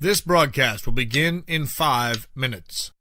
This broadcast will begin in 5 minutes.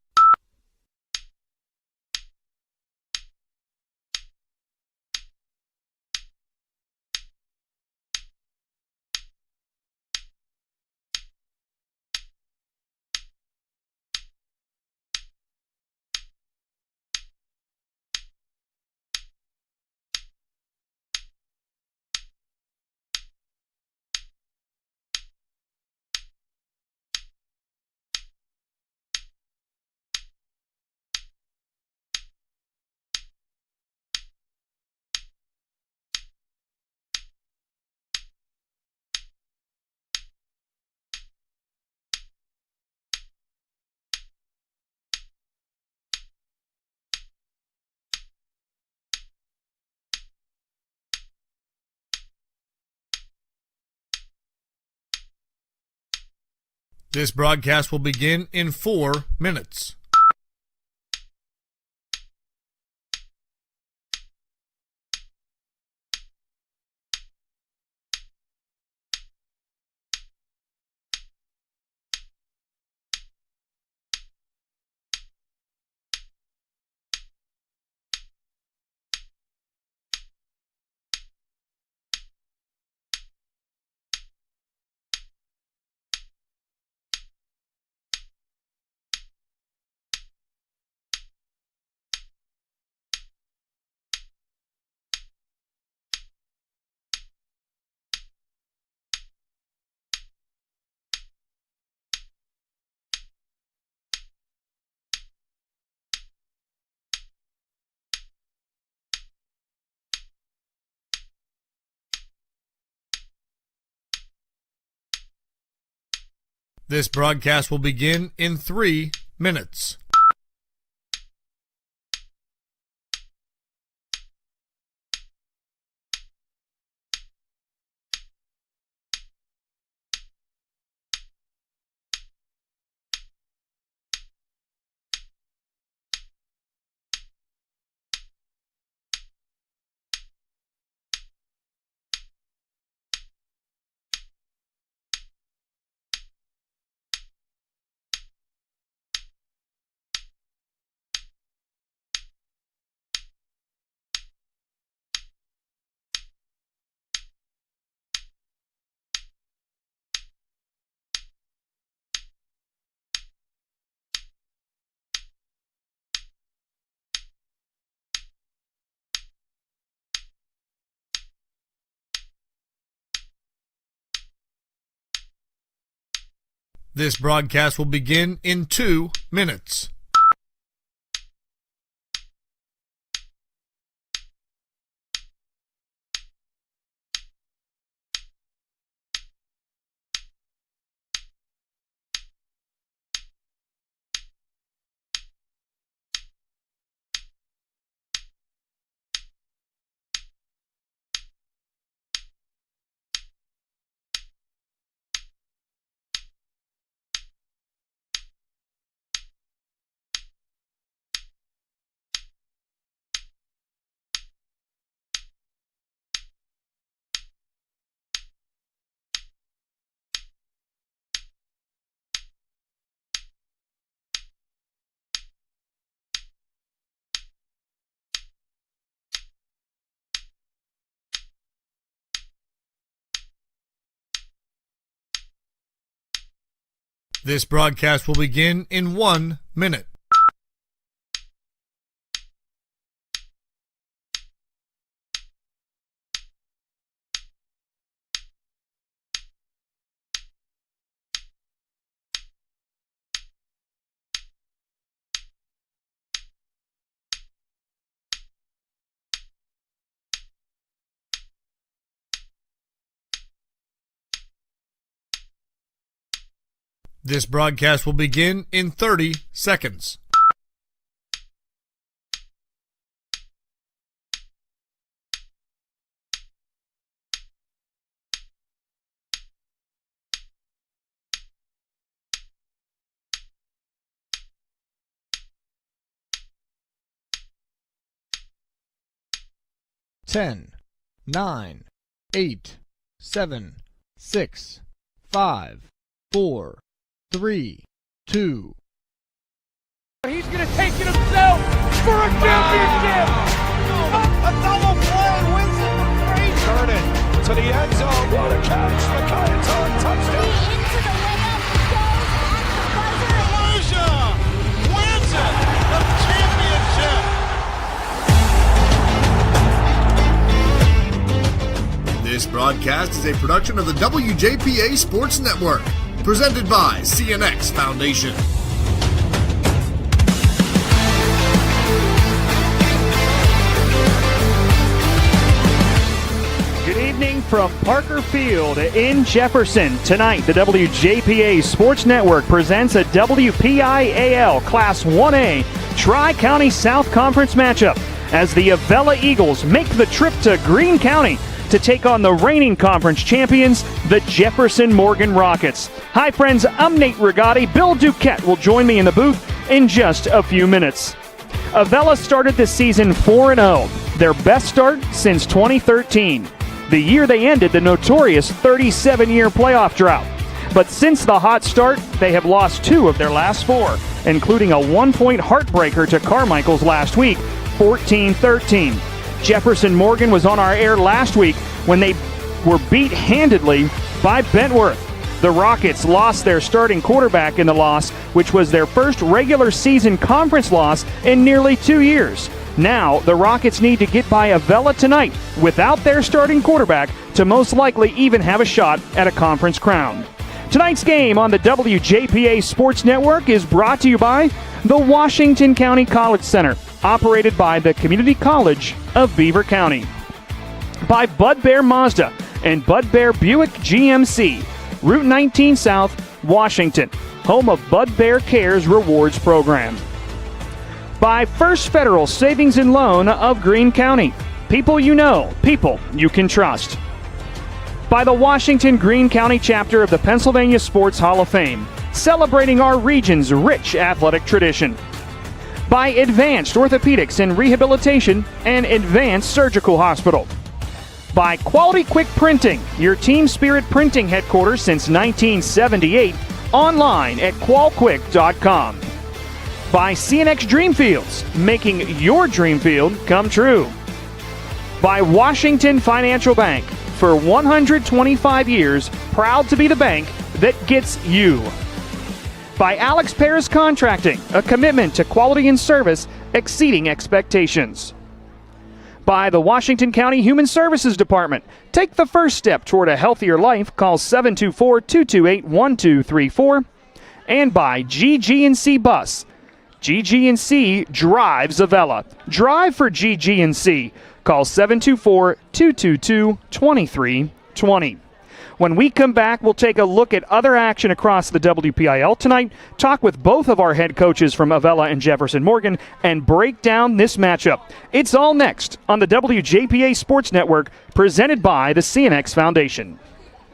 This broadcast will begin in 4 minutes. This broadcast will begin in 3 minutes. This broadcast will begin in 2 minutes. This broadcast will begin in 1 minute. This broadcast will begin in 30 seconds. Ten, 9, 8, 7, 6, 5, 4, 3, 2. He's going to take it himself for a championship. A double play wins it for Frazier. Turn it to the end zone. What a catch. McKinnon, touchdown. Into the layup goes at the buzzer. Wins it. The championship. This broadcast is a production of the WJPA Sports Network, presented by CNX Foundation. Good evening from Parker Field in Jefferson. Tonight, the WJPA Sports Network presents a WPIAL Class 1A Tri-County South Conference matchup as the Avella Eagles make the trip to Greene County to take on the reigning conference champions, the Jefferson Morgan Rockets. Hi friends, I'm Nate Rigotti. Bill Duquette will join me in the booth in just a few minutes. Avella started this season 4-0, their best start since 2013. The year they ended the notorious 37-year playoff drought. But since the hot start, they have lost 2 of their last 4, including a 1-point heartbreaker to Carmichael's last week, 14-13. Jefferson Morgan was on our air last week when they were beat handedly by Bentworth. The Rockets lost their starting quarterback in the loss, which was their first regular season conference loss in nearly 2 years. Now, the Rockets need to get by Avella tonight without their starting quarterback to most likely even have a shot at a conference crown. Tonight's game on the WJPA Sports Network is brought to you by the Washington County College Center, operated by the Community College of Beaver County. By Bud Bear Mazda and Bud Bear Buick GMC, Route 19 South, Washington, home of Bud Bear Cares Rewards Program. By First Federal Savings and Loan of Greene County. People you know, people you can trust. By the Washington Greene County chapter of the Pennsylvania Sports Hall of Fame, celebrating our region's rich athletic tradition. By Advanced Orthopedics and Rehabilitation and Advanced Surgical Hospital. By Quality Quick Printing, your Team Spirit printing headquarters since 1978, online at qualquick.com. By CNX Dreamfields, making your dream field come true. By Washington Financial Bank, for 125 years, proud to be the bank that gets you. By Alex Paris Contracting, a commitment to quality and service exceeding expectations. By the Washington County Human Services Department, take the first step toward a healthier life, call 724-228-1234. And by GG&C Bus, GG&C drives Avella. Drive for GG&C. Call 724-222-2320. When we come back, we'll take a look at other action across the WPIL tonight, talk with both of our head coaches from Avella and Jefferson Morgan, and break down this matchup. It's all next on the WJPA Sports Network, presented by the CNX Foundation.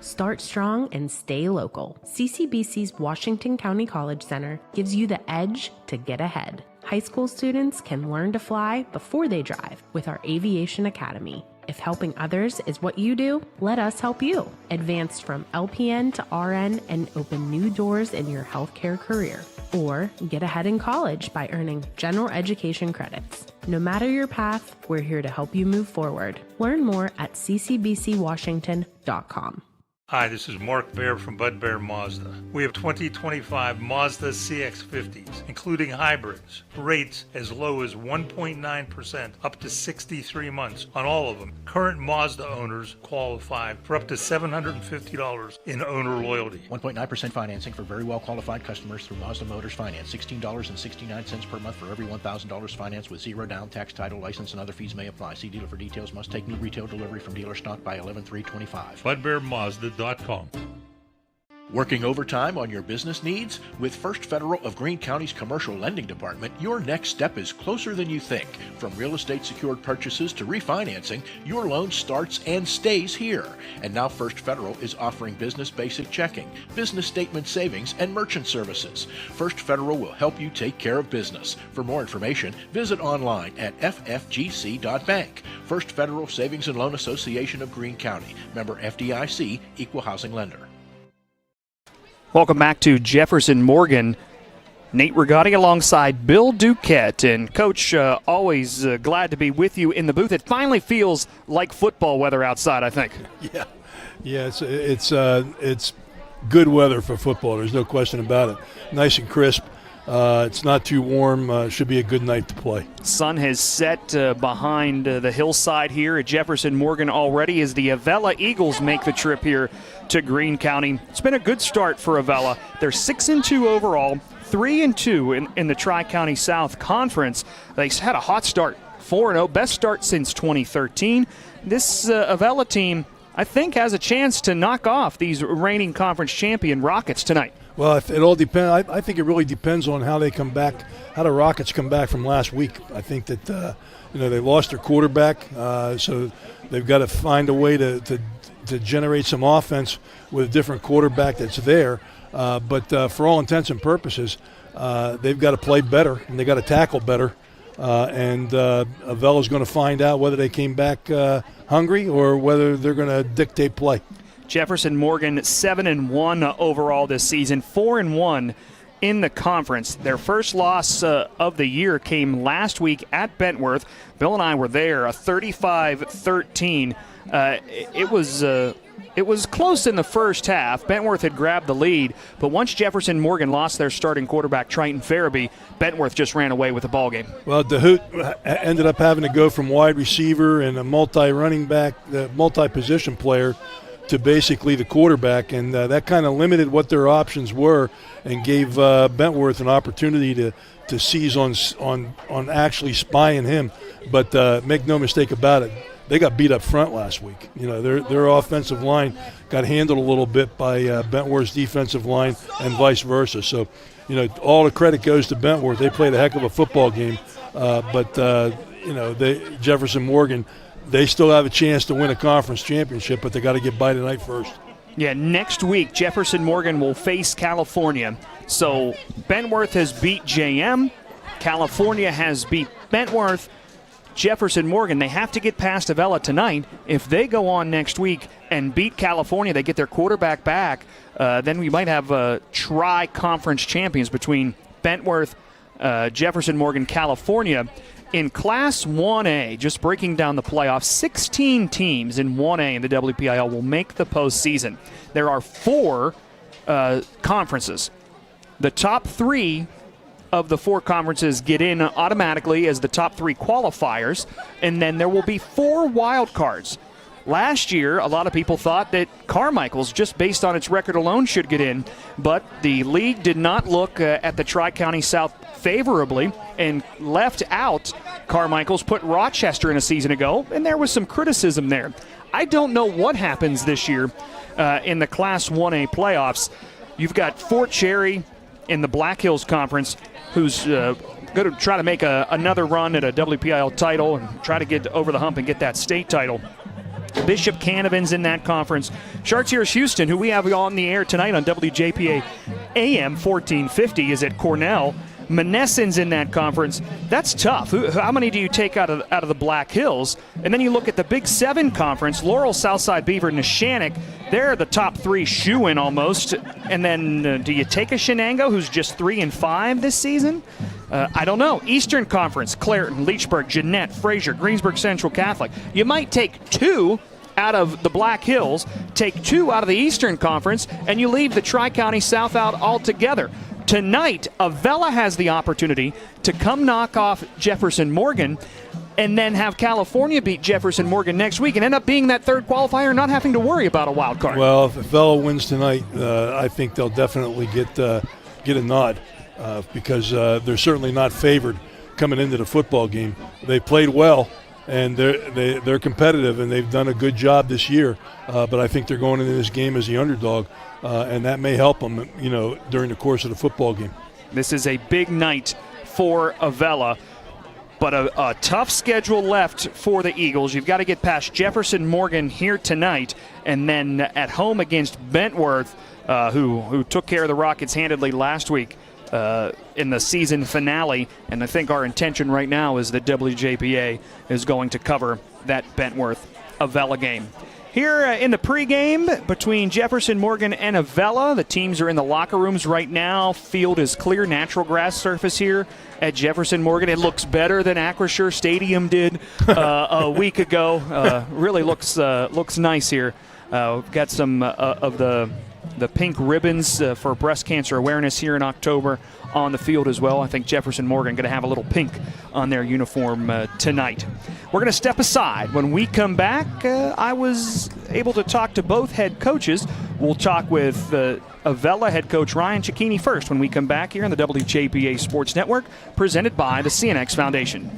Start strong and stay local. CCBC's Washington County College Center gives you the edge to get ahead. High school students can learn to fly before they drive with our Aviation Academy. If helping others is what you do, let us help you. Advance from LPN to RN and open new doors in your healthcare career. Or get ahead in college by earning general education credits. No matter your path, we're here to help you move forward. Learn more at ccbcwashington.com. Hi, this is Mark Baer from Bud Bear Mazda. We have 2025 Mazda CX-50s, including hybrids, rates as low as 1.9% up to 63 months on all of them. Current Mazda owners qualify for up to $750 in owner loyalty. 1.9% financing for very well qualified customers through Mazda Motors Finance. $16.69 per month for every $1,000 financed with zero down, tax, title, license, and other fees may apply. See dealer for details. Must take new retail delivery from dealer stock by 11/3/25. BudBearMazda.com. Working overtime on your business needs? With First Federal of Greene County's Commercial Lending Department, your next step is closer than you think. From real estate secured purchases to refinancing, your loan starts and stays here. And now First Federal is offering business basic checking, business statement savings, and merchant services. First Federal will help you take care of business. For more information, visit online at ffgc.bank. First Federal Savings and Loan Association of Greene County. Member FDIC, Equal Housing Lender. Welcome back to Jefferson Morgan. Nate Rigotti alongside Bill Duquette. And, Coach, always glad to be with you in the booth. It finally feels like football weather outside, I think. Yeah, it's good weather for football. There's no question about it. Nice and crisp. It's not too warm. Should be a good night to play. Sun has set behind the hillside here at Jefferson Morgan already as the Avella Eagles make the trip here to Greene County. It's been a good start for Avella. They're 6-2 overall, 3-2 in the Tri-County South Conference. They had a hot start, 4-0, best start since 2013. This Avella team, I think, has a chance to knock off these reigning conference champion Rockets tonight. Well, it all depends. I think it really depends on how they come back, how the Rockets come back from last week. I think that they lost their quarterback, so they've got to find a way to generate some offense with a different quarterback that's there. But for all intents and purposes, they've got to play better and they got to tackle better. And Avella's going to find out whether they came back hungry or whether they're going to dictate play. Jefferson Morgan 7-1 overall this season, 4-1 in the conference. Their first loss of the year came last week at Bentworth. Bill and I were there, a 35-13. It was close in the first half. Bentworth had grabbed the lead, but once Jefferson Morgan lost their starting quarterback, Triton Farabee, Bentworth just ran away with the ballgame. Well, DeHoot ended up having to go from wide receiver and a multi-running back, multi-position player to basically the quarterback, and that kind of limited what their options were and gave Bentworth an opportunity to seize on actually spying him. But make no mistake about it, they got beat up front last week. Their offensive line got handled a little bit by Bentworth's defensive line and vice versa. So, all the credit goes to Bentworth. They played a heck of a football game. Jefferson Morgan, they still have a chance to win a conference championship, but they got to get by tonight first. Yeah, next week, Jefferson Morgan will face California. So Bentworth has beat JM. California has beat Bentworth. Jefferson Morgan, they have to get past Avella tonight. If they go on next week and beat California, they get their quarterback back, then we might have tri-conference champions between Bentworth, Jefferson Morgan, California. In Class 1A, just breaking down the playoffs, 16 teams in 1A in the WPIL will make the postseason. There are 4 conferences. The top 3 of the 4 conferences get in automatically as the top 3 qualifiers, and then there will be 4 wild cards. Last year, a lot of people thought that Carmichael's, just based on its record alone, should get in, but the league did not look at the Tri-County South favorably and left out Carmichael's, put Rochester in a season ago, and there was some criticism there. I don't know what happens this year in the Class 1A playoffs. You've got Fort Cherry in the Black Hills Conference, who's going to try to make another run at a WPIL title and try to get over the hump and get that state title. Bishop Canavan's in that conference. Chartiers Houston, who we have on the air tonight on WJPA AM 1450, is at Cornell. Monessen in that conference. That's tough. How many do you take out of the Black Hills? And then you look at the Big 7 conference, Laurel, Southside Beaver, Neshannock. They're the top 3 shoe-in almost. And then do you take a Shenango, who's just 3-5 this season? I don't know. Eastern Conference, Clareton, Leechburg, Jeanette, Fraser, Greensburg Central Catholic. You might take 2 out of the Black Hills, take 2 out of the Eastern Conference, and you leave the Tri-County South out altogether. Tonight, Avella has the opportunity to come knock off Jefferson Morgan and then have California beat Jefferson Morgan next week and end up being that 3rd qualifier, not having to worry about a wild card. Well, if Avella wins tonight, I think they'll definitely get a nod because they're certainly not favored coming into the football game. They played well, and they're competitive, and they've done a good job this year. But I think they're going into this game as the underdog. And that may help them, during the course of the football game. This is a big night for Avella, but a tough schedule left for the Eagles. You've got to get past Jefferson Morgan here tonight, and then at home against Bentworth, who took care of the Rockets handedly last week in the season finale. And I think our intention right now is that WJPA is going to cover that Bentworth-Avella game. Here in the pregame between Jefferson Morgan and Avella, the teams are in the locker rooms right now. Field is clear, natural grass surface here at Jefferson Morgan. It looks better than Acrisure Stadium did a week ago. Really looks nice here. We've got some of the pink ribbons for breast cancer awareness here in October on the field as well. I think Jefferson Morgan going to have a little pink on their uniform tonight. We're going to step aside. When we come back, I was able to talk to both head coaches. We'll talk with Avella head coach Ryan Cicchini first when we come back here on the WJPA Sports Network, presented by the CNX Foundation.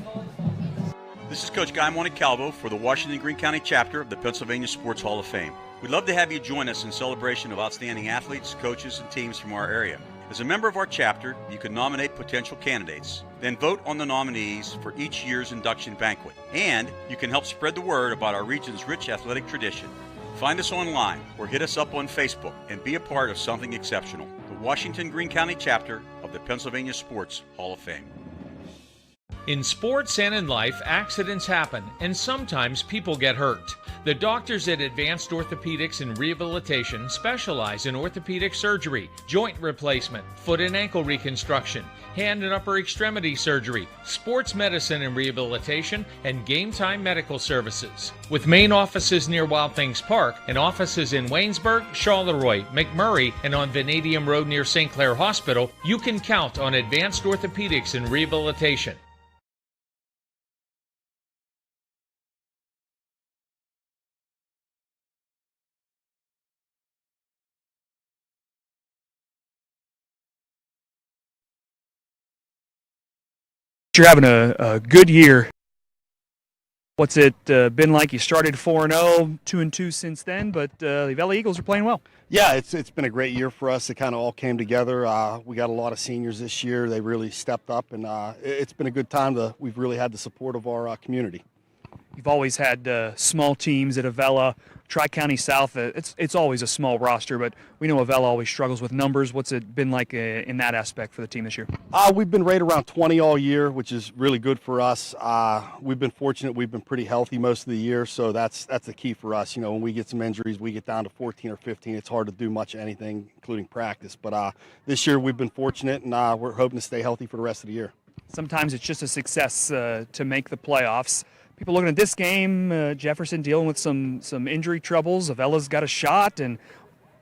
This is Coach Guy Montecalvo for the Washington Greene County chapter of the Pennsylvania Sports Hall of Fame. We'd love to have you join us in celebration of outstanding athletes, coaches, and teams from our area. As a member of our chapter, you can nominate potential candidates, then vote on the nominees for each year's induction banquet. And you can help spread the word about our region's rich athletic tradition. Find us online or hit us up on Facebook and be a part of something exceptional. The Washington Greene County chapter of the Pennsylvania Sports Hall of Fame. In sports and in life, accidents happen, and sometimes people get hurt. The doctors at Advanced Orthopedics and Rehabilitation specialize in orthopedic surgery, joint replacement, foot and ankle reconstruction, hand and upper extremity surgery, sports medicine and rehabilitation, and game time medical services. With main offices near Wild Things Park and offices in Waynesburg, Charleroi, McMurray, and on Vanadium Road near St. Clair Hospital, you can count on Advanced Orthopedics and Rehabilitation. You're having a good year. What's it been like? You started 4-0, 2-2 since then, but the Avella Eagles are playing well. Yeah, it's been a great year for us. It kind of all came together. We got a lot of seniors this year. They really stepped up, and it's been a good time. We've really had the support of our community. You've always had small teams at Avella. Tri-County South, it's always a small roster, but we know Avella always struggles with numbers. What's it been like in that aspect for the team this year? We've been right around 20 all year, which is really good for us. We've been fortunate. We've been pretty healthy most of the year, so that's the key for us. You know, when we get some injuries, we get down to 14 or 15. It's hard to do much of anything, including practice. But this year we've been fortunate, and we're hoping to stay healthy for the rest of the year. Sometimes it's just a success to make the playoffs. People looking at this game, Jefferson dealing with some injury troubles. Avella's got a shot and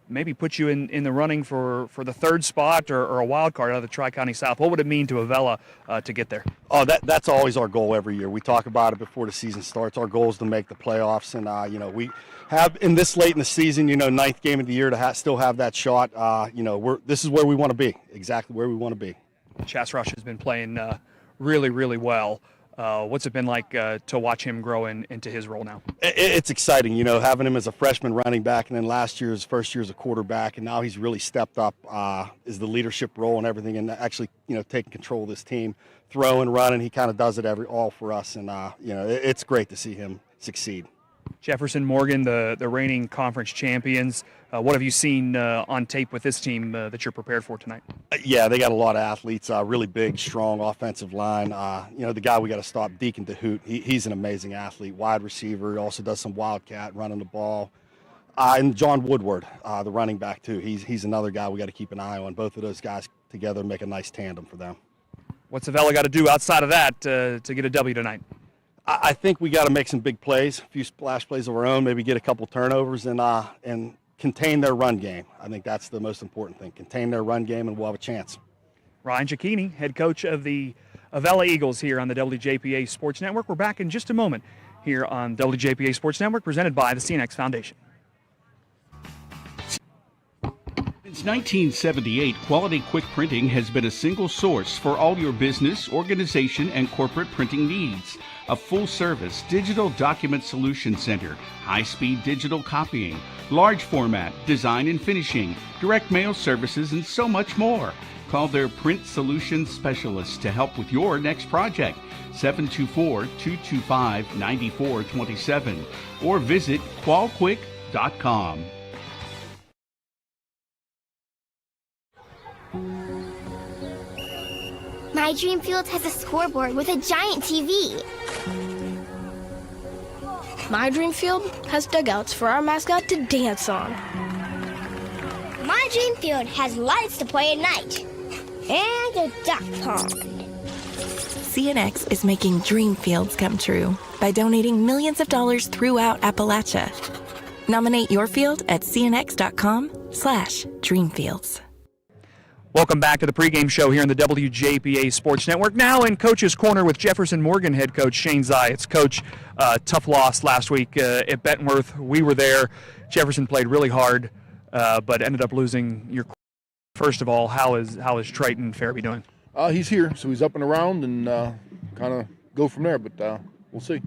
maybe put you in the running for the third spot or a wild card out of the Tri-County South. What would it mean to Avella to get there? Oh, that's always our goal every year. We talk about it before the season starts. Our goal is to make the playoffs, and you know, we have in this late in the season, you know, 9th game of the year to still have that shot. You know, this is where we want to be, exactly where we want to be. Chas Rush has been playing really, really well. What's it been like to watch him grow into his role now? It's exciting, you know, having him as a freshman running back, and then last year's first year as a quarterback, and now he's really stepped up is the leadership role and everything, and actually, you know, taking control of this team, throwing, running. He kind of does it all for us, and you know, it's great to see him succeed. Jefferson Morgan, the reigning conference champions. What have you seen on tape with this team that you're prepared for tonight? Yeah, they got a lot of athletes, really big, strong offensive line. You know, the guy we got to stop, Deacon DeHoot, he's an amazing athlete, wide receiver. He also does some wildcat, running the ball. And John Woodward, the running back, too. He's another guy we got to keep an eye on. Both of those guys together make a nice tandem for them. What's Avella got to do outside of that to get a W tonight? I think we got to make some big plays, a few splash plays of our own, maybe get a couple turnovers and contain their run game. I think that's the most important thing. Contain their run game, and we'll have a chance. Ryan Cicchini, head coach of the Avella Eagles here on the WJPA Sports Network. We're back in just a moment here on WJPA Sports Network, presented by the CNX Foundation. Since 1978, Quality Quick Printing has been a single source for all your business, organization, and corporate printing needs. A full-service digital document solution center, high-speed digital copying, large format, design and finishing, direct mail services, and so much more. Call their print solutions specialists to help with your next project, 724-225-9427, or visit qualquick.com. My dream field has a scoreboard with a giant TV. My dream field has dugouts for our mascot to dance on. My dream field has lights to play at night. And a duck pond. CNX is making dream fields come true by donating millions of dollars throughout Appalachia. Nominate your field at cnx.com/dreamfields. Welcome back to the pregame show here on the WJPA Sports Network. Now in Coach's Corner with Jefferson Morgan head coach Shane Zayats. Coach, tough loss last week at Bentonworth. We were there. Jefferson played really hard, but ended up losing your. First of all, how is Triton Fairby doing? He's here, so he's up and around, and kind of go from there. But we'll see.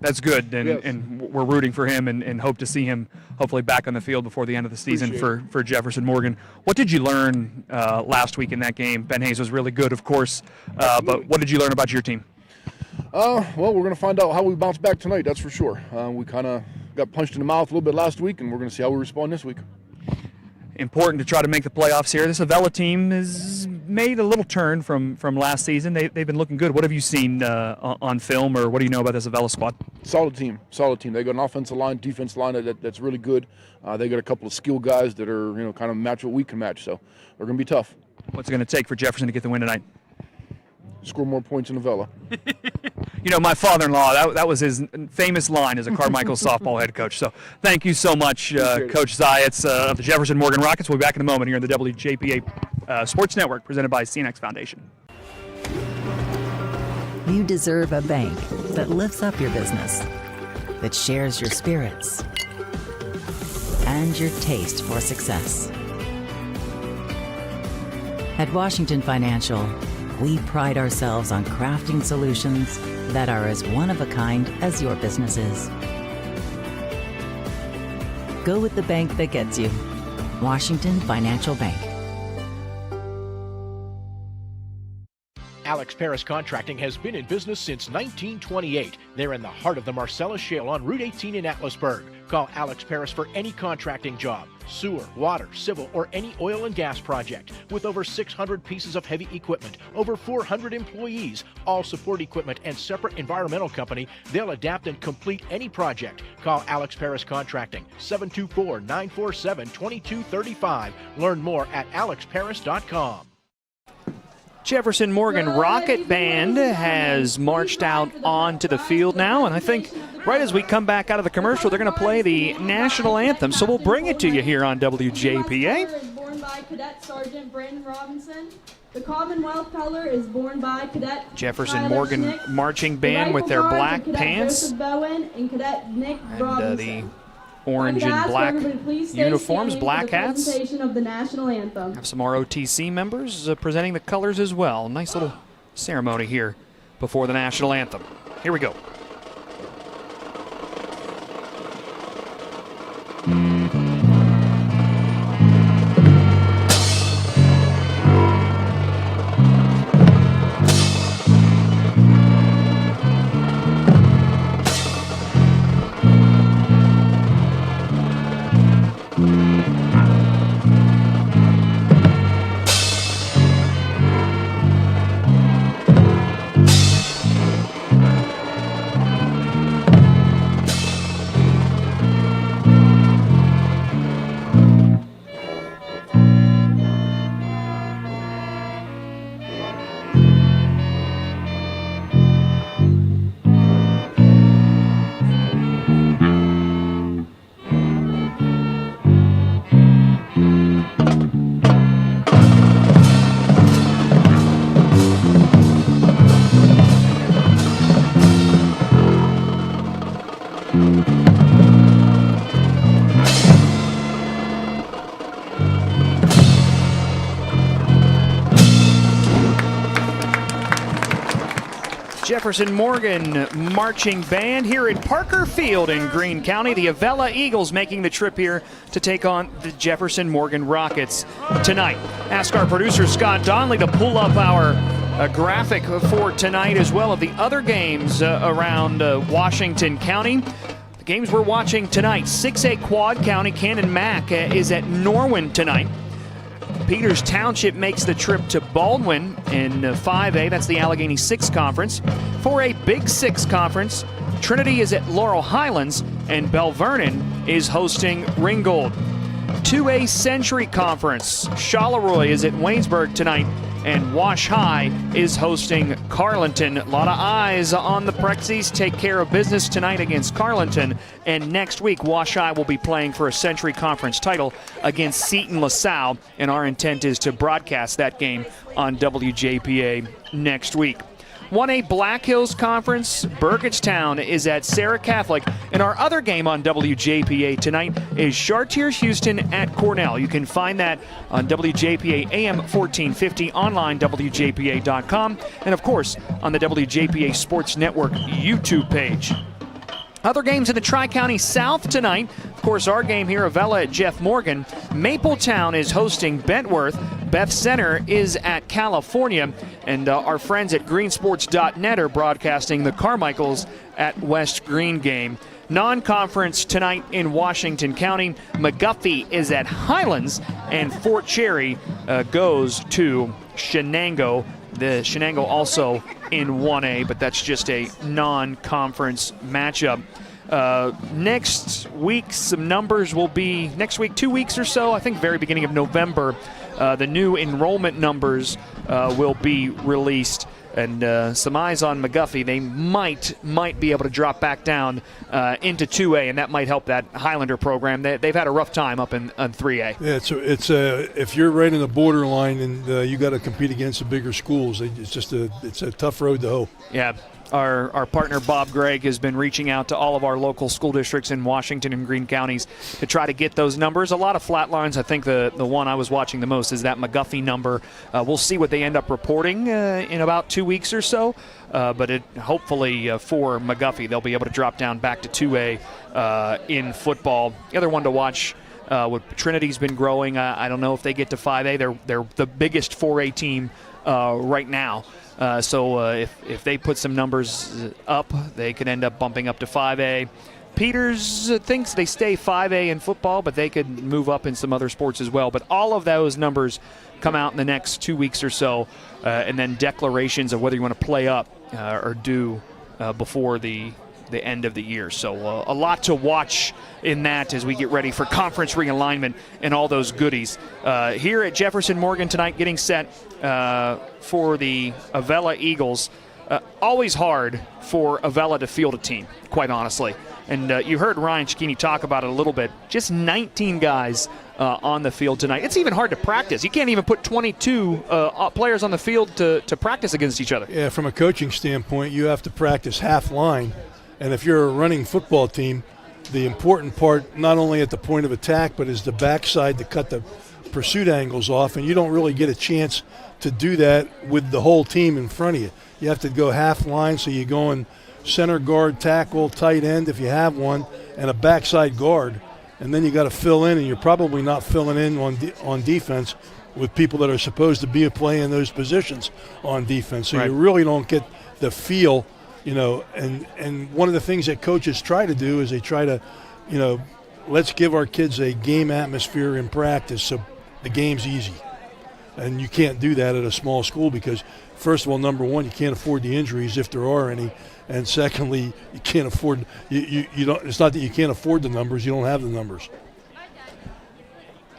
That's good, and, yes. and we're rooting for him and hope to see him hopefully back on the field before the end of the season for Jefferson Morgan. What did you learn last week in that game? Ben Hayes was really good, of course, but what did you learn about your team? Well, we're going to find out how we bounce back tonight, that's for sure. We kind of got punched in the mouth a little bit last week, and we're going to see how we respond this week. Important to try to make the playoffs here. This Avella team has made a little turn from last season. They've been looking good. What have you seen on film, or what do you know about this Avella squad? Solid team. They got an offensive line, defensive line that's really good. They got a couple of skill guys that are kind of match what we can match. So they're going to be tough. What's it going to take for Jefferson to get the win tonight? Score more points in Avella. You know, my father-in-law, that was his famous line as a Carmichael softball head coach. So thank you so much, Coach Zayats of the Jefferson Morgan Rockets. We'll be back in a moment here on the WJPA Sports Network, presented by CNX Foundation. You deserve a bank that lifts up your business, that shares your spirits, and your taste for success. At Washington Financial, we pride ourselves on crafting solutions that are as one-of-a-kind as your business is. Go with the bank that gets you. Washington Financial Bank. Alex Paris Contracting has been in business since 1928. They're in the heart of the Marcellus Shale on Route 18 in Atlasburg. Call Alex Paris for any contracting job, sewer, water, civil, or any oil and gas project. With over 600 pieces of heavy equipment, over 400 employees, all support equipment, and separate environmental company, they'll adapt and complete any project. Call Alex Paris Contracting, 724-947-2235. Learn more at alexparis.com. Jefferson Morgan Rocket Band has marched out onto the field now, and I think right as we come back out of the commercial, they're going to play the national anthem. So we'll bring it to you here on WJPA. Is borne by Cadet Sergeant Brandon Robinson. The Commonwealth color is borne by Cadet Jefferson Tyler Morgan Schnick. marching band with their black Cadet pants. Joseph Bowen and Cadet Nick Robinson. The orange and black uniforms, black hats. Of the national anthem. Have some ROTC members presenting the colors as well. Nice little ceremony here before the national anthem. Here we go. Jefferson Morgan marching band here at Parker Field in Greene County. The Avella Eagles making the trip here to take on the Jefferson Morgan Rockets tonight. Ask our producer Scott Donnelly to pull up our graphic for tonight as well of the other games around Washington County. The games we're watching tonight, 6A Quad County, Cannon Mac is at Norwin tonight. Peters Township makes the trip to Baldwin in 5A. That's the Allegheny 6 Conference. For a Big 6 Conference, Trinity is at Laurel Highlands, and Bell Vernon is hosting Ringgold. 2A Century Conference. Charleroi is at Waynesburg tonight, and Wash High is hosting Carleton. A lot of eyes on the Prexies. Take care of business tonight against Carleton, and next week Wash High will be playing for a Century Conference title against Seton LaSalle, and our intent is to broadcast that game on WJPA next week. 1A Black Hills Conference, Burgettstown is at Sarah Catholic, and our other game on WJPA tonight is Chartiers Houston at Cornell. You can find that on WJPA AM 1450, online WJPA.com, and of course on the WJPA Sports Network YouTube page. Other games in the Tri-County South tonight. Of course, our game here, Avella at Jeff Morgan. Mapletown is hosting Bentworth. Beth Center is at California. And our friends at greensports.net are broadcasting the Carmichaels at West Green game. Non-conference tonight in Washington County. McGuffey is at Highlands, and Fort Cherry goes to Shenango. The Shenango also in 1A, but that's just a non-conference matchup. Next week, some numbers will be, next week, 2 weeks or so, I think very beginning of November, the new enrollment numbers will be released. And some eyes on McGuffey. They might be able to drop back down into 2A, and that might help that Highlander program. They've had a rough time up in 3A. Yeah, it's if you're right in the borderline and you got to compete against the bigger schools, it's a tough road to hoe. Yeah. Our partner Bob Gregg has been reaching out to all of our local school districts in Washington and Greene counties to try to get those numbers. A lot of flat lines. I think the one I was watching the most is that McGuffey number. We'll see what they end up reporting in about 2 weeks or so. But hopefully for McGuffey, they'll be able to drop down back to 2A in football. The other one to watch, Trinity's been growing. I don't know if they get to 5A. They're the biggest 4A team right now. So if they put some numbers up, they could end up bumping up to 5A. Peters thinks they stay 5A in football, but they could move up in some other sports as well. But all of those numbers come out in the next 2 weeks or so, and then declarations of whether you want to play up are due before the end of the year. So a lot to watch in that as we get ready for conference realignment and all those goodies. Here at Jefferson Morgan tonight, getting set for the Avella Eagles. Always hard for Avella to field a team, quite honestly. And you heard Ryan Cicchini talk about it a little bit. Just 19 guys on the field tonight. It's even hard to practice. You can't even put 22 players on the field to practice against each other. Yeah, from a coaching standpoint, you have to practice half line. And if you're a running football team, the important part, not only at the point of attack, but is the backside to cut the pursuit angles off. And you don't really get a chance to do that with the whole team in front of you. You have to go half line, so you go in center guard, tackle, tight end if you have one, and a backside guard. And then you got to fill in, and you're probably not filling in on defense with people that are supposed to be playing those positions on defense. So you really don't get the feel. And one of the things that coaches try to do is they try to, let's give our kids a game atmosphere in practice so the game's easy. And you can't do that at a small school because, first of all, number one, you can't afford the injuries if there are any. And secondly, you can't afford you don't. It's not that you can't afford the numbers; you don't have the numbers.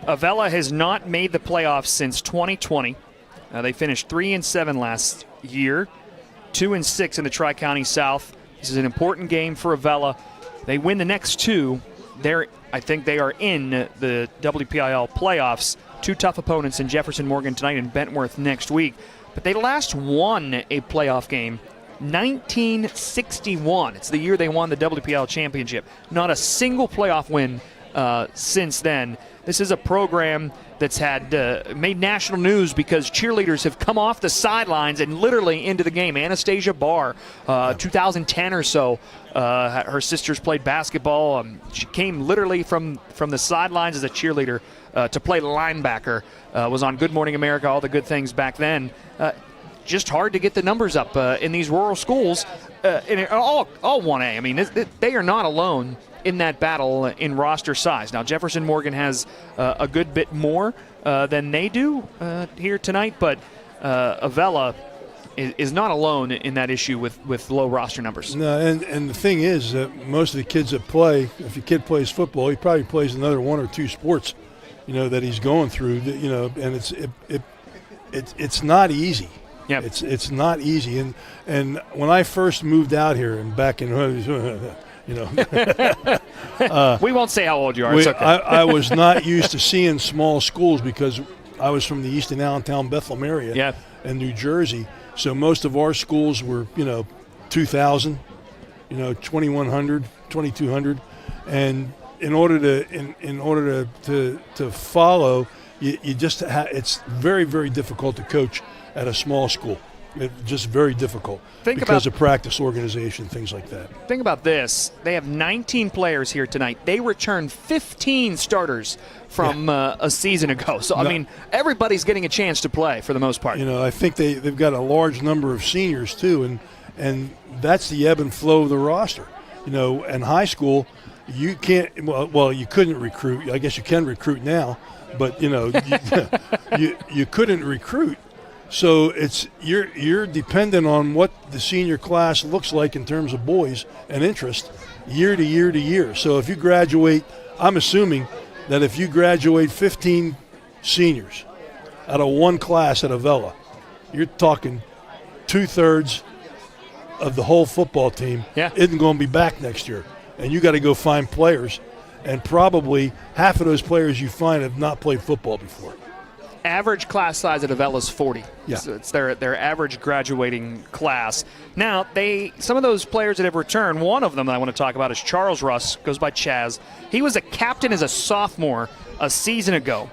Avella has not made the playoffs since 2020. They finished 3-7 last year. 2-6 in the Tri-County South. This is an important game for Avella. They win the next two. I think they are in the WPIL playoffs. Two tough opponents in Jefferson Morgan tonight and Bentworth next week. But they last won a playoff game 1961. It's the year they won the WPIL championship. Not a single playoff win since then. This is a program that's had made national news because cheerleaders have come off the sidelines and literally into the game. Anastasia Barr, 2010 or so, her sisters played basketball. She came literally from the sidelines as a cheerleader to play linebacker. Was on Good Morning America, all the good things back then. Just hard to get the numbers up in these rural schools. And all 1A. I mean, they are not alone in that battle in roster size. Now, Jefferson Morgan has a good bit more than they do here tonight, but Avella is not alone in that issue with low roster numbers. No, and the thing is that most of the kids that play, if a kid plays football, he probably plays another one or two sports, that he's going through. And it's not easy. Yeah, it's not easy. And when I first moved out here and back in, we won't say how old you are. It's okay. I was not used to seeing small schools because I was from the Easton Allentown, Bethlehem area in New Jersey. So most of our schools were, 2,000, 2,100, 2,200, and in order to follow, you just it's very, very difficult to coach at a small school. It's just very difficult because of practice organization, things like that. Think about this. They have 19 players here tonight. They returned 15 starters from a season ago. So, I mean, everybody's getting a chance to play for the most part. I think they've got a large number of seniors, too, and that's the ebb and flow of the roster. In high school, you can't – well, you couldn't recruit. I guess you can recruit now, but, you couldn't recruit. So you're dependent on what the senior class looks like in terms of boys and interest year to year to year. So if you graduate, I'm assuming that if you graduate 15 seniors out of one class at Avella, you're talking 2/3 of the whole football team isn't going to be back next year. And you got to go find players, and probably half of those players you find have not played football before. Average class size at Avella is 40. Yeah. So it's their average graduating class. Now, some of those players that have returned, one of them that I want to talk about is Charles Russ, goes by Chaz. He was a captain as a sophomore a season ago.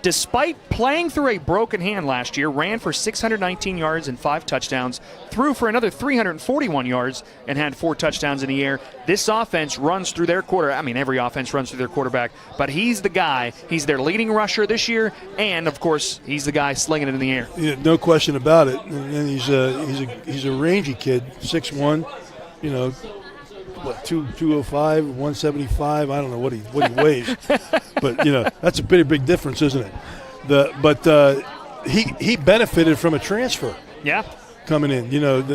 Despite playing through a broken hand last year, ran for 619 yards and 5 touchdowns, threw for another 341 yards and had 4 touchdowns in the air. This offense runs through their quarterback. I mean, every offense runs through their quarterback, but he's the guy. He's their leading rusher this year, and, of course, he's the guy slinging it in the air. Yeah, no question about it. And he's a rangy kid, 6'1", 205, 175. I don't know what he weighs, but that's a pretty big difference, isn't it? He benefited from a transfer. Yeah, coming in.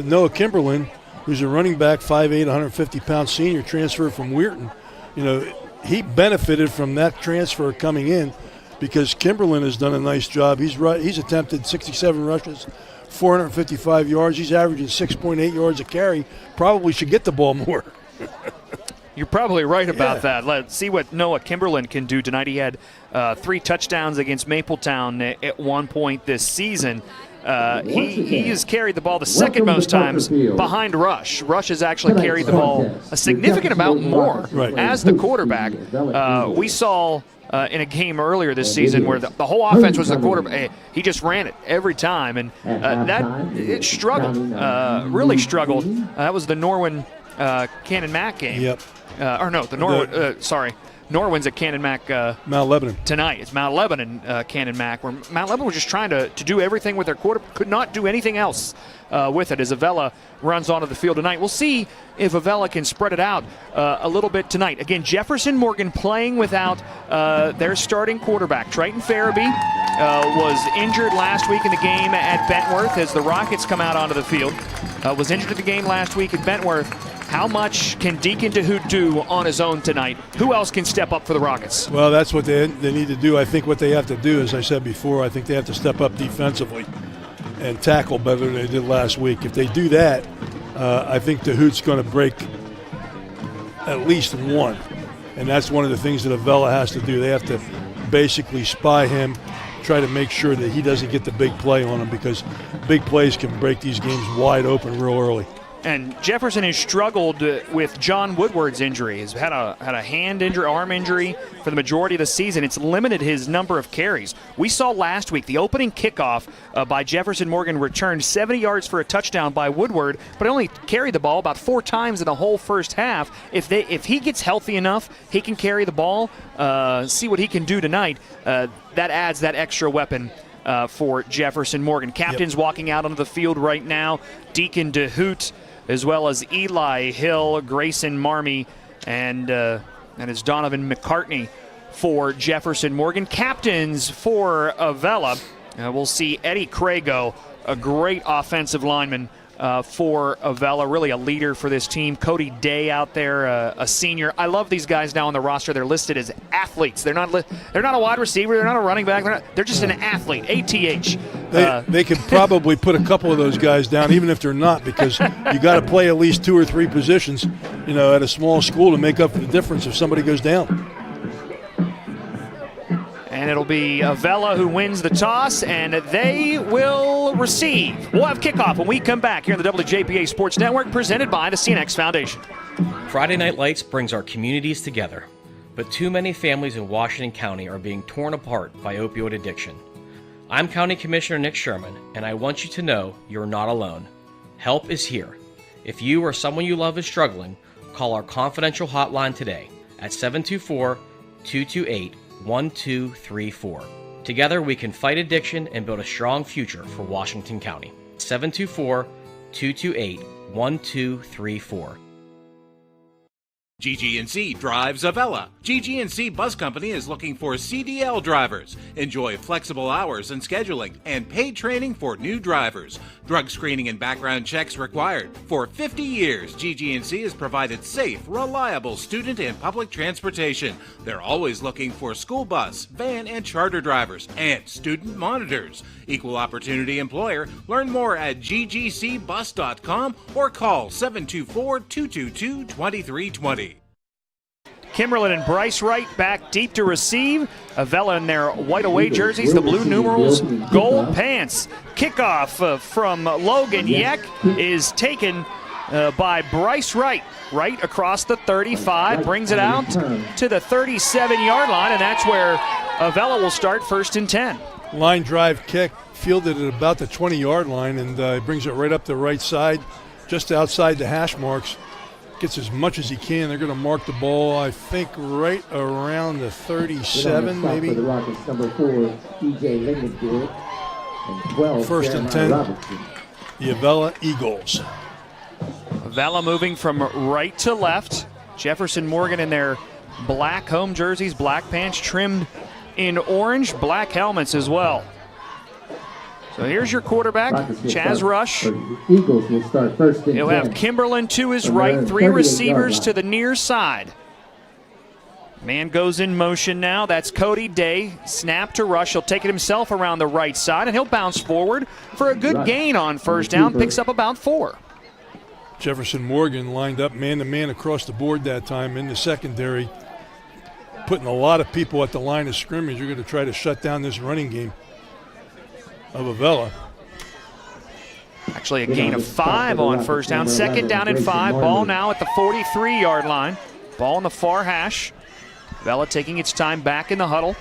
Noah Kimberlin, who's a running back, 5'8", 150-pound senior, transfer from Weirton. He benefited from that transfer coming in because Kimberlin has done a nice job. He's attempted 67 rushes, 455 yards. He's averaging 6.8 yards a carry. Probably should get the ball more. You're probably right about that. Let's see what Noah Kimberlin can do tonight. He had 3 touchdowns against Mapletown at one point this season. He has carried the ball the second most times behind Rush. Rush has actually carried the ball a significant amount more as the quarterback. We saw in a game earlier this season where the whole offense was the quarterback. He just ran it every time, and it struggled, really struggled. That was the Norwin Cannon Mac game. Yep. Norwin's at Cannon Mac Mount Lebanon tonight. It's Mount Lebanon Cannon Mac, where Mount Lebanon was just trying to do everything with their quarterback, could not do anything else with it as Avella runs onto the field tonight. We'll see if Avella can spread it out a little bit tonight. Again, Jefferson Morgan playing without their starting quarterback. Triton Farabee was injured last week in the game at Bentworth as the Rockets come out onto the field. Was injured in the game last week at Bentworth. How much can Deacon DeHoot do on his own tonight? Who else can step up for the Rockets? Well, that's what they need to do. I think what they have to do, as I said before, I think they have to step up defensively and tackle better than they did last week. If they do that, I think DeHoot's going to break at least one. And that's one of the things that Avella has to do. They have to basically spy him, try to make sure that he doesn't get the big play on him, because big plays can break these games wide open real early. And Jefferson has struggled with John Woodward's injury. He's had a hand injury, arm injury for the majority of the season. It's limited his number of carries. We saw last week the opening kickoff by Jefferson Morgan returned 70 yards for a touchdown by Woodward, but only carried the ball about 4 times in the whole first half. If he gets healthy enough, he can carry the ball. See what he can do tonight. That adds that extra weapon for Jefferson Morgan. Captains walking out onto the field right now. Deacon DeHoot, as well as Eli Hill, Grayson Marmey, and it's Donovan McCartney for Jefferson Morgan. Captains for Avella, we'll see Eddie Crago a great offensive lineman for Avella, really a leader for this team. Cody Day out there, a senior. I love these guys now on the roster. They're listed as athletes. They're not a wide receiver. They're not a running back. They're just an athlete, ATH. They could probably put a couple of those guys down, even if they're not, because you got to play at least 2 or 3 positions, at a small school to make up for the difference if somebody goes down. And it'll be Avella who wins the toss, and they will receive. We'll have kickoff when we come back here on the WJPA Sports Network, presented by the CNX Foundation. Friday Night Lights brings our communities together, but too many families in Washington County are being torn apart by opioid addiction. I'm County Commissioner Nick Sherman, and I want you to know you're not alone. Help is here. If you or someone you love is struggling, call our confidential hotline today at 724-228-1234. Together we can fight addiction and build a strong future for Washington County. 724-228-1234. GG&C drives Avella. GG&C Bus Company is looking for CDL drivers. Enjoy flexible hours and scheduling and paid training for new drivers. Drug screening and background checks required. For 50 years, GG&C has provided safe, reliable student and public transportation. They're always looking for school bus, van, and charter drivers and student monitors. Equal opportunity employer. Learn more at ggcbus.com or call 724-222-2320. Kimberlin and Bryce Wright back deep to receive. Avella in their white away jerseys, the blue numerals, gold pants. Kickoff from Logan Yeck is taken by Bryce Wright. Right across the 35, brings it out to the 37-yard line, and that's where Avella will start 1st and 10. Line drive kick, fielded at about the 20-yard line, and brings it right up the right side, just outside the hash marks. Gets as much as he can. They're going to mark the ball, I think, right around the 37, maybe. For the Rockets, number 4, DJ Lindenberg, and 12, 1st and 10, the Avella Eagles. Avella moving from right to left. Jefferson Morgan in their black home jerseys, black pants trimmed in orange, black helmets as well. So here's your quarterback, Chaz Rush. Eagles will start 1st and 10. He'll have Kimberlin to his right, 3 receivers to the near side. Man goes in motion now. That's Cody Day. Snap to Rush. He'll take it himself around the right side, and he'll bounce forward for a good gain on 1st down. Picks up about 4. Jefferson Morgan lined up man-to-man across the board that time in the secondary, putting a lot of people at the line of scrimmage. You're going to try to shut down this running game of Avella. Actually a gain of 5 on 1st down. 2nd down and 5. Ball now at the 43-yard line. Ball in the far hash. Avella taking its time back in the huddle.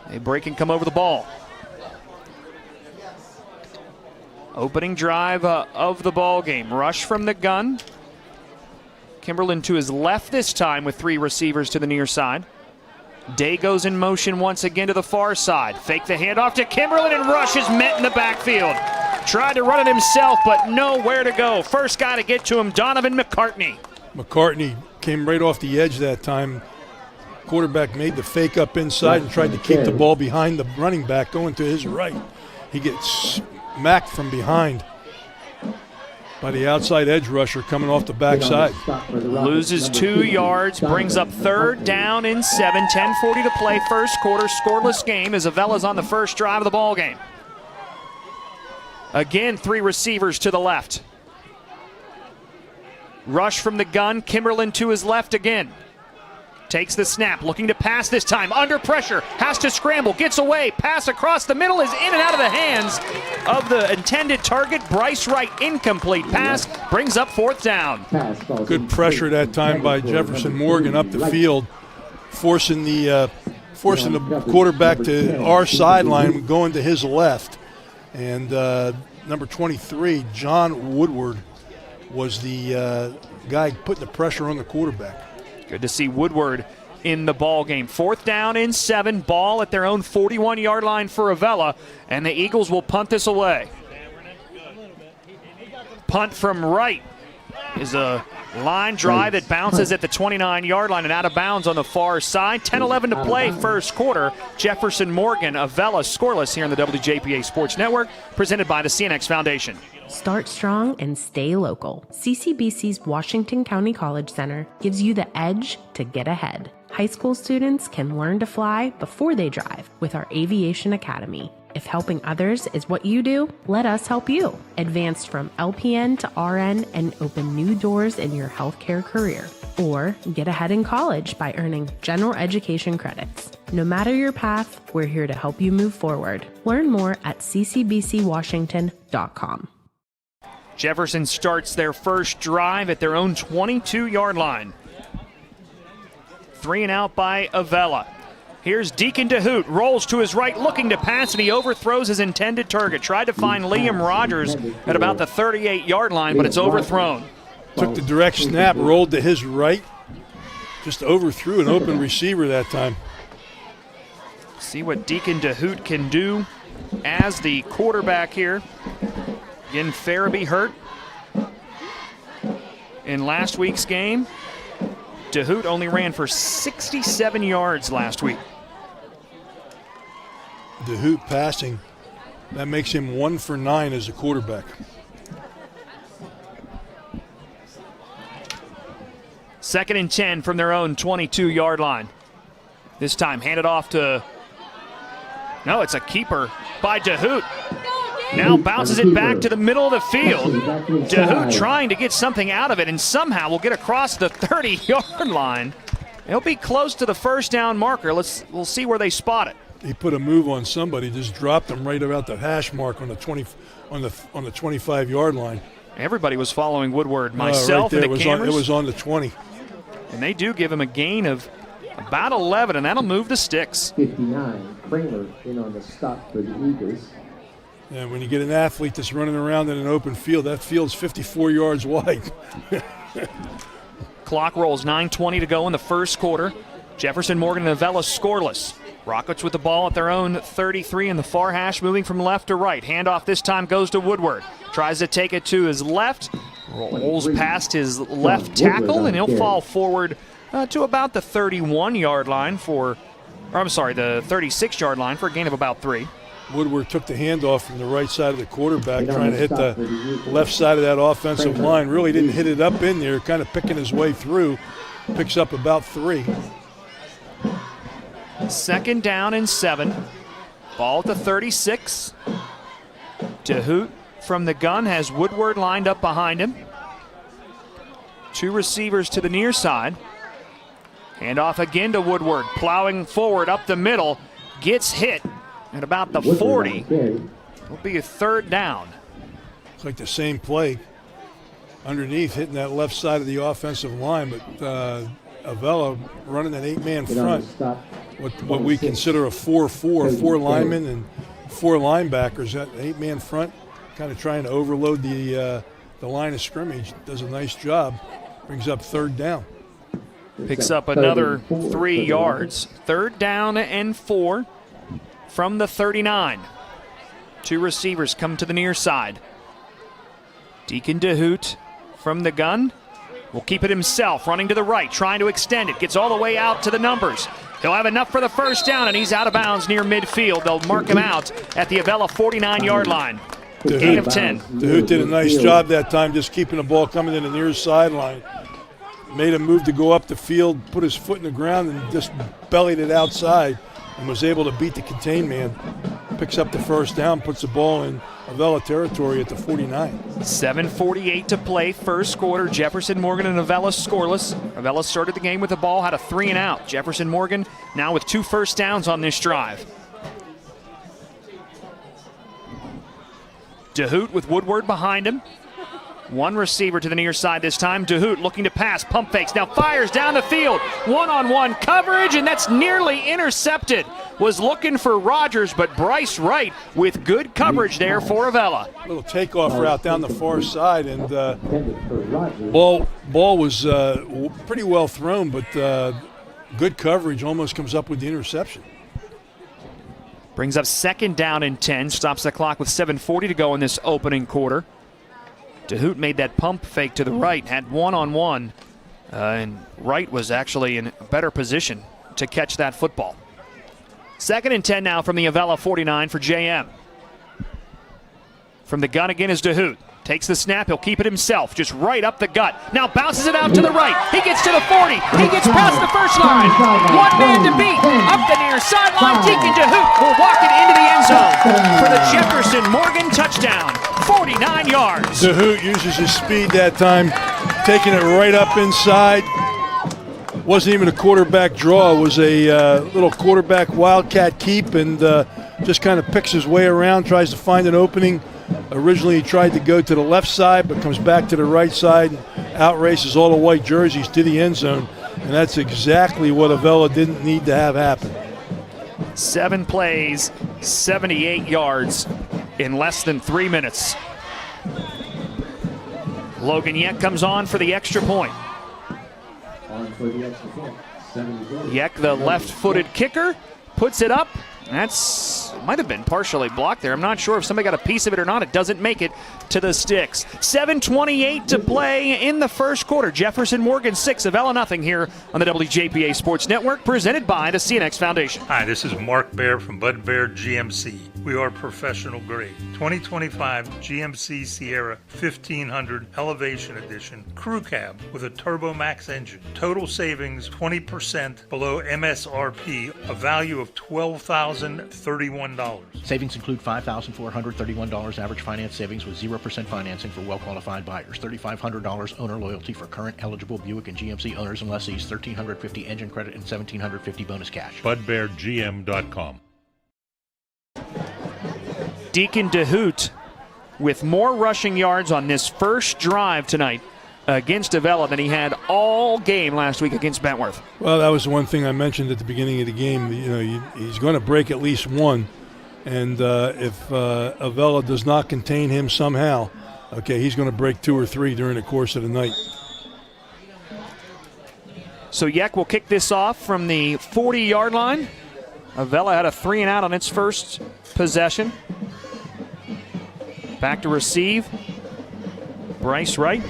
They break and come over the ball. Opening drive of the ball game. Rush from the gun. Kimberlin to his left this time with 3 receivers to the near side. Day goes in motion once again to the far side. Fake the handoff to Kimberlin, and Rush is met in the backfield. Tried to run it himself, but nowhere to go. First guy to get to him, Donovan McCartney. McCartney came right off the edge that time. Quarterback made the fake up inside and tried to keep the ball behind the running back going to his right. He gets smacked from behind by the outside edge rusher coming off the backside. Loses 2 yards, brings up 3rd down and 7. 10:40 to play, 1st quarter, scoreless game as Avella's on the first drive of the ball game. Again, 3 receivers to the left. Rush from the gun, Kimberlin to his left again. Takes the snap, looking to pass this time. Under pressure, has to scramble, gets away. Pass across the middle is in and out of the hands of the intended target. Bryce Wright, incomplete pass, brings up 4th down. Good pressure that time by Jefferson Morgan up the field, forcing the quarterback to our sideline, going to his left. And number 23, John Woodward, was the guy putting the pressure on the quarterback. Good to see Woodward in the ball game. 4th down and 7. Ball at their own 41-yard line for Avella, and the Eagles will punt this away. Punt from right. is a line drive that bounces at the 29-yard line and out of bounds on the far side. 10-11 to play first quarter. Jefferson Morgan, Avella scoreless here on the WJPA Sports Network, presented by the CNX Foundation. Start strong and stay local. CCBC's Washington County College Center gives you the edge to get ahead. High school students can learn to fly before they drive with our Aviation Academy. If helping others is what you do, let us help you. Advance from LPN to RN and open new doors in your healthcare career. Or get ahead in college by earning general education credits. No matter your path, we're here to help you move forward. Learn more at ccbcwashington.com. Jefferson starts their first drive at their own 22-yard line. 3 and out by Avella. Here's Deacon DeHoot, rolls to his right, looking to pass, and he overthrows his intended target. Tried to find Liam Rogers at about the 38-yard line, but it's overthrown. Took the direct snap, rolled to his right, just overthrew an open receiver that time. See what Deacon DeHoot can do as the quarterback here. Again, Farabee hurt in last week's game. DeHoot only ran for 67 yards last week. DeHoot passing, that makes him 1 for 9 as a quarterback. Second and 10 from their own 22-yard line. This time handed off to, no, it's a keeper by DeHoot. Now bounces it back to the middle of the field. DeHoot trying to get something out of it and somehow will get across the 30-yard line. He'll be close to the first down marker. We'll see where they spot it. He put a move on somebody, just dropped him right about the hash mark on the 25-yard line. Everybody was following Woodward, myself right and the cameras. It was on the 20. And they do give him a gain of about 11, and that'll move the sticks. 59, Kramer in on the stop for the Eagles. And when you get an athlete that's running around in an open field, that field's 54 yards wide. Clock rolls, 9:20 to go in the first quarter. Jefferson Morgan and Avella scoreless. Rockets with the ball at their own 33 in the far hash, moving from left to right. Handoff this time goes to Woodward. Tries to take it to his left. Rolls past his left tackle, and he'll fall forward to about the 31-yard line the 36-yard line for a gain of about 3. Woodward took the handoff from the right side of the quarterback, trying to hit the left side of that offensive line. Really didn't hit it up in there, kind of picking his way through. Picks up about 3. Second down and 7. Ball at the 36. DeHoot from the gun has Woodward lined up behind him. 2 receivers to the near side. Handoff again to Woodward, plowing forward up the middle. Gets hit at about the 40. Will be a third down. It's like the same play underneath, hitting that left side of the offensive line, but Avella running an 8-man front. What we consider a 4-4, 4 linemen and 4 linebackers. That 8-man front, kind of trying to overload the line of scrimmage. Does a nice job. Brings up third down. Picks up another 3 yards. Third down and 4 from the 39. 2 receivers come to the near side. Deacon DeHoot from the gun will keep it himself, running to the right, trying to extend it. Gets all the way out to the numbers. He'll have enough for the first down, and he's out of bounds near midfield. They'll mark him out at the Avella 49-yard line. Gain of 10. DeHoot did a nice job that time, just keeping the ball coming in the near sideline. Made a move to go up the field, put his foot in the ground, and just bellied it outside and was able to beat the contain man. Picks up the first down, puts the ball in Avella territory at the 49. 7:48 to play, first quarter. Jefferson Morgan and Avella scoreless. Avella started the game with the ball, had a 3 and out. Jefferson Morgan now with 2 first downs on this drive. DeHoot with Woodward behind him. 1 receiver to the near side this time. DeHoot looking to pass, pump fakes, now fires down the field. One-on-one coverage, and that's nearly intercepted. Was looking for Rogers, but Bryce Wright with good coverage there for Avella. Little takeoff route down the far side, and ball was pretty well thrown, but good coverage, almost comes up with the interception. Brings up second down and 10, stops the clock with 7:40 to go in this opening quarter. DeHoot made that pump fake to the right, had one-on-one, and Wright was actually in a better position to catch that football. 2nd and 10 now from the Avella 49 for JM. From the gun again is DeHoot. Takes the snap, he'll keep it himself, just right up the gut. Now bounces it out to the right. He gets to the 40. He gets past the first line. One man to beat. Up the near sideline. Deacon DeHoot will walk it into the end zone for the Jefferson Morgan touchdown. 49 yards. DeHoot uses his speed that time, taking it right up inside. Wasn't even a quarterback draw. It was a little quarterback wildcat keep, and just kind of picks his way around, tries to find an opening. Originally he tried to go to the left side, but comes back to the right side and outraces all the white jerseys to the end zone. And that's exactly what Avella didn't need to have happen. 7 plays, 78 yards in less than 3 minutes. Logan Yeck comes on for the extra point. Yeck, the left-footed kicker, puts it up. That's might have been partially blocked there. I'm not sure if somebody got a piece of it or not. It doesn't make it to the sticks. 7:28 to play in the first quarter. Jefferson Morgan 6, Avella nothing here on the WJPA Sports Network, presented by the CNX Foundation. Hi, this is Mark Baer from Bud Baer GMC. We are professional grade. 2025 GMC Sierra 1500 Elevation Edition Crew Cab with a Turbo Max engine. Total savings 20% below MSRP, a value of $12,031. Savings include $5,431 average finance savings with 0% financing for well-qualified buyers. $3,500 owner loyalty for current eligible Buick and GMC owners and lessees. $1,350 engine credit and $1,750 bonus cash. BudBearGM.com. Deacon DeHoot with more rushing yards on this first drive tonight against Avella than he had all game last week against Bentworth. Well, that was one thing I mentioned at the beginning of the game. He's going to break at least one, and if Avella does not contain him somehow, okay, he's going to break 2 or 3 during the course of the night. So Yeck will kick this off from the 40-yard line. Avella had a 3-and-out on its first possession. Back to receive. Bryce Wright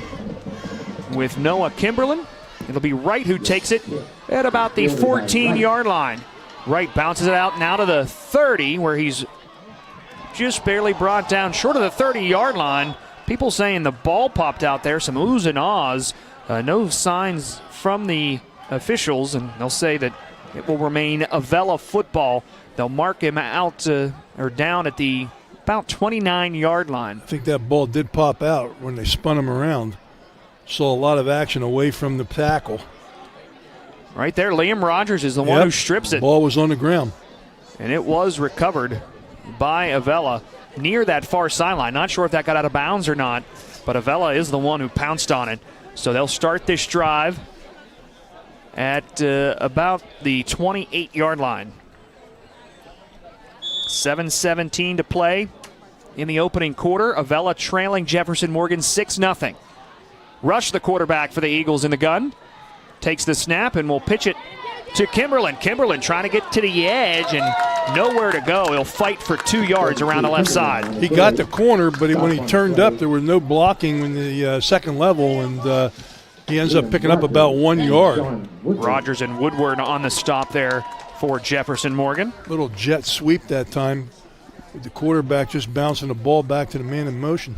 with Noah Kimberlin. It'll be Wright who takes it at about the 14-yard line. Wright bounces it out now to the 30, where he's just barely brought down short of the 30-yard line. People saying the ball popped out there, some oohs and ahs. No signs from the officials, and they'll say that it will remain Avella football. They'll mark him out or down at the about 29-yard line. I think that ball did pop out when they spun him around. Saw a lot of action away from the tackle. Right there, Liam Rogers is the one who strips it. The ball was on the ground. And it was recovered by Avella near that far sideline. Not sure if that got out of bounds or not, but Avella is the one who pounced on it. So they'll start this drive at about the 28-yard line. 7:17 to play in the opening quarter. Avella trailing Jefferson Morgan 6-0. Rush, the quarterback for the Eagles in the gun, takes the snap and will pitch it to Kimberlin. Kimberlin trying to get to the edge and nowhere to go. He'll fight for 2 yards around the left side. He got the corner, but when he turned up, there was no blocking in the second level, and he ends up picking up about 1 yard. Rogers and Woodward on the stop there for Jefferson Morgan. Little jet sweep that time, with the quarterback just bouncing the ball back to the man in motion.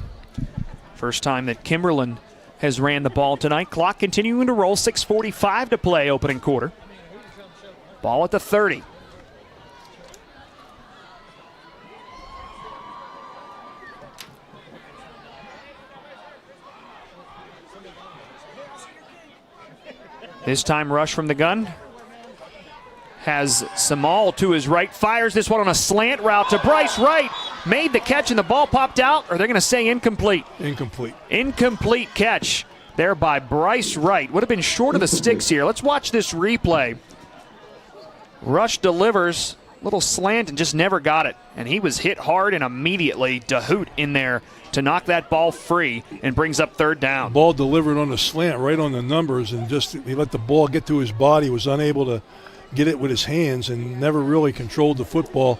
First time that Kimberlin has ran the ball tonight. Clock continuing to roll, 6:45 to play opening quarter. Ball at the 30. This time rush from the gun. Has Samal to his right, fires this one on a slant route to Bryce Wright. Made the catch and the ball popped out, or they're going to say incomplete. Incomplete. Incomplete catch there by Bryce Wright. Would have been short of the sticks here. Let's watch this replay. Rush delivers, little slant and just never got it. And he was hit hard and immediately DeHoot in there to knock that ball free and brings up third down. Ball delivered on the slant right on the numbers, and just he let the ball get to his body, was unable to get it with his hands, and never really controlled the football.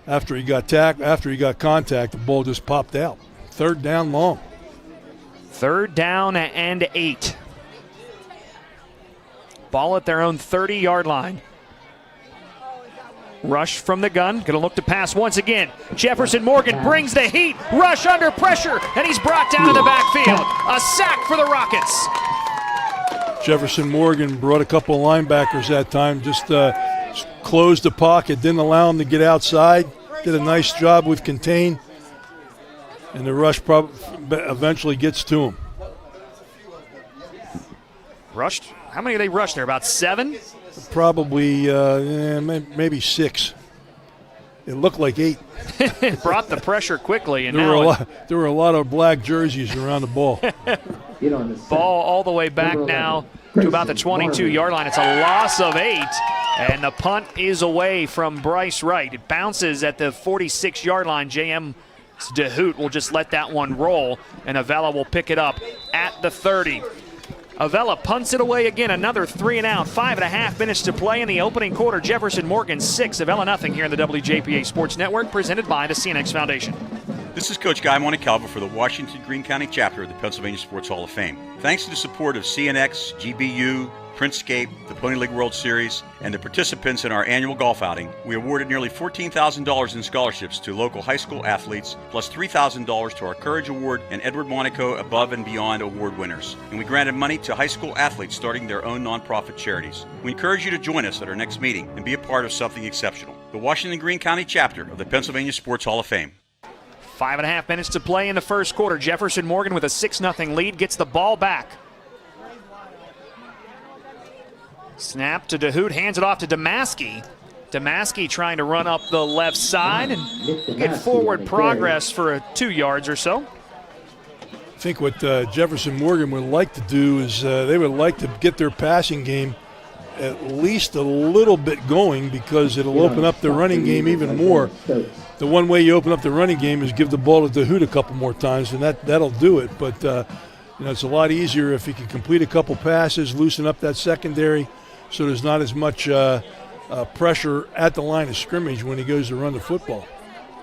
After he got contact, the ball just popped out. Third down long. 3rd down and 8. Ball at their own 30-yard line. Rush from the gun, going to look to pass once again. Jefferson Morgan brings the heat. Rush under pressure, and he's brought down to the backfield. A sack for the Rockets. Jefferson Morgan brought a couple of linebackers that time, just closed the pocket, didn't allow him to get outside. Did a nice job with contain, and the rush eventually gets to him. Rushed? How many did they rush there? About 7? Probably maybe 6. It looked like 8. It brought the pressure quickly, and there were a lot of black jerseys around the ball. Ball all the way back now to about the 22-yard line. It's a loss of 8, and the punt is away from Bryce Wright. It bounces at the 46-yard line. J.M. DeHoot will just let that one roll, and Avella will pick it up at the 30. Avella punts it away again, another 3 and out. 5.5 minutes to play in the opening quarter. Jefferson Morgan 6, Avella nothing here in the WJPA Sports Network, presented by the CNX Foundation. This is Coach Guy Montecalvo for the Washington Greene County chapter of the Pennsylvania Sports Hall of Fame. Thanks to the support of CNX, GBU, Printscape, the Pony League World Series, and the participants in our annual golf outing, we awarded nearly $14,000 in scholarships to local high school athletes, plus $3,000 to our Courage Award and Edward Monaco Above and Beyond Award winners. And we granted money to high school athletes starting their own nonprofit charities. We encourage you to join us at our next meeting and be a part of something exceptional. The Washington Greene County chapter of the Pennsylvania Sports Hall of Fame. 5.5 minutes to play in the first quarter. Jefferson Morgan with a 6-0 lead gets the ball back. Snap to DeHoot, hands it off to Damaski. Damaski trying to run up the left side and get forward progress for 2 yards or so. I think what Jefferson Morgan would like to do is they would like to get their passing game at least a little bit going, because it'll open up the running game even more. The one way you open up the running game is give the ball to DeHoot a couple more times, and that'll do it. But it's a lot easier if he can complete a couple passes, loosen up that secondary, so there's not as much pressure at the line of scrimmage when he goes to run the football.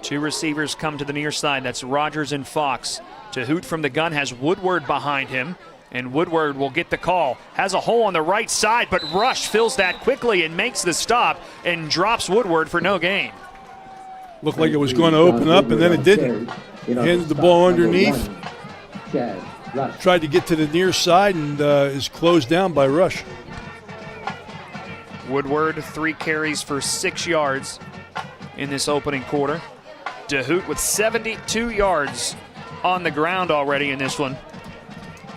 2 receivers come to the near side. That's Rogers and Fox. DeHoot from the gun has Woodward behind him, and Woodward will get the call. Has a hole on the right side, but Rush fills that quickly and makes the stop and drops Woodward for no gain. Looked like it was going to open up, and then it didn't. Handed the ball underneath. Tried to get to the near side and is closed down by Rush. Woodward, 3 carries for 6 yards in this opening quarter. DeHoot with 72 yards on the ground already in this one,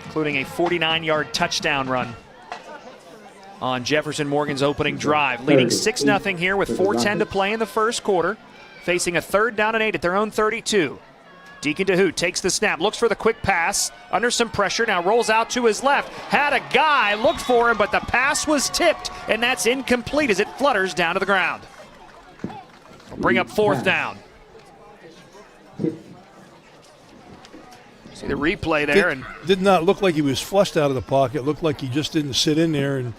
including a 49-yard touchdown run on Jefferson Morgan's opening drive. Leading 6-0 here with 4:10 to play in the first quarter, facing a 3rd down and 8 at their own 32. Deacon DeHoot takes the snap, looks for the quick pass, under some pressure, now rolls out to his left. Had a guy, looked for him, but the pass was tipped, and that's incomplete as it flutters down to the ground. We'll bring up 4th down. See the replay there. Did not look like he was flushed out of the pocket. Looked like he just didn't sit in there and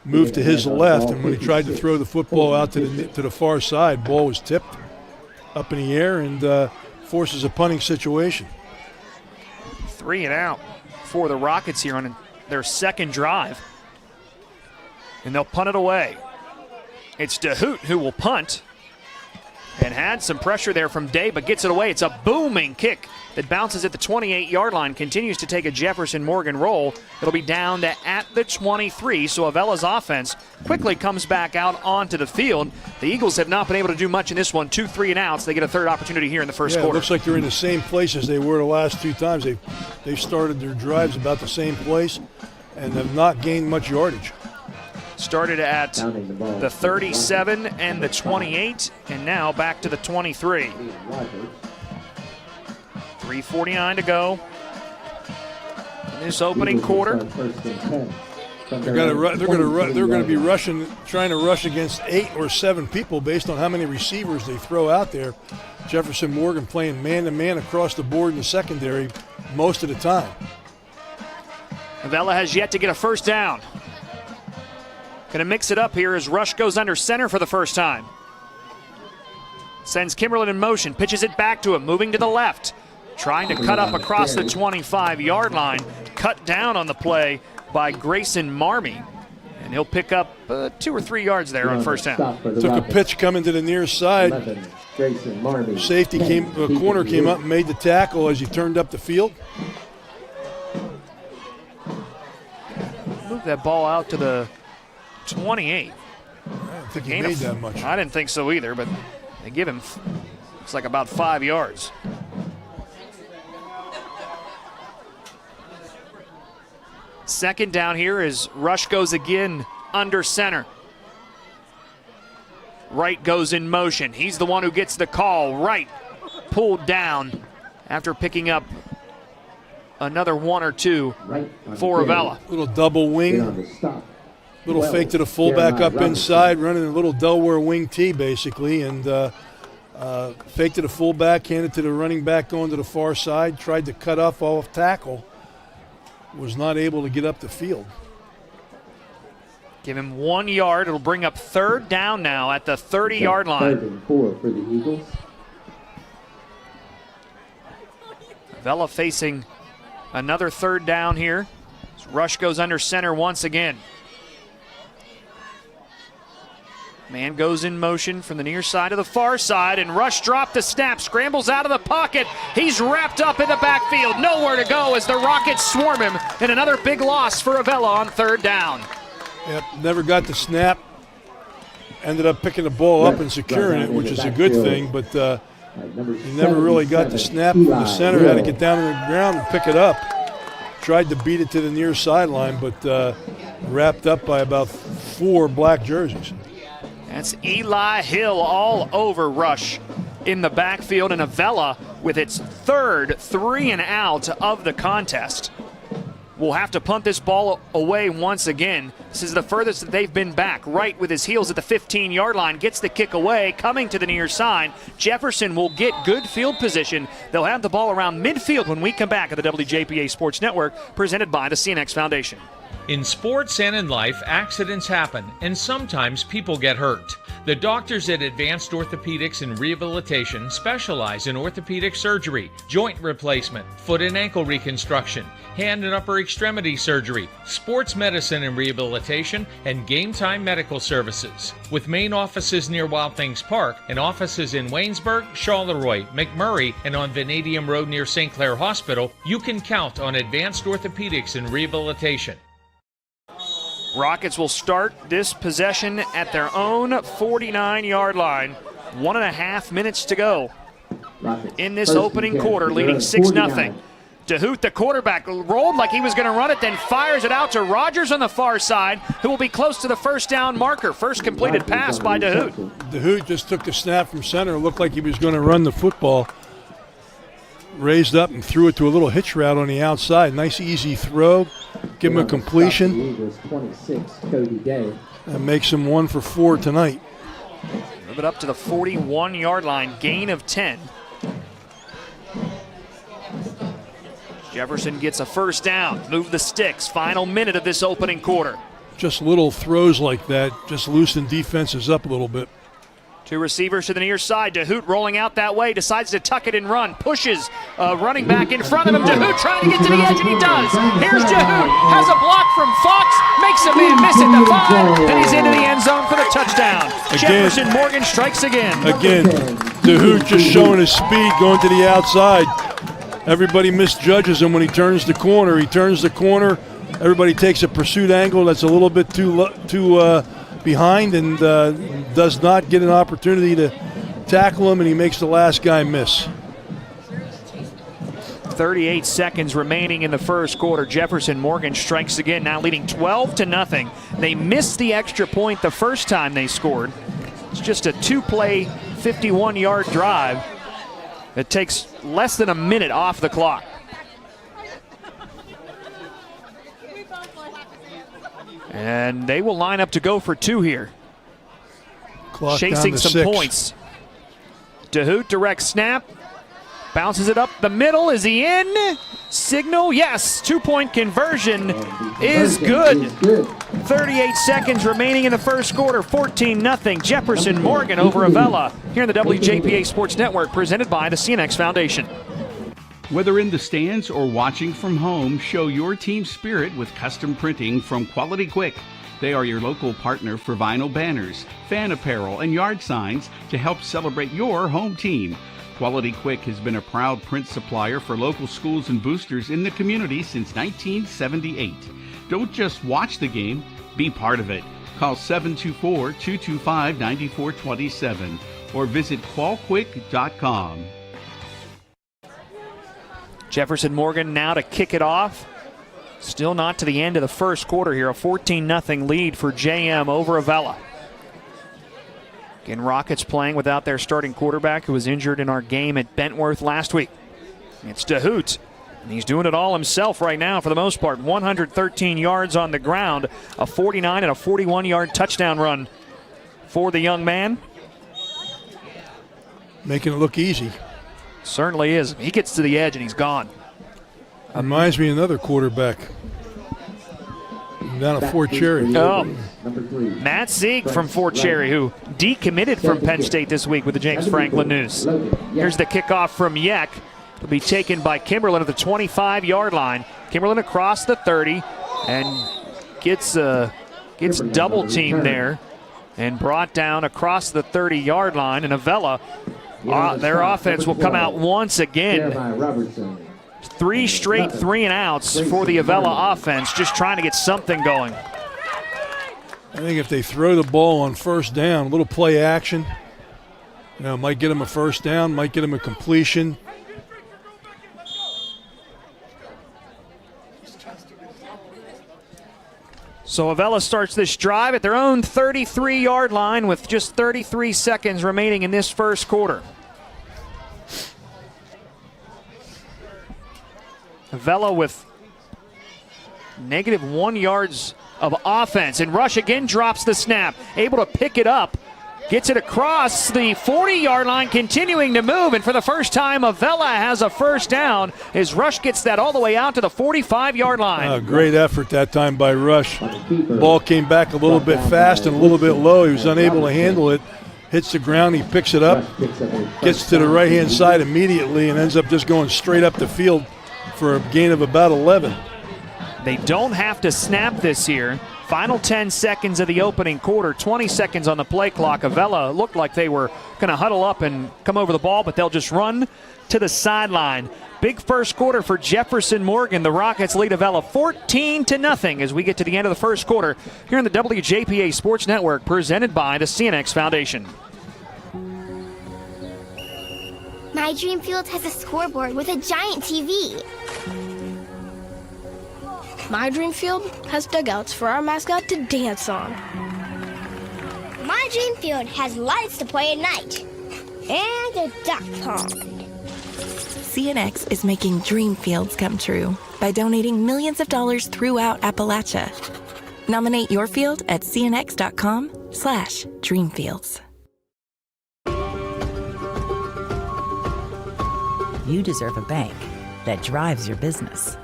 move to his left, and when he tried to throw the football out to the far side, ball was tipped up in the air and forces a punting situation. 3 and out for the Rockets here on their second drive. And they'll punt it away. It's DeHoot who will punt. And had some pressure there from Day, but gets it away. It's a booming kick that bounces at the 28-yard line, continues to take a Jefferson Morgan roll. It'll be down to at the 23, so Avella's offense quickly comes back out onto the field. The Eagles have not been able to do much in this one. 2 3 and outs. They get a 3rd opportunity here in the first quarter. It looks like they're in the same place as they were the last 2 times. They've started their drives about the same place and have not gained much yardage. Started at the 37 and the 28, and now back to the 23. 3:49 to go in this opening quarter. They're going to be rushing, trying to rush against 8 or 7 people based on how many receivers they throw out there. Jefferson Morgan playing man-to-man across the board in the secondary most of the time. Avella has yet to get a first down. Going to mix it up here as Rush goes under center for the first time. Sends Kimberlin in motion, pitches it back to him, moving to the left. trying to cut up across the 25-yard line. Cut down on the play by Grayson Marmey. And he'll pick up 2 or 3 yards there on first down. Took a pitch coming to the near side. Safety corner came up and made the tackle as he turned up the field. Move that ball out to the 28. I don't think he made that much. I didn't think so either, but they give him, it's like about 5 yards. Second down here as Rush goes again under center. Wright goes in motion. He's the one who gets the call. Wright pulled down after picking up another 1 or 2 for Avella. Little double wing. Little fake to the fullback up inside, running a little Delaware wing T basically, and fake to the fullback, handed to the running back going to the far side, tried to cut off tackle. Was not able to get up the field. Give him 1 yard. It'll bring up third down now at the 30-yard line. 3rd and 4 for the Eagles. Avella facing another third down here. Rush goes under center once again. Man goes in motion from the near side to the far side, and Rush dropped the snap, scrambles out of the pocket. He's wrapped up in the backfield. Nowhere to go as the Rockets swarm him, and another big loss for Avella on third down. Yep, never got the snap. Ended up picking the ball up and securing it, which is a good thing, but he never really got the snap from the center. Had to get down to the ground and pick it up. Tried to beat it to the near sideline, but wrapped up by about 4 black jerseys. That's Eli Hill all over Rush in the backfield, and Avella with its third 3 and out of the contest. Will have to punt this ball away once again. This is the furthest that they've been back. Wright with his heels at the 15-yard line gets the kick away, coming to the near side. Jefferson will get good field position. They'll have the ball around midfield when we come back at the WJPA Sports Network, presented by the CNX Foundation. In sports and in life, accidents happen, and sometimes people get hurt. The doctors at Advanced Orthopedics and Rehabilitation specialize in orthopedic surgery, joint replacement, foot and ankle reconstruction, hand and upper extremity surgery, sports medicine and rehabilitation, and game time medical services. With main offices near Wild Things Park and offices in Waynesburg, Charleroi, McMurray, and on Vanadium Road near St. Clair Hospital, you can count on Advanced Orthopedics and Rehabilitation. Rockets will start this possession at their own 49-yard line. 1.5 minutes to go in this opening quarter, leading 6-0. DeHoot, the quarterback, rolled like he was going to run it, then fires it out to Rogers on the far side, who will be close to the first down marker. First completed pass by DeHoot. DeHoot just took the snap from center. It looked like he was going to run the football. Raised up and threw it to a little hitch route on the outside. Nice, easy throw. Give him a completion. 26, Cody Day. And makes him 1 for 4 tonight. Move it up to the 41-yard line. Gain of 10. Jefferson gets a first down. Move the sticks. Final minute of this opening quarter. Just little throws like that just loosen defenses up a little bit. 2 receivers to the near side. DeHoot rolling out that way, decides to tuck it and run. Pushes running back in front of him. DeHoot trying to get to the edge, and he does. Here's DeHoot. Has a block from Fox. Makes a man miss at the 5. Then he's into the end zone for the touchdown. Jefferson Morgan strikes again. Again, DeHoot just showing his speed going to the outside. Everybody misjudges him when he turns the corner. He turns the corner. Everybody takes a pursuit angle that's a little bit too behind and does not get an opportunity to tackle him, and he makes the last guy miss. 38 seconds remaining in the first quarter. Jefferson Morgan strikes again, now leading 12-0. They missed the extra point the first time they scored. It's just a 2-play, 51-yard drive. It takes less than a minute off the clock. And they will line up to go for 2 here. Clock chasing down to some 6. points. DeHoot direct snap. Bounces it up the middle. Is he in? Signal, yes. 2-point conversion is good. 38 seconds remaining in the first quarter. 14-0. Jefferson Morgan over Avella here in the WJPA Sports Network, presented by the CNX Foundation. Whether in the stands or watching from home, show your team spirit with custom printing from Quality Quick. They are your local partner for vinyl banners, fan apparel, and yard signs to help celebrate your home team. Quality Quick has been a proud print supplier for local schools and boosters in the community since 1978. Don't just watch the game, be part of it. Call 724-225-9427 or visit qualquick.com. Jefferson Morgan now to kick it off. Still not to the end of the first quarter here. A 14-0 lead for JM over Avella. Again, Rockets playing without their starting quarterback who was injured in our game at Bentworth last week. It's DeHoot. And he's doing it all himself right now for the most part. 113 yards on the ground. A 49 and a 41-yard touchdown run for the young man. Making it look easy. Certainly is. He gets to the edge and he's gone. Reminds me of another quarterback down at Fort Cherry. Oh, Matt Sieg from Fort Cherry, who decommitted from Penn State this week with the James Franklin News. Here's the kickoff from Yek. It'll be taken by Kimberlin at the 25-yard line. Kimberlin across the 30 and gets double teamed there and brought down across the 30-yard line. And Avella, their offense will come out once again. 3 straight 3-and-outs for the Avella offense, just trying to get something going. I think if they throw the ball on first down, a little play action, might get them a first down, might get them a completion. So Avella starts this drive at their own 33-yard line with just 33 seconds remaining in this first quarter. Avella with -1 yards of offense. And Rush again drops the snap. Able to pick it up. Gets it across the 40-yard line, continuing to move. And for the first time, Avella has a first down as Rush gets that all the way out to the 45-yard line. Great effort that time by Rush. Ball came back a little bit fast and a little bit low. He was unable to handle it. Hits the ground, he picks it up, gets to the right-hand side immediately, and ends up just going straight up the field for a gain of about 11. They don't have to snap this here. Final 10 seconds of the opening quarter, 20 seconds on the play clock. Avella looked like they were going to huddle up and come over the ball, but they'll just run to the sideline. Big first quarter for Jefferson Morgan. The Rockets lead Avella 14-0 as we get to the end of the first quarter here on the WJPA Sports Network, presented by the CNX Foundation. My dream field has a scoreboard with a giant TV. My dream field has dugouts for our mascot to dance on. My dream field has lights to play at night. And a duck pond. CNX is making dream fields come true by donating millions of dollars throughout Appalachia. Nominate your field at cnx.com/dreamfields. You deserve a bank that drives your business.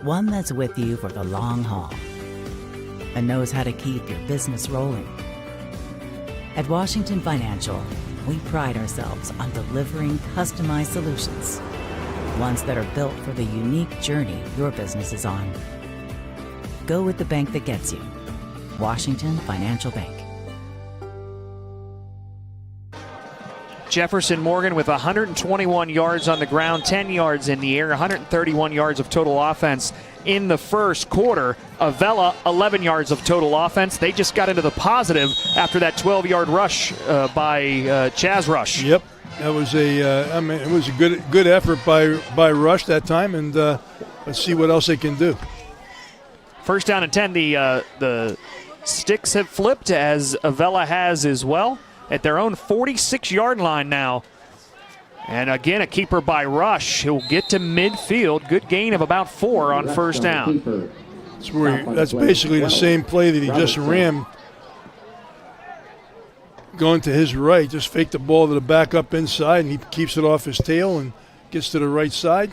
One that's with you for the long haul and knows how to keep your business rolling. At Washington Financial, we pride ourselves on delivering customized solutions, ones that are built for the unique journey your business is on. Go with the bank that gets you. Washington Financial Bank. Jefferson Morgan with 121 yards on the ground, 10 yards in the air, 131 yards of total offense in the first quarter. Avella, 11 yards of total offense. They just got into the positive after that 12-yard rush by Chaz Rush. Yep, that was it was a good effort by Rush that time, and let's see what else they can do. First down and 10. The sticks have flipped, as Avella has as well, at their own 46-yard line now. And again, a keeper by Rush. He'll get to midfield. Good gain of about 4 on first down. That's basically the same play that he just ran. Going to his right, just fake the ball to the back up inside, and he keeps it off his tail and gets to the right side.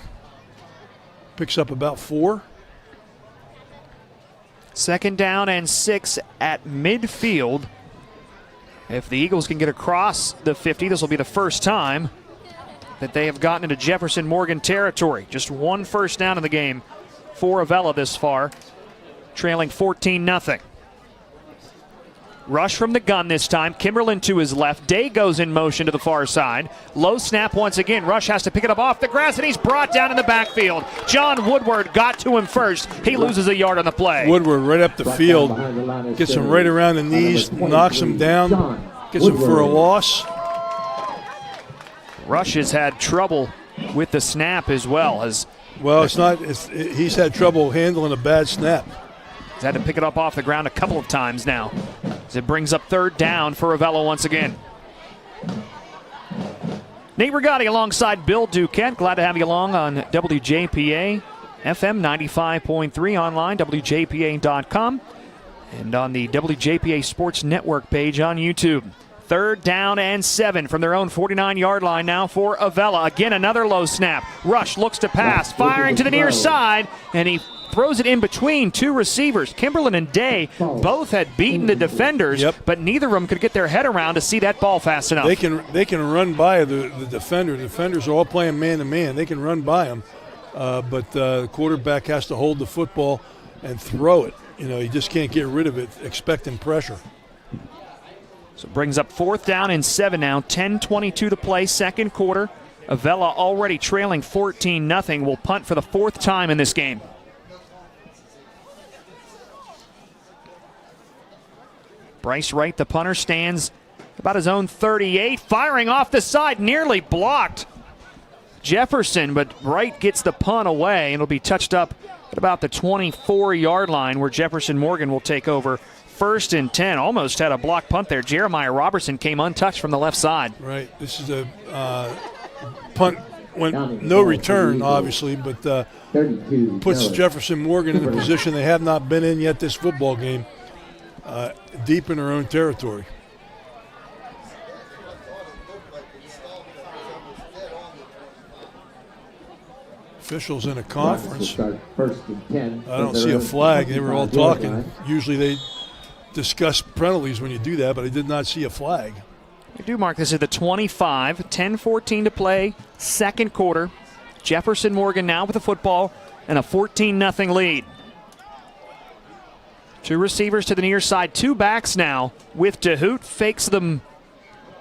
Picks up about 4. Second down and 6 at midfield. If the Eagles can get across the 50, this will be the first time. that they have gotten into Jefferson Morgan territory. Just one first down in the game for Avella this far, trailing 14-0. Rush from the gun this time. Kimberlin to his left. Day goes in motion to the far side. Low snap once again. Rush has to pick it up off the grass, and he's brought down in the backfield. John Woodward got to him first. He loses a yard on the play. Woodward right up the field. Gets him right around the knees, knocks him down, gets him for a loss. Rush has had trouble with the snap as well. He's had trouble handling a bad snap. He's had to pick it up off the ground a couple of times now, as it brings up third down for Avella once again. Nate Rigotti alongside Bill Duquette. Glad to have you along on WJPA FM 95.3, online, WJPA.com, and on the WJPA Sports Network page on YouTube. Third down and 7 from their own 49-yard line now for Avella. Again, another low snap. Rush looks to pass, firing to the near side, and he throws it in between two receivers. Kimberlin and Day both had beaten the defenders, but neither of them could get their head around to see that ball fast enough. They can run by the defender. The defenders are all playing man-to-man. They can run by them, but the quarterback has to hold the football and throw it. You just can't get rid of it expecting pressure. So it brings up fourth down and 7 now. 10:22 to play, second quarter. Avella already trailing 14-0. Will punt for the fourth time in this game. Bryce Wright, the punter, stands about his own 38, firing off the side, nearly blocked Jefferson, but Wright gets the punt away, and it'll be touched up at about the 24-yard line, where Jefferson Morgan will take over. First and 10, almost had a block punt there. Jeremiah Robertson came untouched from the left side. Right, this is a punt, no return, obviously, but puts Jefferson Morgan in a position they have not been in yet this football game. Deep in their own territory. Officials in a conference. I don't see a flag. They were all talking. Usually they discuss penalties when you do that, but I did not see a flag. We do mark this at the 25. 10:14 to play, second quarter. Jefferson Morgan now with the football and a 14-0 lead. Two receivers to the near side, two backs now with DeHoot. Fakes the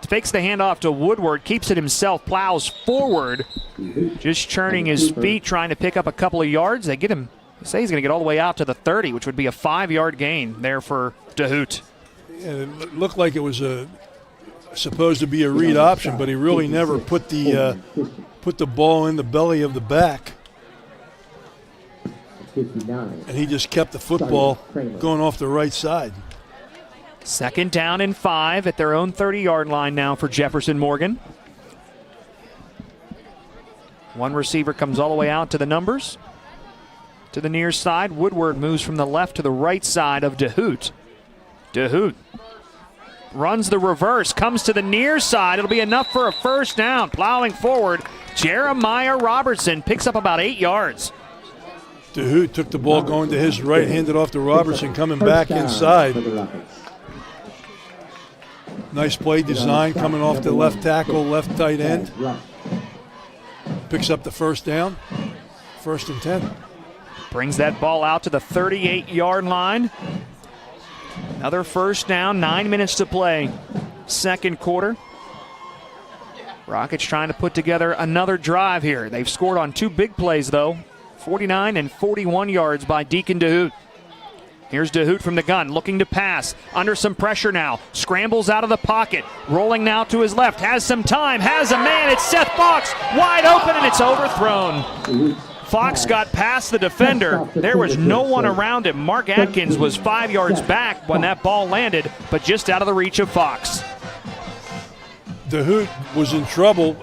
handoff to Woodward, keeps it himself, plows forward, just churning his feet, trying to pick up a couple of yards. They get him, they say he's going to get all the way out to the 30, which would be a 5-yard gain there for DeHoot. Yeah, it looked like it was supposed to be a read option, but he really never put the ball in the belly of the back. And he just kept the football going off the right side. Second down and 5 at their own 30-yard line now for Jefferson Morgan. One receiver comes all the way out to the numbers. To the near side, Woodward moves from the left to the right side of DeHoot. DeHoot runs the reverse, comes to the near side. It'll be enough for a first down. Plowing forward, Jeremiah Robertson picks up about 8 yards. DeHoot took the ball going to his right, handed off to Robertson, coming back inside. Nice play design coming off the left tackle, left tight end. Picks up the first down. First and 10. Brings that ball out to the 38-yard line. Another first down, 9 minutes to play. Second quarter. Rockets trying to put together another drive here. They've scored on two big plays, though. 49 and 41 yards by Deacon DeHoot. Here's DeHoot from the gun, looking to pass. Under some pressure now. Scrambles out of the pocket. Rolling now to his left. Has some time. Has a man. It's Seth Fox. Wide open, and it's overthrown. Fox got past the defender. There was no one around him. Mark Atkins was 5 yards back when that ball landed, but just out of the reach of Fox. DeHoot was in trouble.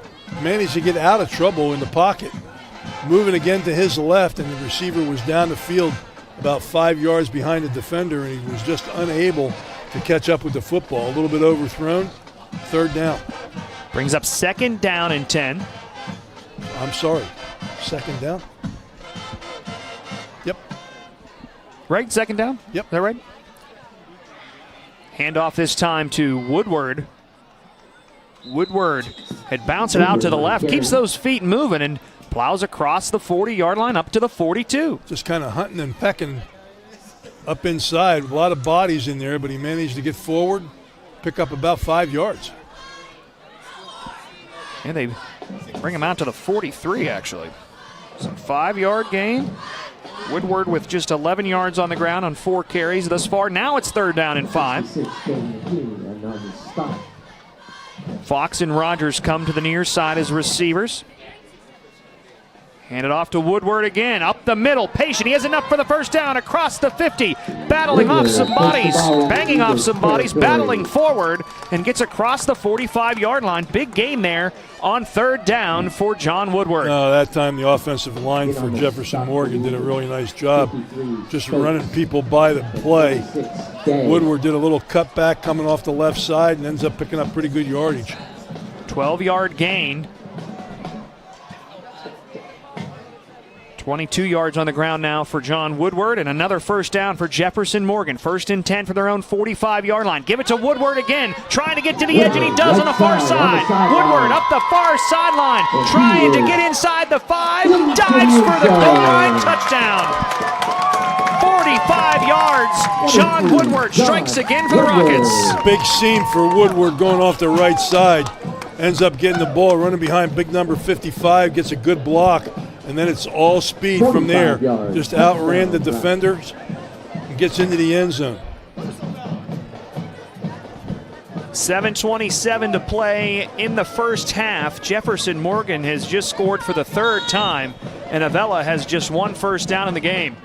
Managed to get out of trouble in the pocket. Moving again to his left, and the receiver was down the field about 5 yards behind the defender, and he was just unable to catch up with the football. A little bit overthrown. Third down. Brings up second down and 10. I'm sorry. Second down. Yep. Right, second down? Yep. Is that right? Handoff this time to Woodward. Woodward He'd bounce it out to the left, keeps those feet moving, and plows across the 40-yard line up to the 42. Just kind of hunting and pecking up inside. A lot of bodies in there, but he managed to get forward, pick up about 5 yards. And they bring him out to the 43, actually. So 5-yard gain. Woodward with just 11 yards on the ground on 4 carries thus far. Now it's 3rd down and 5. Fox and Rogers come to the near side as receivers. Hand it off to Woodward again, up the middle, patient. He has enough for the first down, across the 50, battling off some bodies, banging off some bodies, battling forward, and gets across the 45-yard line. Big gain there on 3rd down for John Woodward. That time the offensive line for Jefferson Morgan did a really nice job just running people by the play. Woodward did a little cutback coming off the left side and ends up picking up pretty good yardage. 12-yard gain. 22 yards on the ground now for John Woodward, and another first down for Jefferson Morgan. 1st and 10 for their own 45-yard line. Give it to Woodward again, trying to get to the edge, and he does on the far side. Woodward up the far sideline, trying to get inside the 5, dives for the goal line, touchdown. 45 yards, John Woodward strikes again for the Rockets. Big seam for Woodward going off the right side. Ends up getting the ball, running behind big number 55, gets a good block. And then it's all speed from there. Just outran the defenders and gets into the end zone. 7:27 to play in the first half. Jefferson Morgan has just scored for the 3rd time, and Avella has just 1 first down in the game.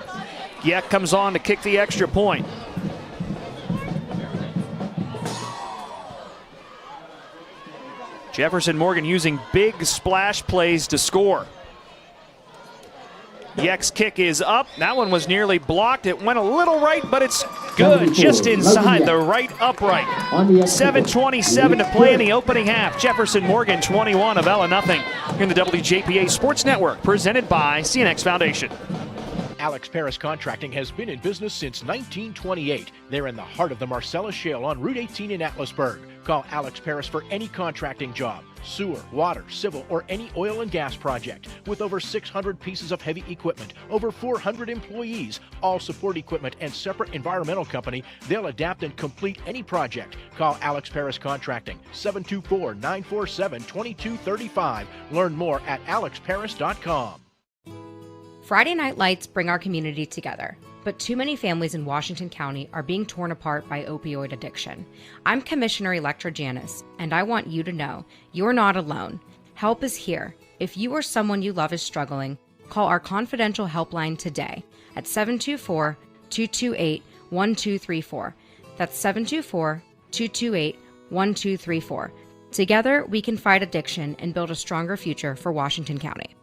Yek comes on to kick the extra point. Jefferson Morgan using big splash plays to score. Yek's kick is up. That one was nearly blocked. It went a little right, but it's good. Just inside the right upright. 7:27 to play in the opening half. Jefferson Morgan 21, Avella nothing. In the WJPA Sports Network, presented by CNX Foundation. Alex Paris Contracting has been in business since 1928. They're in the heart of the Marcellus Shale on Route 18 in Atlasburg. Call Alex Paris for any contracting job, sewer, water, civil, or any oil and gas project. With over 600 pieces of heavy equipment, over 400 employees, all support equipment, and separate environmental company, they'll adapt and complete any project. Call Alex Paris Contracting, 724-947-2235. Learn more at alexparis.com. Friday night lights bring our community together, but too many families in Washington County are being torn apart by opioid addiction. I'm Commissioner Electra Janis, and I want you to know you're not alone. Help is here. If you or someone you love is struggling, call our confidential helpline today at 724-228-1234. That's 724-228-1234. Together, we can fight addiction and build a stronger future for Washington County.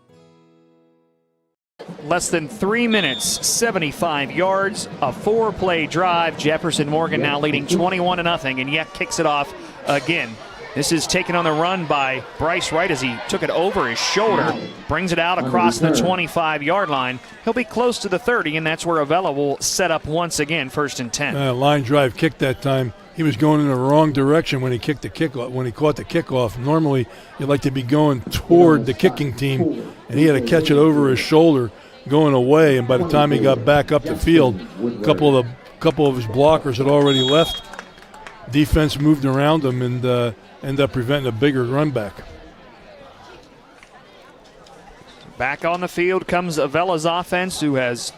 Less than 3 minutes, 75 yards, a 4-play drive. Jefferson Morgan now leading 21-0, and Yek kicks it off again. This is taken on the run by Bryce Wright as he took it over his shoulder, brings it out across the 25-yard line. He'll be close to the 30, and that's where Avella will set up once again, 1st and 10. Line drive kick that time. He was going in the wrong direction when he kicked the kickoff. When he caught the kickoff, normally you'd like to be going toward the kicking team, and he had to catch it over his shoulder, going away. And by the time he got back up the field, a couple of his blockers had already left. Defense moved around him and ended up preventing a bigger run back. Back on the field comes Avella's offense, who has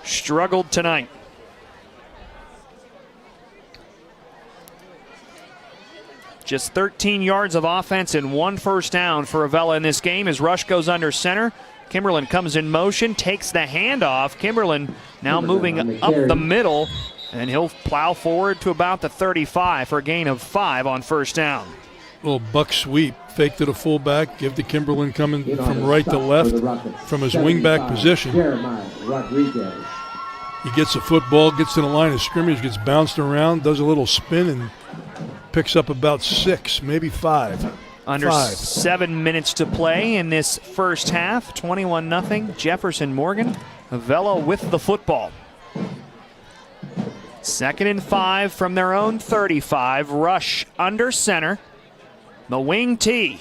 struggled tonight. Just 13 yards of offense and 1 first down for Avella in this game as Rush goes under center. Kimberlin comes in motion, takes the handoff. Kimberlin now moving up the middle, and he'll plow forward to about the 35 for a gain of 5 on first down. Little buck sweep, fake to the fullback, give to Kimberlin coming from right to left from his wingback position. He gets the football, gets to the line of scrimmage, gets bounced around, does a little spin, and picks up about 6, maybe 5. Under 7 minutes to play in this first half. 21-0. Jefferson Morgan. Avella with the football. 2nd and 5 from their own 35. Rush under center. The wing tee.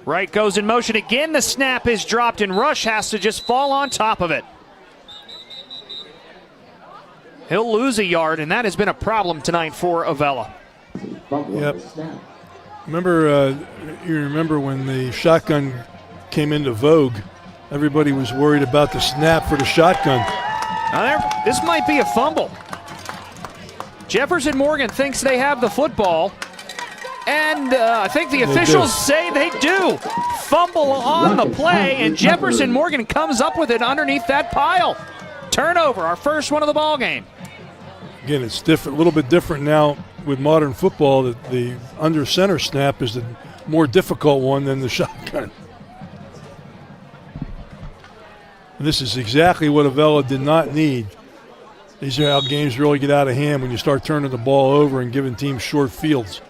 Wright goes in motion again. The snap is dropped, and Rush has to just fall on top of it. He'll lose a yard, and that has been a problem tonight for Avella. Yep. You remember when the shotgun came into vogue, everybody was worried about the snap for the shotgun. This might be a fumble. Jefferson Morgan thinks they have the football, and I think the officials say they do. Fumble on the play, and Jefferson Morgan comes up with it underneath that pile. Turnover, our first one of the ball game. Again, it's different, a little bit different now with modern football. That the under center snap is the more difficult one than the shotgun. And this is exactly what Avella did not need. These are how games really get out of hand, when you start turning the ball over and giving teams short fields.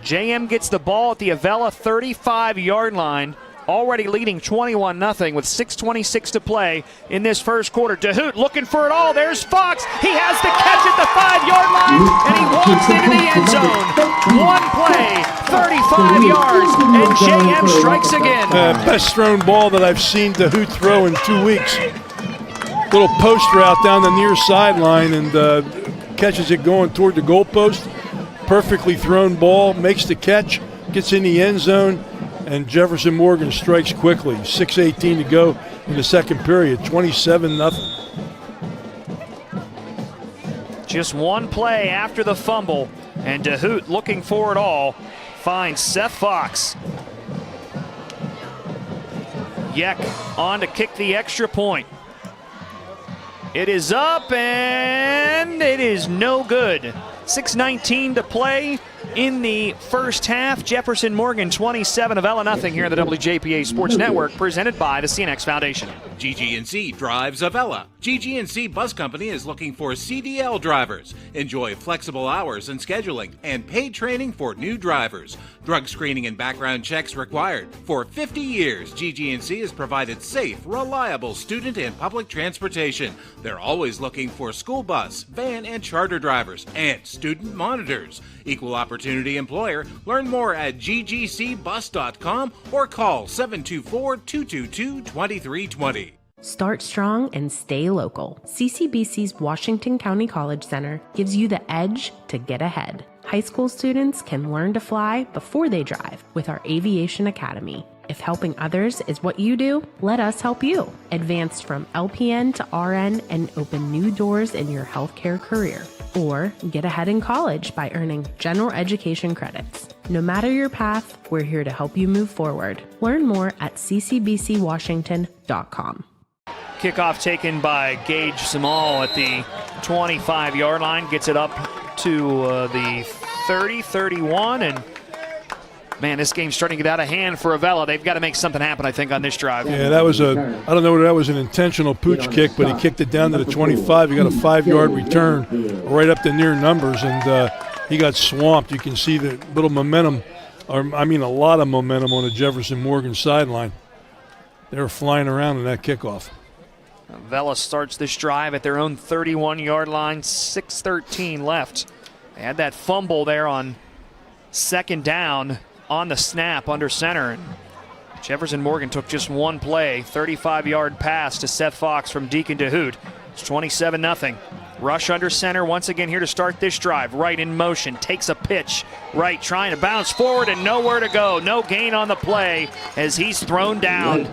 JM gets the ball at the Avella 35-yard line, already leading 21-0 with 6:26 to play in this first quarter. DeHoot looking for it all. There's Fox. He has the catch at the 5-yard line, and he walks into the end zone. One play, 35 yards, and JM strikes again. Best thrown ball that I've seen DeHoot throw in 2 weeks. Little post route down the near sideline, and catches it going toward the goalpost. Perfectly thrown ball, makes the catch, gets in the end zone, and Jefferson Morgan strikes quickly. 6:18 to go in the second period, 27-0. Just one play after the fumble, and DeHoot looking for it all, finds Seth Fox. Yek on to kick the extra point. It is up, and it is no good. 6:19 to play in the first half. Jefferson Morgan 27, Avella nothing here in the WJPA Sports Network, presented by the CNX Foundation. GG&C drives Avella. GG&C Bus Company is looking for CDL drivers. Enjoy flexible hours and scheduling and paid training for new drivers. Drug screening and background checks required. For 50 years, GG&C has provided safe, reliable student and public transportation. They're always looking for school bus, van, and charter drivers and student monitors. Equal opportunity employer. Learn more at ggcbus.com or call 724-222-2320. Start strong and stay local. CCBC's Washington County College Center gives you the edge to get ahead. High school students can learn to fly before they drive with our Aviation Academy. If helping others is what you do, let us help you. Advance from LPN to RN and open new doors in your healthcare career. Or get ahead in college by earning general education credits. No matter your path, we're here to help you move forward. Learn more at ccbcwashington.com. Kickoff taken by Gage Samal at the 25-yard line. Gets it up to the 30-31, and man, this game's starting to get out of hand for Avella. They've got to make something happen, I think, on this drive. Yeah, that was I don't know whether that was an intentional pooch kick, but he kicked it down to the 25. He got a 5-yard return right up to near numbers, and he got swamped. You can see the little momentum, a lot of momentum on the Jefferson Morgan sideline. They were flying around in that kickoff. Avella starts this drive at their own 31-yard line, 6:13 left. They had that fumble there on second down on the snap under center. And Jefferson Morgan took just one play, 35-yard pass to Seth Fox from Deacon DeHoot. It's 27-0. Rush under center once again here to start this drive. Wright in motion, takes a pitch. Wright trying to bounce forward and nowhere to go. No gain on the play as he's thrown down.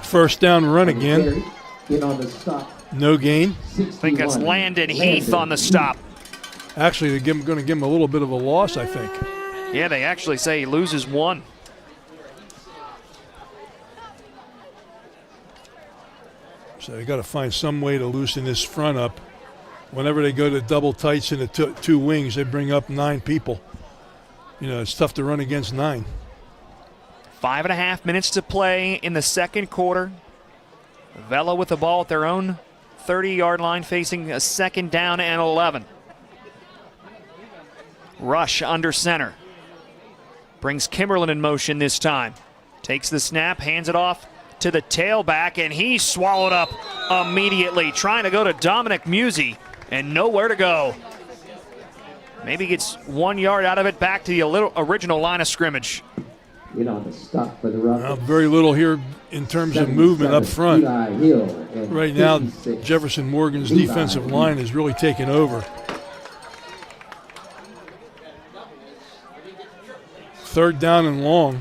First down run again. No gain. I think that's Landon Heath on the stop. Actually, they're going to give him a little bit of a loss, I think. Yeah, they actually say he loses one. So they got to find some way to loosen this front up. Whenever they go to double tights in the two wings, they bring up 9 people. You know, it's tough to run against 9. 5.5 minutes to play in the second quarter. Avella with the ball at their own 30-yard line, facing a second down and 11. Rush under center. Brings Kimberlin in motion this time. Takes the snap, hands it off to the tailback, and he's swallowed up immediately. Trying to go to Dominic Musey, and nowhere to go. Maybe gets 1 yard out of it, back to the original line of scrimmage. in on the stop for the Rockets. Very little here in terms of movement up front. Hill, right now, Jefferson Morgan's defensive line is really taking over. Third down and long.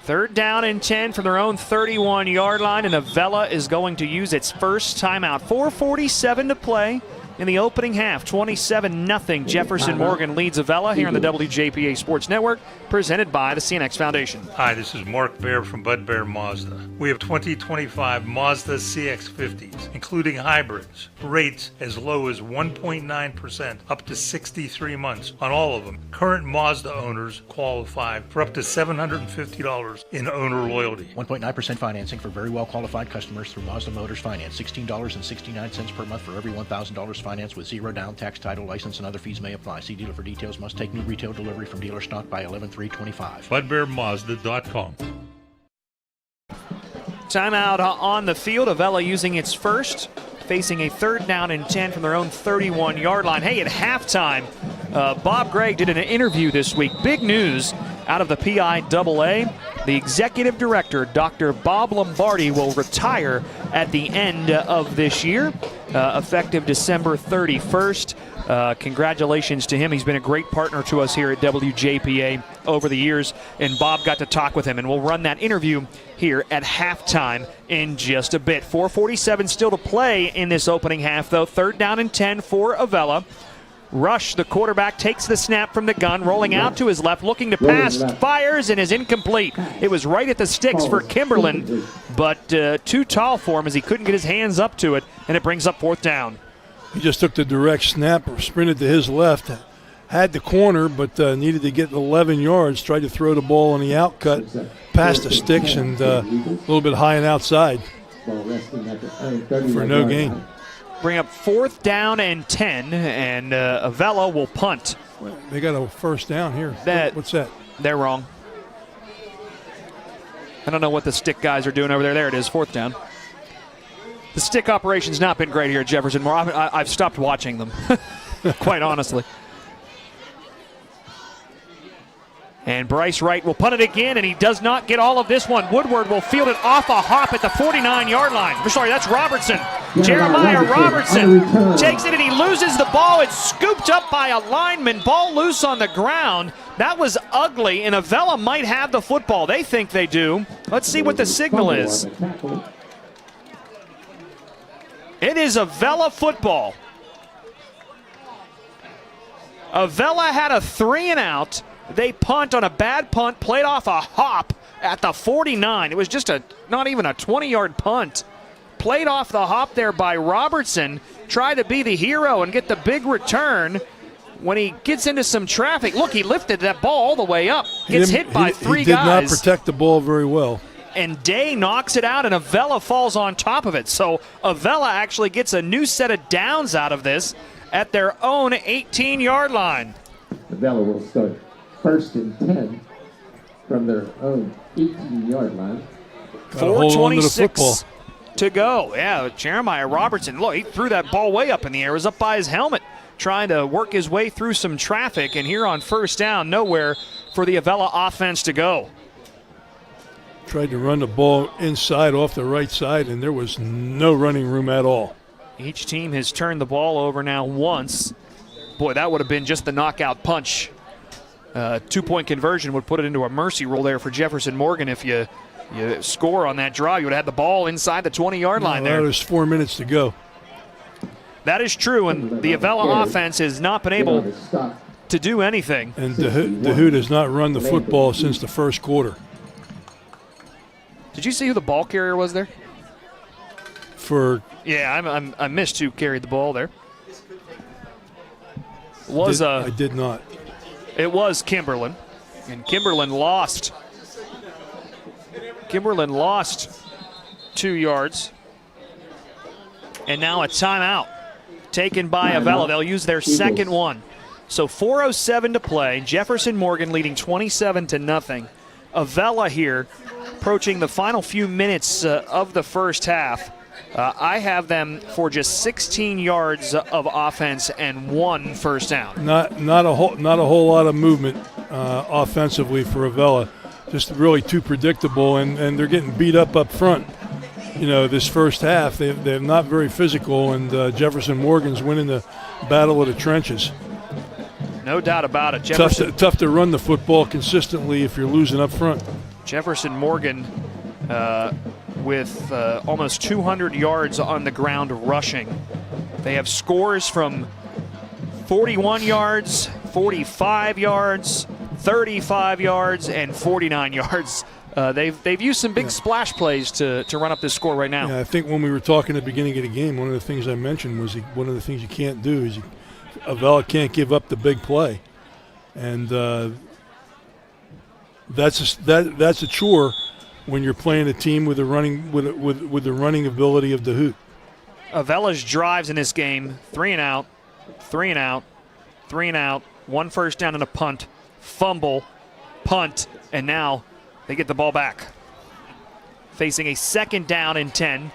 Third down and 10 from their own 31-yard line, and Avella is going to use its first timeout. 4:47 to play in the opening half. 27-0. Jefferson Morgan leads Avella here on the WJPA Sports Network, presented by the CNX Foundation. Hi, this is Mark Baer from Bud Bear Mazda. We have 2025 Mazda CX-50s, including hybrids. Rates as low as 1.9% up to 63 months on all of them. Current Mazda owners qualify for up to $750 in owner loyalty. 1.9% financing for very well qualified customers through Mazda Motors Finance. $16.69 per month for every $1,000 finance with zero down. Tax, title, license, and other fees may apply. See dealer for details. Must take new retail delivery from dealer stock by 11/3/25. BudBearMazda.com. Timeout on the field. Avella using its first, facing a third down and 10 from their own 31-yard line. Hey, at halftime, Bob Gregg did an interview this week. Big news out of the PIAA. The executive director, Dr. Bob Lombardi, will retire at the end of this year, effective December 31st. Congratulations to him. He's been a great partner to us here at WJPA over the years, and Bob got to talk with him, and we'll run that interview here at halftime in just a bit. 4:47 still to play in this opening half, though. Third down and 10 for Avella. Rush, the quarterback, takes the snap from the gun, rolling out to his left, looking to pass, fires, and is incomplete. It was right at the sticks for Kimberlin, but too tall for him as he couldn't get his hands up to it, and it brings up fourth down. He just took the direct snap, sprinted to his left, had the corner, but needed to get 11 yards, tried to throw the ball on the outcut, past the sticks, and a little bit high and outside for no gain. Bring up fourth down and 10, and Avella will punt. They got a first down here. What's that? They're wrong. I don't know what the stick guys are doing over there. There it is, fourth down. The stick operation's not been great here at Jefferson. I've stopped watching them, quite honestly. And Bryce Wright will punt it again, and he does not get all of this one. Woodward will field it off a hop at the 49-yard line. I'm sorry, that's Robertson. Jeremiah Robertson takes it, and he loses the ball. It's scooped up by a lineman. Ball loose on the ground. That was ugly, and Avella might have the football. They think they do. Let's see what the signal is. It is Avella football. Avella had a 3-and-out. They punt on a bad punt, played off a hop at the 49. It was just not even a 20-yard punt. Played off the hop there by Robertson. Tried to be the hero and get the big return. When he gets into some traffic, look, he lifted that ball all the way up. Gets hit by three guys. He did not protect the ball very well. And Day knocks it out, and Avella falls on top of it. So Avella actually gets a new set of downs out of this at their own 18-yard line. Avella will start first and 10 from their own 18-yard line. 4:26 to go. Yeah, Jeremiah Robertson, look, he threw that ball way up in the air. It was up by his helmet, trying to work his way through some traffic. And here on first down, nowhere for the Avella offense to go. Tried to run the ball inside off the right side, and there was no running room at all. Each team has turned the ball over now once. Boy, that would have been just the knockout punch. Two-point conversion would put it into a mercy rule there for Jefferson Morgan. If you score on that drive, you would have had the ball inside the 20-yard line there. There's 4 minutes to go. That is true, and the Avella offense has not been able to do anything. And DeHoot has not run the football since the first quarter. Did you see who the ball carrier was there? Yeah, I missed who carried the ball there. I did not. It was Kimberlin, and Kimberlin lost. Kimberlin lost 2 yards, and now a timeout taken by Avella. They'll use their second one. So 4:07 to play. Jefferson Morgan leading 27-0. Avella here approaching the final few minutes of the first half. I have them for just 16 yards of offense and 1 first down. Not a whole lot of movement offensively for Avella. Just really too predictable, and they're getting beat up front. This first half, they're not very physical, and Jefferson Morgan's winning the battle of the trenches. No doubt about it. Tough to run the football consistently if you're losing up front. Jefferson Morgan with almost 200 yards on the ground rushing. They have scores from 41 yards, 45 yards, 35 yards, and 49 yards. They've used some big splash plays to run up this score right now. Yeah, I think when we were talking at the beginning of the game, one of the things I mentioned was one of the things you can't do is Avella can't give up the big play, and that's a chore when you're playing a team with the running ability of DeHoot. Avella's drives in this game: 3 and out, 3 and out, 3 and out, 1 first down and a punt, fumble, punt, and now they get the ball back. Facing a 2nd down and 10.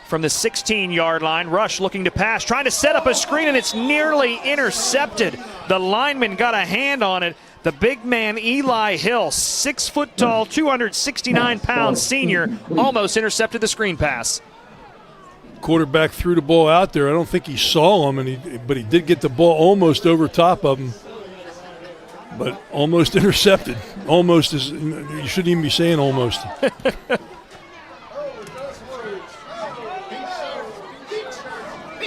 From the 16-yard line, Rush looking to pass, trying to set up a screen, and it's nearly intercepted. The lineman got a hand on it. The big man, Eli Hill, 6 foot tall, 269-pound senior, almost intercepted the screen pass. Quarterback threw the ball out there. I don't think he saw him, but he did get the ball almost over top of him. But almost intercepted. Almost is, you shouldn't even be saying almost.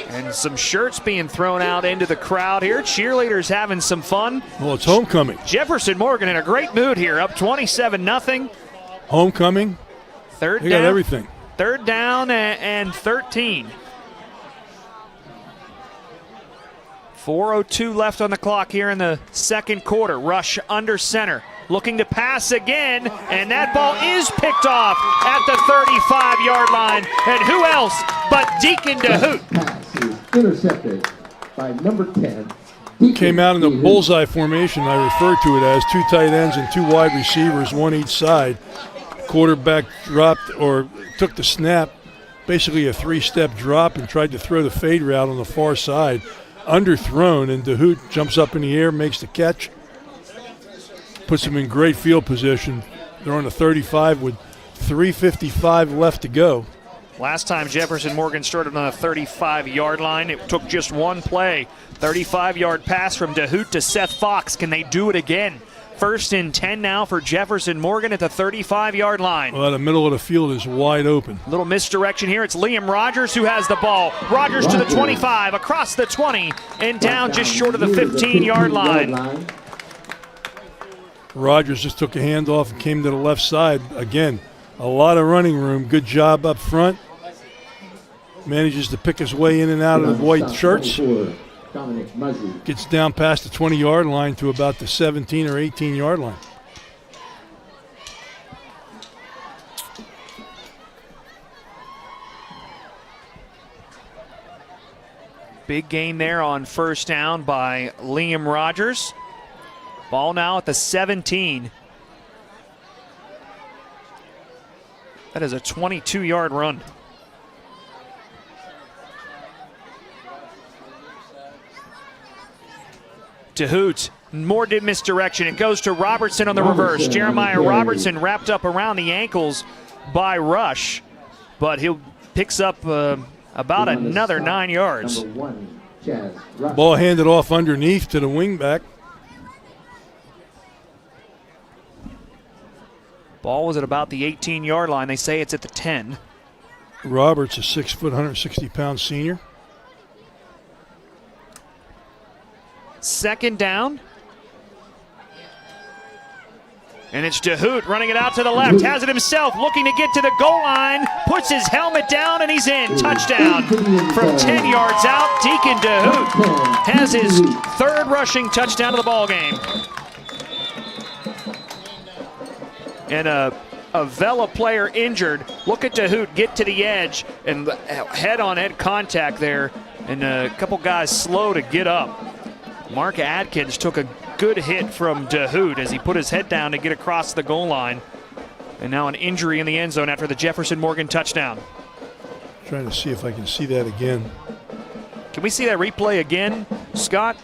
And some shirts being thrown out into the crowd here. Cheerleaders having some fun. Well, it's homecoming. Jefferson Morgan in a great mood here, up 27-0. Homecoming. Third they down. Got everything. 3rd down and 13. 4:02 left on the clock here in the 2nd quarter. Rush under center, looking to pass again, and that ball is picked off at the 35-yard line. And who else but Deacon DeHoot? Intercepted by number 10. Came out in the bullseye formation, I refer to it as 2 tight ends and 2 wide receivers, 1 each side. Quarterback dropped or took the snap, basically a 3-step drop, and tried to throw the fade route on the far side. Underthrown, and DeHoot jumps up in the air, makes the catch, puts him in great field position. They're on the 35 with 3:55 left to go. Last time Jefferson Morgan started on the 35-yard line, it took just 1 play. 35-yard pass from DeHoot to Seth Fox. Can they do it again? 1st and 10 now for Jefferson Morgan at the 35-yard line. Well, the middle of the field is wide open. Little misdirection here. It's Liam Rogers who has the ball. Rogers to the 25, across the 20, and down just short of the 15-yard line. Rogers just took a handoff and came to the left side. Again, a lot of running room. Good job up front. Manages to pick his way in and out of the white shirts. Gets down past the 20-yard line to about the 17 or 18-yard line. Big gain there on 1st down by Liam Rogers. Ball now at the 17. That is a 22-yard run. DeHoot, more misdirection. It goes to Robertson on the reverse. Jeremiah Robertson wrapped up around the ankles by Rush, but he picks up about another 9 yards. Ball handed off underneath to the wingback. Ball was at about the 18-yard line. They say it's at the 10. Roberts, a 6 foot, 160-pound senior. 2nd down. And it's DeHoot running it out to the left. Has it himself, looking to get to the goal line. Puts his helmet down and he's in. Touchdown from 10 yards out. Deacon DeHoot has his 3rd rushing touchdown of the ball game. And a Avella player injured. Look at DeHoot get to the edge and head-on-head contact there. And a couple guys slow to get up. Mark Adkins took a good hit from DeHoot as he put his head down to get across the goal line. And now an injury in the end zone after the Jefferson Morgan touchdown. Trying to see if I can see that again. Can we see that replay again, Scott?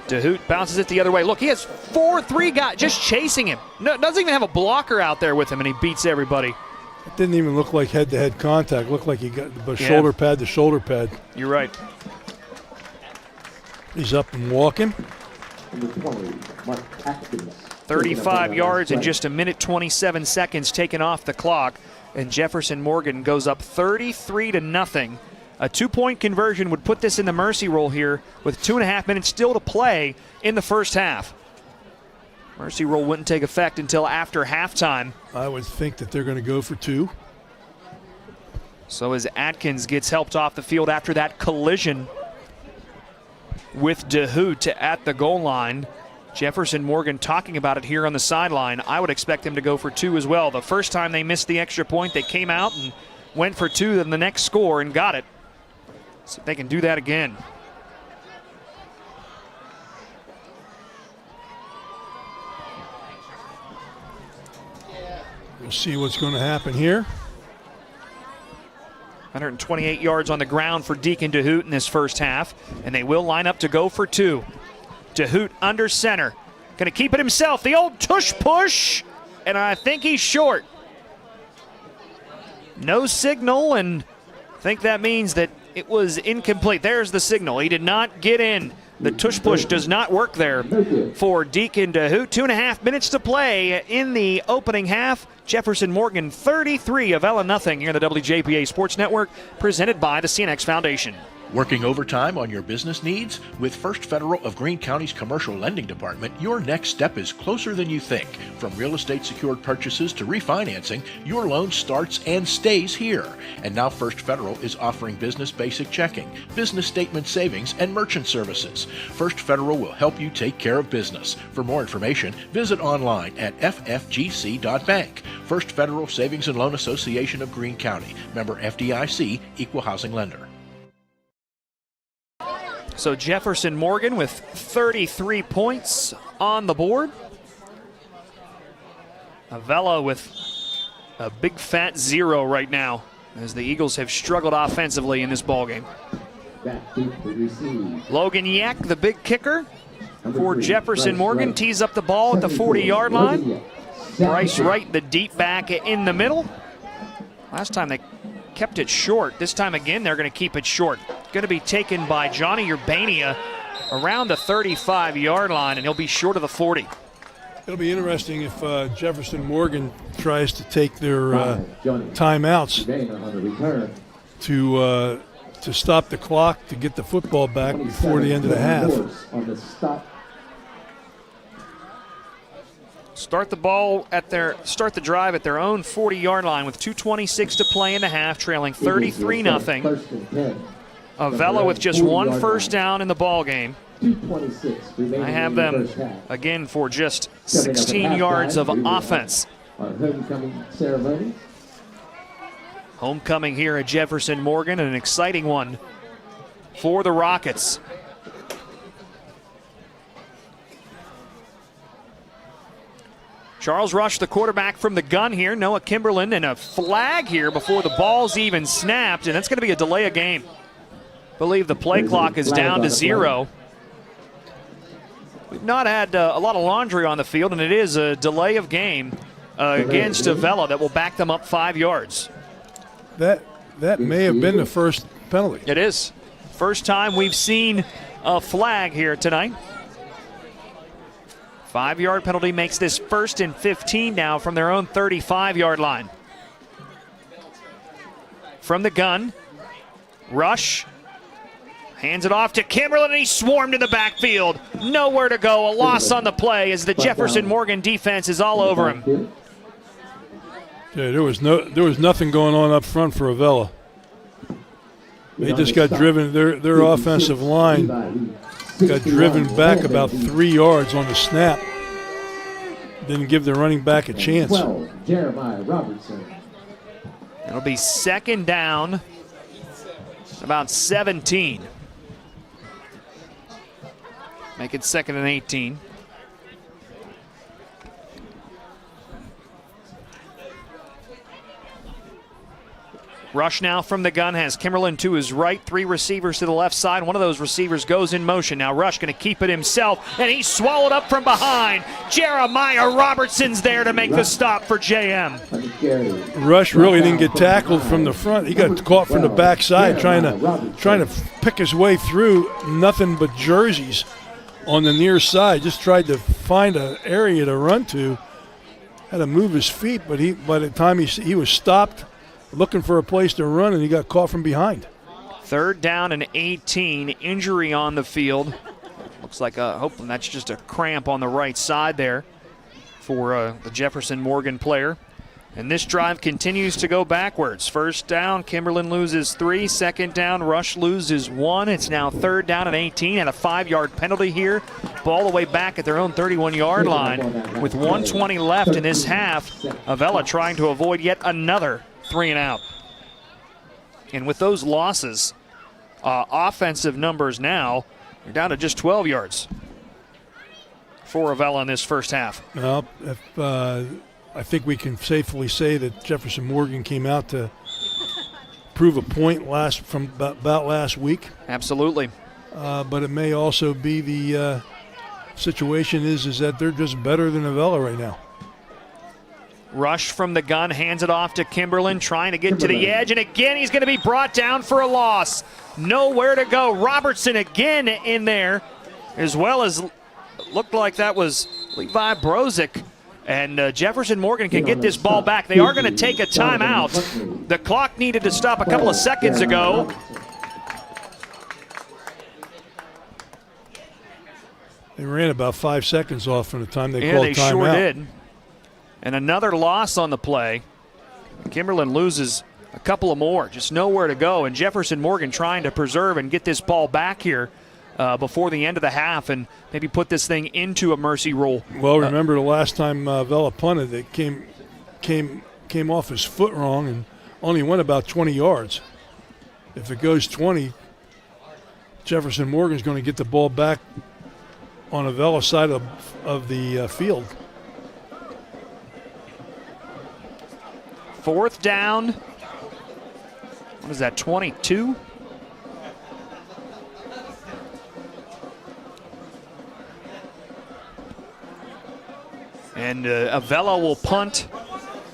DeHoot bounces it the other way. Look, he has 4-3 guys just chasing him. No, doesn't even have a blocker out there with him, and he beats everybody. It didn't even look like head-to-head contact. It looked like he got shoulder pad to shoulder pad. You're right. He's up and walking. 35 yards in just a minute 27 seconds taken off the clock, and Jefferson Morgan goes up 33-0. A 2-point conversion would put this in the mercy roll here with 2.5 minutes still to play in the first half. Mercy roll wouldn't take effect until after halftime. I would think that they're going to go for 2. So as Atkins gets helped off the field after that collision with DeHoot at the goal line, Jefferson Morgan talking about it here on the sideline. I would expect them to go for 2 as well. The first time they missed the extra point, they came out and went for 2 then the next score and got it. So they can do that again. We'll see what's going to happen here. 128 yards on the ground for Deacon DeHoot in this first half, and they will line up to go for 2. DeHoot under center. Going to keep it himself. The old tush push, and I think he's short. No signal, and I think that means that it was incomplete. There's the signal. He did not get in. The tush push does not work there for Deacon DeHoot. 2.5 minutes to play in the opening half. Jefferson Morgan 33, Avella nothing here on the WJPA Sports Network, presented by the CNX Foundation. Working overtime on your business needs? With First Federal of Greene County's Commercial Lending Department, your next step is closer than you think. From real estate secured purchases to refinancing, your loan starts and stays here. And now First Federal is offering business basic checking, business statement savings, and merchant services. First Federal will help you take care of business. For more information, visit online at ffgc.bank. First Federal Savings and Loan Association of Greene County. Member FDIC, Equal Housing Lender. So Jefferson Morgan with 33 points on the board. Avella with a big fat 0 right now as the Eagles have struggled offensively in this ballgame. Logan Yak, the big kicker for Jefferson Morgan, tees up the ball at the 40-yard line. Bryce Wright, the deep back in the middle. Last time they kept it short. This time again, they're going to keep it short. Going to be taken by Johnny Urbania around the 35-yard line, and he'll be short of the 40. It'll be interesting if Jefferson Morgan tries to take their timeouts to stop the clock to get the football back before the end of the half. Start the drive at their own 40-yard line with 2:26 to play in the half, trailing 33-0. Avella with just 1 first down in the ball game. I have them again for just 16 yards of offense. Homecoming here at Jefferson Morgan, an exciting one for the Rockets. Charles Rush, the quarterback from the gun here. Noah Kimberlin, and a flag here before the ball's even snapped, and that's going to be a delay of game. I believe the play clock is down to 0. We've not had a lot of laundry on the field, and it is a delay of game against Avella that will back them up 5 yards. That may have been the first penalty. It is. First time we've seen a flag here tonight. 5-yard penalty makes this 1st and 15 now from their own 35-yard line. From the gun, Rush hands it off to Kimberlin, and he's swarmed in the backfield. Nowhere to go. A loss on the play as the Jefferson Morgan defense is all over him. Yeah, there was nothing going on up front for Avella. They just got driven. Their offensive line got driven back about 3 yards on the snap. Didn't give the running back a chance. Jeremiah Robertson. It'll be 2nd down, about 17. Make it 2nd and 18. Rush now from the gun has Kimberlin to his right, 3 receivers to the left side. One of those receivers goes in motion. Now Rush going to keep it himself, and he's swallowed up from behind. Jeremiah Robertson's there to make the stop for JM. Rush really didn't get tackled from the front. He got caught from the backside trying to pick his way through nothing but jerseys on the near side. Just tried to find an area to run to. Had to move his feet, but by the time he was stopped looking for a place to run, and he got caught from behind. 3rd down and 18. Injury on the field. Looks like hopefully that's just a cramp on the right side there for the Jefferson Morgan player. And this drive continues to go backwards. 1st down, Kimberlin loses 3. 2nd down, Rush loses 1. It's now 3rd down and 18, and a 5-yard penalty here. Ball the way back at their own 31-yard line with 1:20 left in this half. Avella trying to avoid yet another 3 and out. And with those losses, offensive numbers now, you're down to just 12 yards for Avella in this first half. Well, I think we can safely say that Jefferson Morgan came out to prove a point from about last week. Absolutely. But it may also be the situation is that they're just better than Avella right now. Rush from the gun, hands it off to Kimberlin, trying to get to the edge, and again he's going to be brought down for a loss. Nowhere to go. Robertson again in there, as well as looked like that was Levi Brozick. And Jefferson Morgan can get this ball back. They are going to take a timeout. The clock needed to stop a couple of seconds ago. They ran about 5 seconds off from the time they called timeout. Yeah, they sure did. And another loss on the play. Kimberlin loses a couple of more, just nowhere to go. And Jefferson Morgan trying to preserve and get this ball back here before the end of the half and maybe put this thing into a mercy rule. Well, remember the last time Avella punted, it came off his foot wrong and only went about 20 yards. If it goes 20, Jefferson Morgan's going to get the ball back on Avella's side of the field. 4th down. What is that, 22? And Avella will punt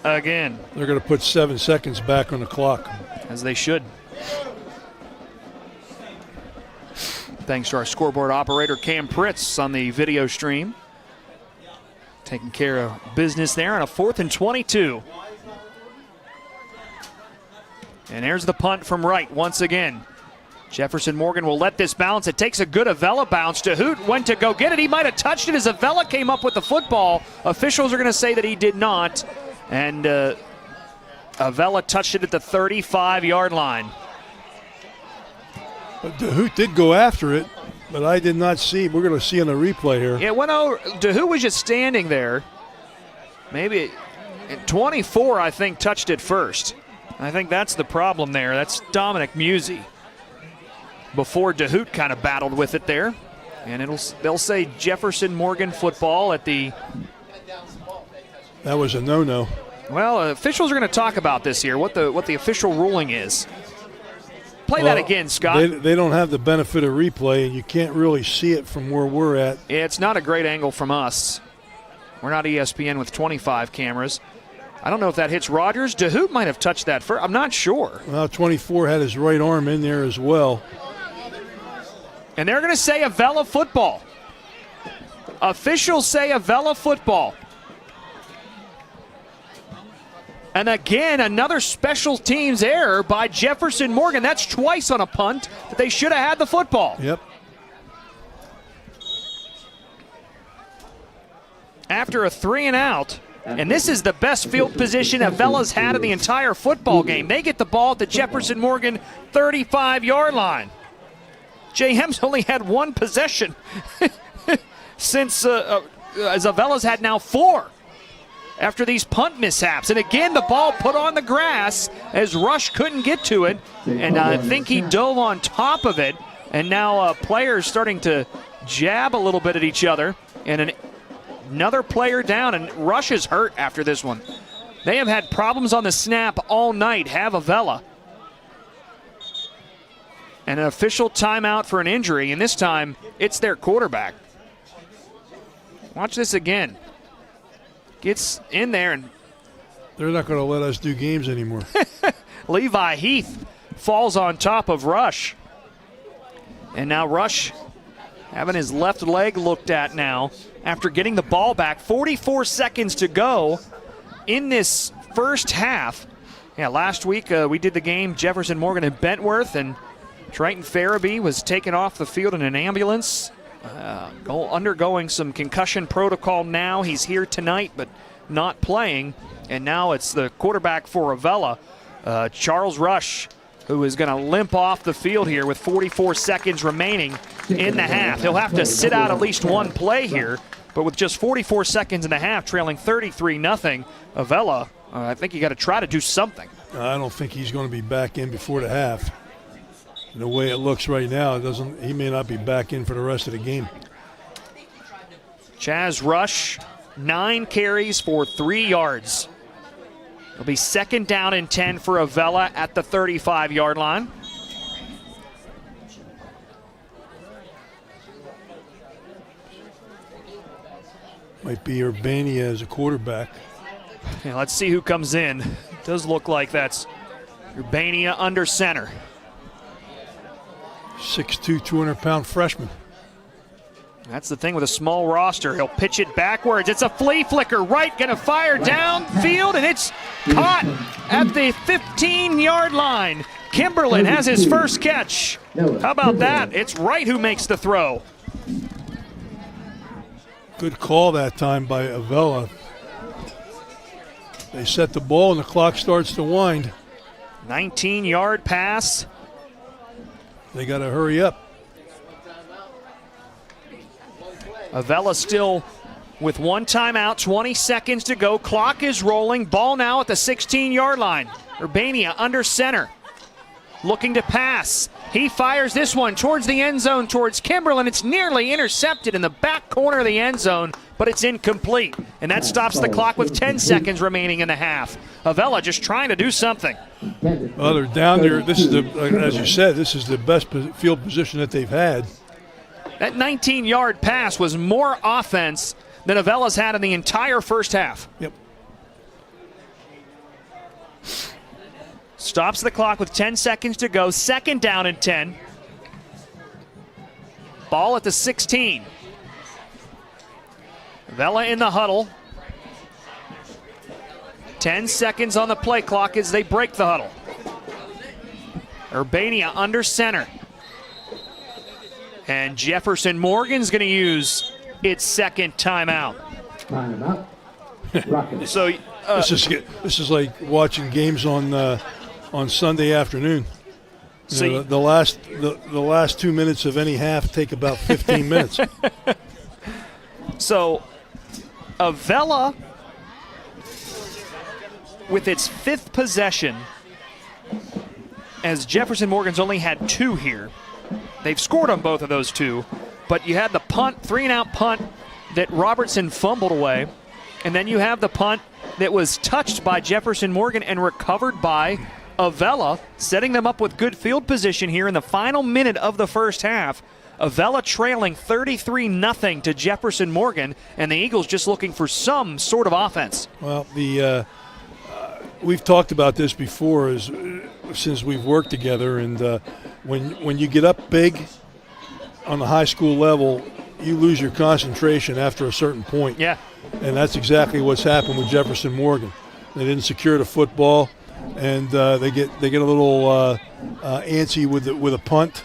again. They're going to put 7 seconds back on the clock. As they should. Thanks to our scoreboard operator, Cam Pritz, on the video stream. Taking care of business there on a 4th and 22. And there's the punt from right once again. Jefferson Morgan will let this bounce. It takes a good Avella bounce. DeHoot went to go get it. He might have touched it as Avella came up with the football. Officials are going to say that he did not. And Avella touched it at the 35-yard line. But DeHoot did go after it, but I did not see. We're going to see on the replay here. It went over. DeHoot was just standing there. Maybe 24, I think, touched it first. I think that's the problem there. That's Dominic Musey. Before DeHoot kind of battled with it there. And they'll say Jefferson Morgan football at the... That was a no-no. Well, officials are going to talk about this here, what the official ruling is. Play that again, Scott. They don't have the benefit of replay, and you can't really see it from where we're at. It's not a great angle from us. We're not ESPN with 25 cameras. I don't know if that hits Rogers. DeHoot might have touched that first. I'm not sure. Well, 24 had his right arm in there as well. And they're going to say Avella football. Officials say Avella football. And again, another special teams error by Jefferson Morgan. That's twice on a punt that they should have had the football. Yep. After a 3 and out, and this is the best field position Avella's had in the entire football game. They get the ball at the Jefferson Morgan 35-yard line. JM's only had 1 possession since as Avella's had now 4 after these punt mishaps. And again, the ball put on the grass as Rush couldn't get to it. And I think he dove on top of it. And now players starting to jab a little bit at each other. And another player down, and Rush is hurt after this one. They have had problems on the snap all night, have Avella. And an official timeout for an injury, and this time it's their quarterback. Watch this again. Gets in there, and they're not going to let us do games anymore. Levi Heath falls on top of Rush. And now Rush having his left leg looked at now after getting the ball back. 44 seconds to go in this first half. Yeah, last week we did the game Jefferson Morgan and Bentworth, and Triton Farabee was taken off the field in an ambulance, undergoing some concussion protocol now. He's here tonight, but not playing. And now it's the quarterback for Avella, Charles Rush, who is going to limp off the field here with 44 seconds remaining in the half. He'll have to sit out at least one play here, but with just 44 seconds in the half, trailing 33-0, Avella, I think you got to try to do something. I don't think he's going to be back in before the half. The way it looks right now, he may not be back in for the rest of the game. Chaz Rush, 9 carries for 3 yards. It'll be 2nd down and 10 for Avella at the 35-yard line. Might be Urbania as a quarterback. Yeah, let's see who comes in. It does look like that's Urbania under center. 6'2", 200-pound freshman. That's the thing with a small roster. He'll pitch it backwards. It's a flea flicker. Right, going to fire downfield, and it's caught at the 15-yard line. Kimberlin has his first catch. How about that? It's Wright who makes the throw. Good call that time by Avella. They set the ball, and the clock starts to wind. 19-yard pass. They got to hurry up. Avella still with 1 timeout, 20 seconds to go. Clock is rolling. Ball now at the 16-yard line. Urbania under center, looking to pass. He fires this one towards the end zone, towards Kimberlin. It's nearly intercepted in the back corner of the end zone, but it's incomplete. And that stops the clock with 10 seconds remaining in the half. Avella just trying to do something. Well, they're down there. This is as you said, this is the best field position that they've had. That 19-yard pass was more offense than Avella's had in the entire first half. Yep. Stops the clock with 10 seconds to go. 2nd down and 10. Ball at the 16. Avella in the huddle. 10 seconds on the play clock as they break the huddle. Urbania under center. And Jefferson Morgan's going to use its 2nd timeout. So this is like watching games on Sunday afternoon. So the last 2 minutes of any half take about 15 minutes. So Avella, with its 5th possession, as Jefferson Morgan's only had 2 here. They've scored on both of those 2, but you had the punt, 3-and-out punt that Robertson fumbled away, and then you have the punt that was touched by Jefferson Morgan and recovered by Avella, setting them up with good field position here in the final minute of the first half. Avella trailing 33-0 to Jefferson Morgan, and the Eagles just looking for some sort of offense. Well, we've talked about this before since we've worked together, and when you get up big on the high school level, you lose your concentration after a certain point. Yeah. And that's exactly what's happened with Jefferson Morgan. They didn't secure the football, and they get a little antsy with a punt,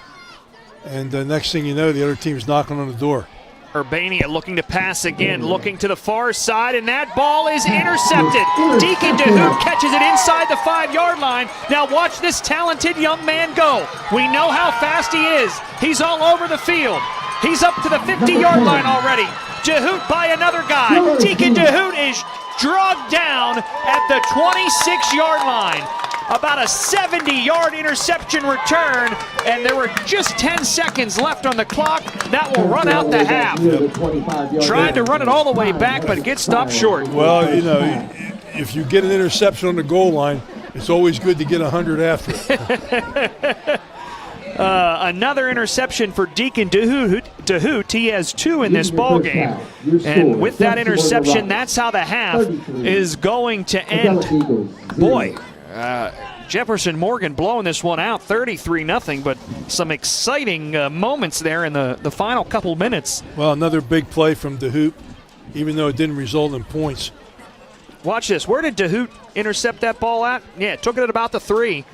and the next thing you know, the other team's knocking on the door. Urbania looking to pass again, looking to the far side, and that ball is intercepted. Deacon DeHoop catches it inside the 5-yard line. Now watch this talented young man go. We know how fast he is. He's all over the field. He's up to the 50-yard line already. DeHoot by another guy. Deacon DeHoot is dragged down at the 26-yard line. About a 70-yard interception return, and there were just 10 seconds left on the clock. That will run out the half. Trying to run it all the way back, but it gets stopped short. Well, if you get an interception on the goal line, it's always good to get 100 after it. Another interception for Deacon DeHoot. He has 2 in this ball game. And with that interception, that's how the half is going to end. Boy, Jefferson Morgan blowing this one out, 33-0, but some exciting moments there in the final couple minutes. Well, another big play from DeHoot, even though it didn't result in points. Watch this. Where did DeHoot intercept that ball at? Yeah, took it at about the 3.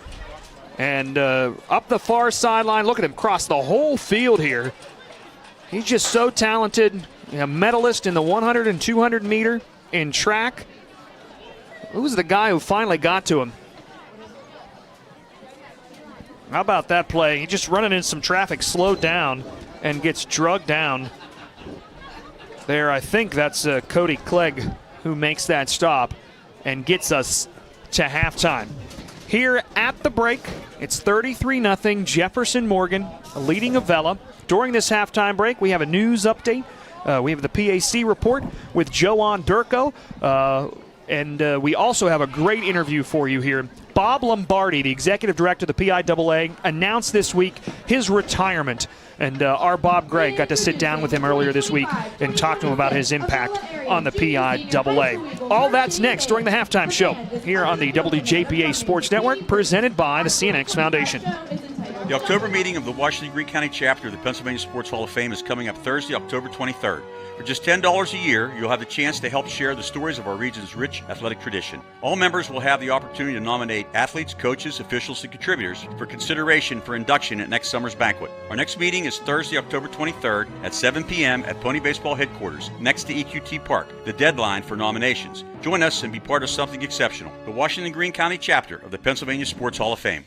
And up the far sideline. Look at him cross the whole field here. He's just so talented. A medalist in the 100 and 200 meter in track. Who's the guy who finally got to him? How about that play? He just running in some traffic, slowed down, and gets drugged down. There, I think that's Cody Clegg who makes that stop and gets us to halftime. Here at the break, it's 33-0, Jefferson Morgan leading Avella. During this halftime break, we have a news update. We have the PAC report with Joanne Durko. And we also have a great interview for you here. Bob Lombardi, the executive director of the PIAA, announced this week his retirement. And our Bob Gregg got to sit down with him earlier this week and talk to him about his impact on the PIAA. All that's next during the halftime show here on the WJPA Sports Network, presented by the CNX Foundation. The October meeting of the Washington Green County chapter of the Pennsylvania Sports Hall of Fame is coming up Thursday, October 23rd. For just $10 a year, you'll have the chance to help share the stories of our region's rich athletic tradition. All members will have the opportunity to nominate athletes, coaches, officials, and contributors for consideration for induction at next summer's banquet. Our next meeting is Thursday, October 23rd at 7 p.m. at Pony Baseball Headquarters, next to EQT Park, the deadline for nominations. Join us and be part of something exceptional. The Washington Green County chapter of the Pennsylvania Sports Hall of Fame.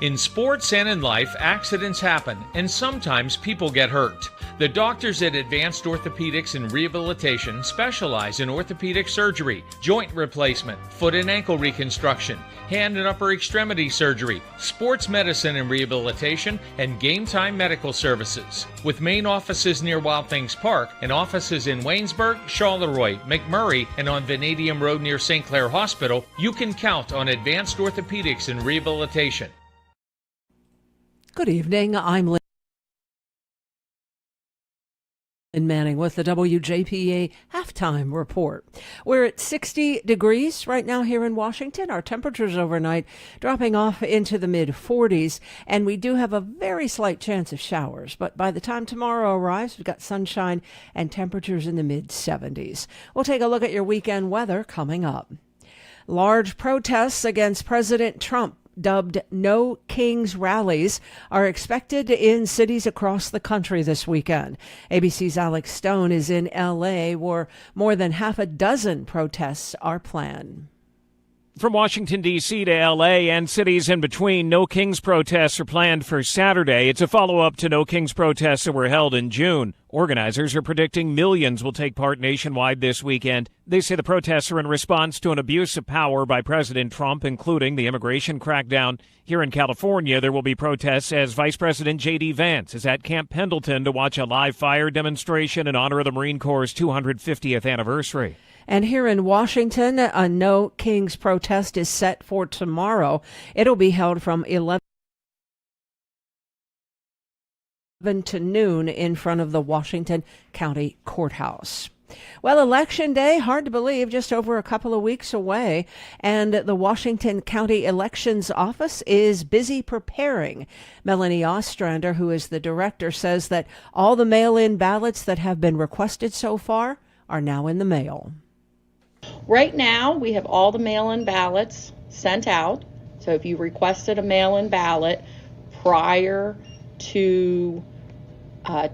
In sports and in life, accidents happen, and sometimes people get hurt. The doctors at Advanced Orthopedics and Rehabilitation specialize in orthopedic surgery, joint replacement, foot and ankle reconstruction, hand and upper extremity surgery, sports medicine and rehabilitation, and game time medical services. With main offices near Wild Things Park and offices in Waynesburg, Charleroi, McMurray, and on Vanadium Road near St. Clair Hospital, you can count on Advanced Orthopedics and Rehabilitation. Good evening. I'm Lynn Manning with the WJPA Halftime Report. We're at 60 degrees right now here in Washington. Our temperatures overnight dropping off into the mid-40s, and we do have a very slight chance of showers. But by the time tomorrow arrives, we've got sunshine and temperatures in the mid-70s. We'll take a look at your weekend weather coming up. Large protests against President Trump, dubbed No Kings rallies, are expected in cities across the country this weekend. ABC's Alex Stone is in L.A., where more than half a dozen protests are planned. From Washington, D.C. to L.A. and cities in between, No Kings protests are planned for Saturday. It's a follow-up to No Kings protests that were held in June. Organizers are predicting millions will take part nationwide this weekend. They say the protests are in response to an abuse of power by President Trump, including the immigration crackdown. Here in California, there will be protests as Vice President J.D. Vance is at Camp Pendleton to watch a live fire demonstration in honor of the Marine Corps' 250th anniversary. And here in Washington, a No Kings protest is set for tomorrow. It'll be held from 11 to noon in front of the Washington County Courthouse. Well, Election Day, hard to believe, just over a couple of weeks away, and the Washington County Elections Office is busy preparing. Melanie Ostrander, who is the director, says that all the mail-in ballots that have been requested so far are now in the mail. Right now, we have all the mail-in ballots sent out. So if you requested a mail-in ballot prior to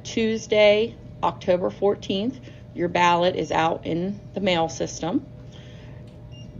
Tuesday, October 14th, your ballot is out in the mail system.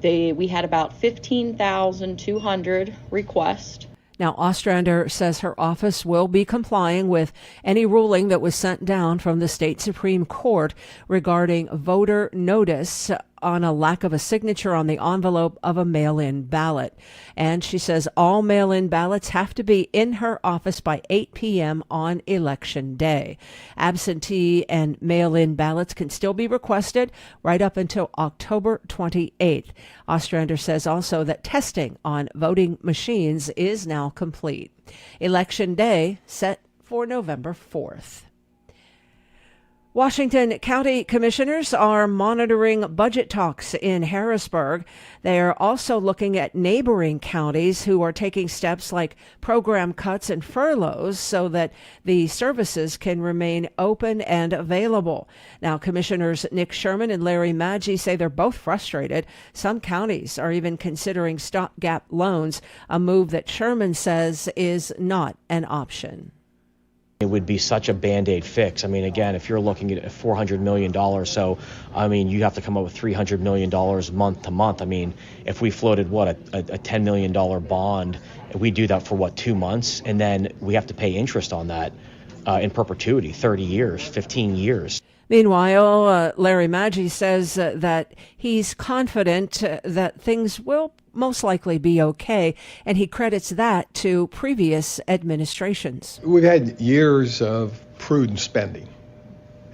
We had about 15,200 requests. Now, Ostrander says her office will be complying with any ruling that was sent down from the state Supreme Court regarding voter notice on a lack of a signature on the envelope of a mail-in ballot. And she says all mail-in ballots have to be in her office by 8 p.m. on Election Day. Absentee and mail-in ballots can still be requested right up until October 28th. Ostrander says also that testing on voting machines is now complete. Election Day set for November 4th. Washington County Commissioners are monitoring budget talks in Harrisburg. They are also looking at neighboring counties who are taking steps like program cuts and furloughs so that the services can remain open and available. Now, Commissioners Nick Sherman and Larry Maggi say they're both frustrated. Some counties are even considering stopgap loans, a move that Sherman says is not an option. It would be such a Band-Aid fix. I mean, again, if you're looking at $400 million, so, I mean, you have to come up with $300 million month to month. I mean, if we floated, a $10 million bond, we do that for, 2 months? And then we have to pay interest on that in perpetuity, 30 years, 15 years. Meanwhile, Larry Maggi says that he's confident that things will most likely be okay, and he credits that to previous administrations. We've had years of prudent spending,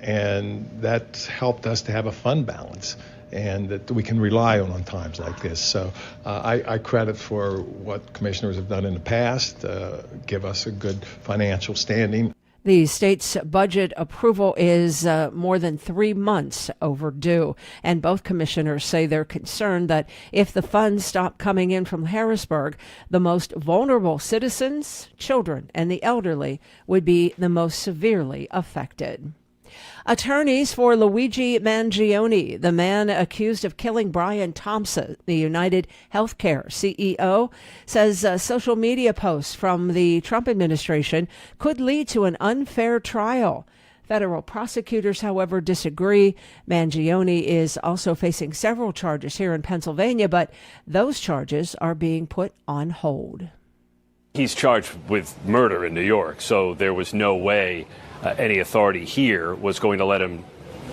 and that's helped us to have a fund balance and that we can rely on times like this. So I credit for what commissioners have done in the past, give us a good financial standing. The state's budget approval is more than 3 months overdue, and both commissioners say they're concerned that if the funds stop coming in from Harrisburg, the most vulnerable citizens, children, and the elderly would be the most severely affected. Attorneys for Luigi Mangione, the man accused of killing Brian Thompson, the United Healthcare CEO, says social media posts from the Trump administration could lead to an unfair trial. Federal prosecutors, however, disagree. Mangione is also facing several charges here in Pennsylvania, but those charges are being put on hold. He's charged with murder in New York, so there was no way any authority here was going to let him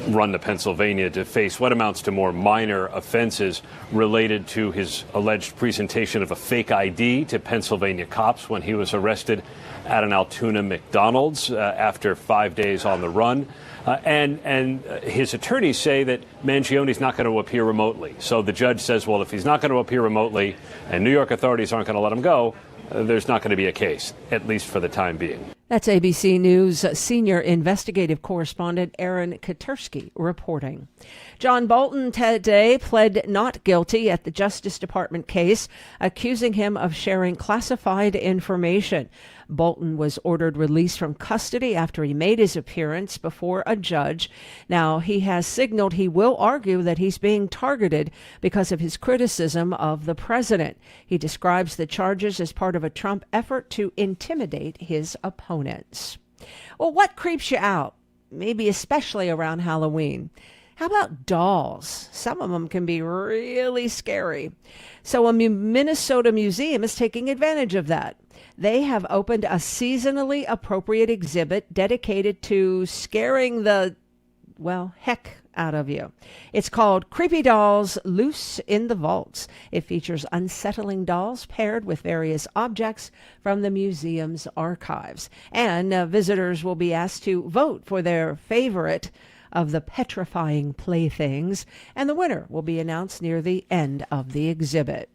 run to Pennsylvania to face what amounts to more minor offenses related to his alleged presentation of a fake ID to Pennsylvania cops when he was arrested at an Altoona McDonald's after 5 days on the run. And his attorneys say that Mangione's not going to appear remotely. So the judge says, well, if he's not going to appear remotely and New York authorities aren't going to let him go, there's not going to be a case, at least for the time being. That's ABC News senior investigative correspondent Aaron Katersky reporting. John Bolton today pled not guilty at the Justice Department case, accusing him of sharing classified information. Bolton was ordered released from custody after he made his appearance before a judge. Now, he has signaled he will argue that he's being targeted because of his criticism of the president. He describes the charges as part of a Trump effort to intimidate his opponents. Well, what creeps you out? Maybe especially around Halloween. How about dolls? Some of them can be really scary. So a Minnesota museum is taking advantage of that. They have opened a seasonally appropriate exhibit dedicated to scaring the, heck out of you. It's called Creepy Dolls Loose in the Vaults. It features unsettling dolls paired with various objects from the museum's archives. And visitors will be asked to vote for their favorite of the petrifying playthings, and the winner will be announced near the end of the exhibit.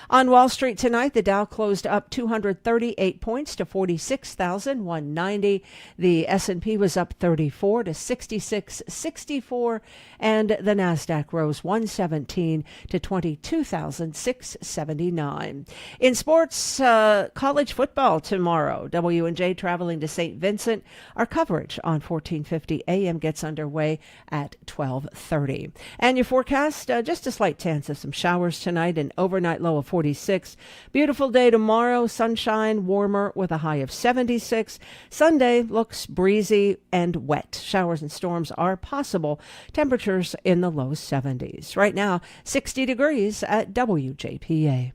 On Wall Street tonight, the Dow closed up 238 points to 46,190. The S&P was up 34 to 6664, and the Nasdaq rose 117 to 22,679. In sports, college football tomorrow. W&J traveling to St. Vincent. Our coverage on 1450 AM gets underway at 12:30. And your forecast, just a slight chance of some showers tonight and overnight low of 46. Beautiful day tomorrow, sunshine, warmer with a high of 76. Sunday looks breezy and wet. Showers and storms are possible. Temperatures in the low 70s. Right now, 60 degrees at WJPA.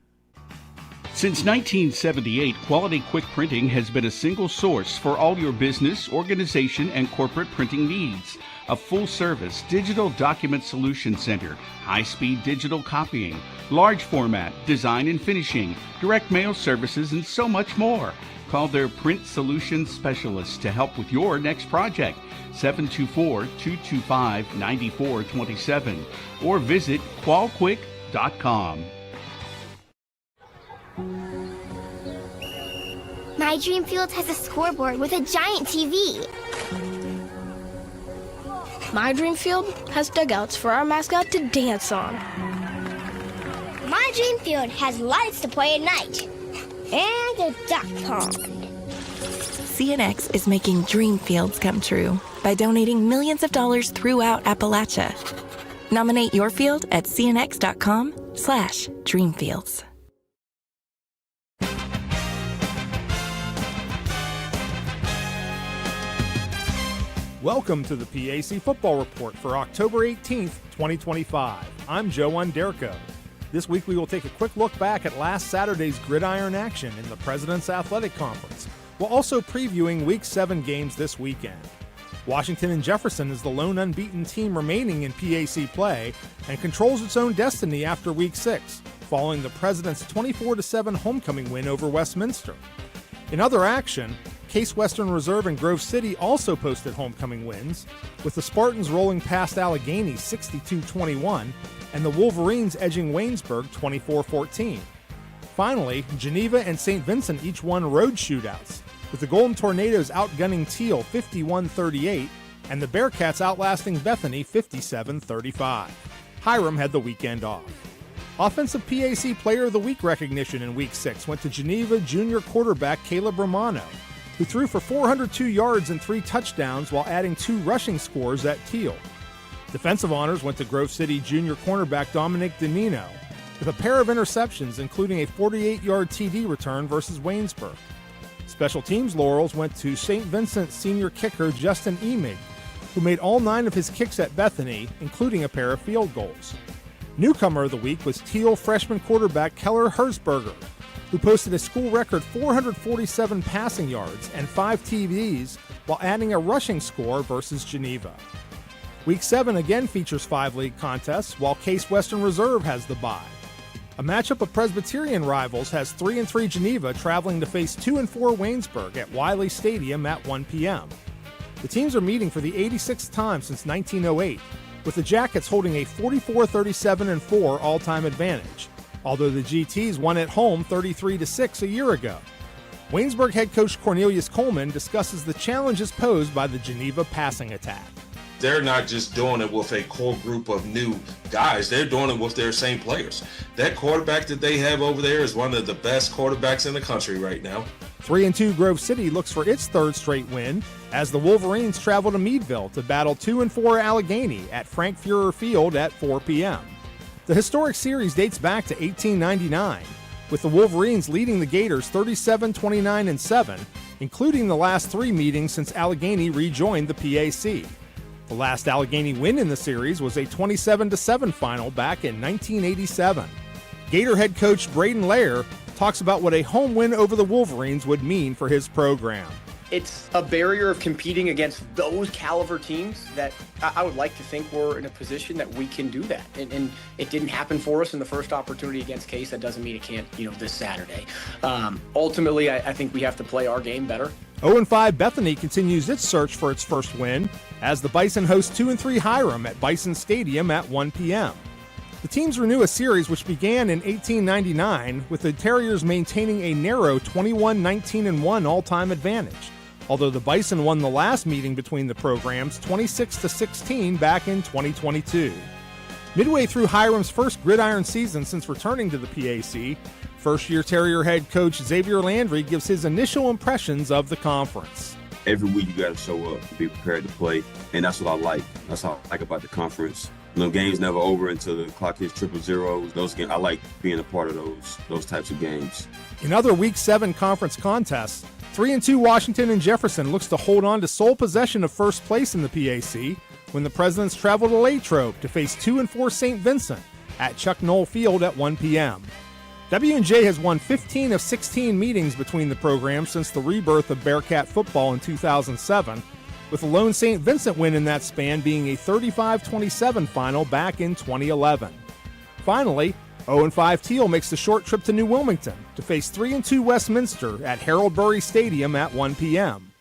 Since 1978, Quality Quick Printing has been a single source for all your business, organization, and corporate printing needs. A full-service digital document solution center, high-speed digital copying, large format, design and finishing, direct mail services, and so much more. Call their print solutions specialists to help with your next project. 724-225-9427 or visit qualquick.com. My dream field has a scoreboard with a giant TV. My dream field has dugouts for our mascot to dance on. My dream field has lights to play at night. And a duck pond. CNX is making dream fields come true by donating millions of dollars throughout Appalachia. Nominate your field at cnx.com/dreamfields. Welcome to the PAC Football Report for October 18th, 2025. I'm Joe Underco. This week we will take a quick look back at last Saturday's gridiron action in the President's Athletic Conference, while also previewing Week 7 games this weekend. Washington and Jefferson is the lone unbeaten team remaining in PAC play and controls its own destiny after Week 6, following the President's 24-7 homecoming win over Westminster. In other action, Case Western Reserve and Grove City also posted homecoming wins, with the Spartans rolling past Allegheny 62-21 and the Wolverines edging Waynesburg 24-14. Finally, Geneva and St. Vincent each won road shootouts, with the Golden Tornadoes outgunning Teal 51-38 and the Bearcats outlasting Bethany 57-35. Hiram had the weekend off. Offensive PAC Player of the Week recognition in Week 6 went to Geneva junior quarterback Caleb Romano, who threw for 402 yards and 3 touchdowns while adding 2 rushing scores at Teal. Defensive honors went to Grove City junior cornerback Dominic Dinino, with a pair of interceptions, including a 48-yard TD return versus Waynesburg. Special teams laurels went to St. Vincent senior kicker Justin Emig, who made all 9 of his kicks at Bethany, including a pair of field goals. Newcomer of the week was Teal freshman quarterback Keller Herzberger, who posted a school record 447 passing yards and 5 TDs while adding a rushing score versus Geneva. Week 7 again features 5 league contests, while Case Western Reserve has the bye. A matchup of Presbyterian rivals has 3-3 Geneva traveling to face 2-4 Waynesburg at Wiley Stadium at 1 p.m. The teams are meeting for the 86th time since 1908, with the Jackets holding a 44-37-4 all-time advantage, although the GTs won at home 33-6 a year ago. Waynesburg head coach Cornelius Coleman discusses the challenges posed by the Geneva passing attack. They're not just doing it with a core group of new guys. They're doing it with their same players. That quarterback that they have over there is one of the best quarterbacks in the country right now. 3-2 Grove City looks for its 3rd straight win as the Wolverines travel to Meadville to battle 2-4 Allegheny at Frank Fuhrer Field at 4 p.m. The historic series dates back to 1899, with the Wolverines leading the Gators 37-29-7, including the last 3 meetings since Allegheny rejoined the PAC. The last Allegheny win in the series was a 27-7 final back in 1987. Gator head coach Braden Lair talks about what a home win over the Wolverines would mean for his program. It's a barrier of competing against those caliber teams that I would like to think we're in a position that we can do that. And it didn't happen for us in the first opportunity against Case. That doesn't mean it can't, this Saturday. Ultimately, I think we have to play our game better. 0-5 Bethany continues its search for its first win as the Bison host 2-3 Hiram at Bison Stadium at 1 p.m. The teams renew a series which began in 1899, with the Terriers maintaining a narrow 21-19-1 all-time advantage, although the Bison won the last meeting between the programs 26-16 back in 2022. Midway through Hiram's first gridiron season since returning to the PAC, first-year Terrier head coach Xavier Landry gives his initial impressions of the conference. Every week you got to show up, be prepared to play, and that's what I like. That's what I like about the conference. The game's never over until the clock hits 000. Those games, I like being a part of those types of games. In other Week 7 conference contests, 3-2 Washington and Jefferson looks to hold on to sole possession of first place in the PAC when the Presidents travel to Latrobe to face 2-4 St. Vincent at Chuck Knoll Field at 1 p.m. W&J has won 15 of 16 meetings between the programs since the rebirth of Bearcat football in 2007, with the lone St. Vincent win in that span being a 35-27 final back in 2011. Finally, 0-5 Teal makes the short trip to New Wilmington to face 3-2 Westminster at Harold Burry Stadium at 1 p.m.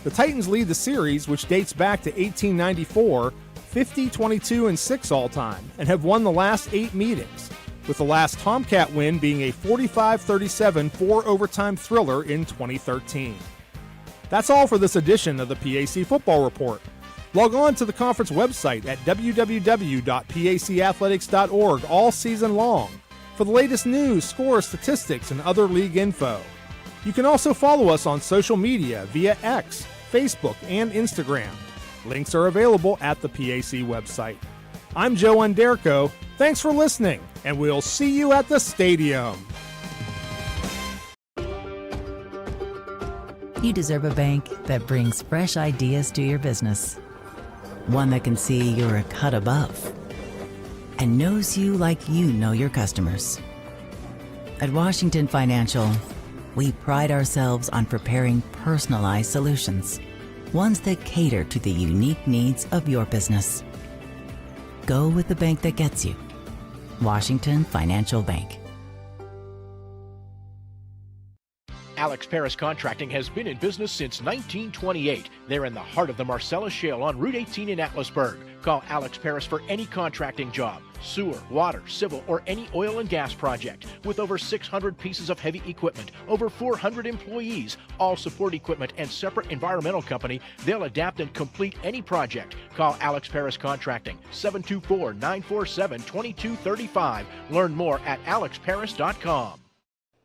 The Titans lead the series, which dates back to 1894, 50-22-6 all-time, and have won the last 8 meetings, with the last Tomcat win being a 45-37 4-overtime thriller in 2013. That's all for this edition of the PAC Football Report. Log on to the conference website at www.pacathletics.org all season long for the latest news, scores, statistics, and other league info. You can also follow us on social media via X, Facebook, and Instagram. Links are available at the PAC website. I'm Joe Underco. Thanks for listening, and we'll see you at the stadium. You deserve a bank that brings fresh ideas to your business. One that can see you're a cut above and knows you like you know your customers. At Washington Financial, we pride ourselves on preparing personalized solutions, ones that cater to the unique needs of your business. Go with the bank that gets you. Washington Financial Bank. Alex Paris Contracting has been in business since 1928. They're in the heart of the Marcellus Shale on Route 18 in Atlasburg. Call Alex Paris for any contracting job, sewer, water, civil, or any oil and gas project. With over 600 pieces of heavy equipment, over 400 employees, all support equipment, and separate environmental company, they'll adapt and complete any project. Call Alex Paris Contracting, 724-947-2235. Learn more at alexparis.com.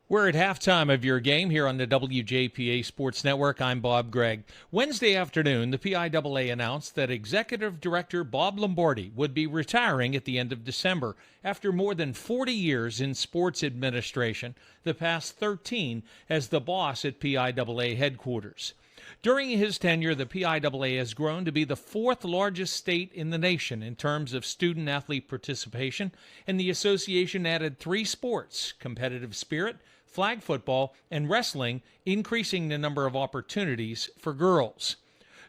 We're at halftime of your game here on the WJPA Sports Network. I'm Bob Gregg. Wednesday afternoon, the PIAA announced that Executive Director Bob Lombardi would be retiring at the end of December after more than 40 years in sports administration, the past 13 as the boss at PIAA headquarters. During his tenure, the PIAA has grown to be the 4th largest state in the nation in terms of student-athlete participation, and the association added 3 sports, competitive spirit, flag football, and wrestling, increasing the number of opportunities for girls.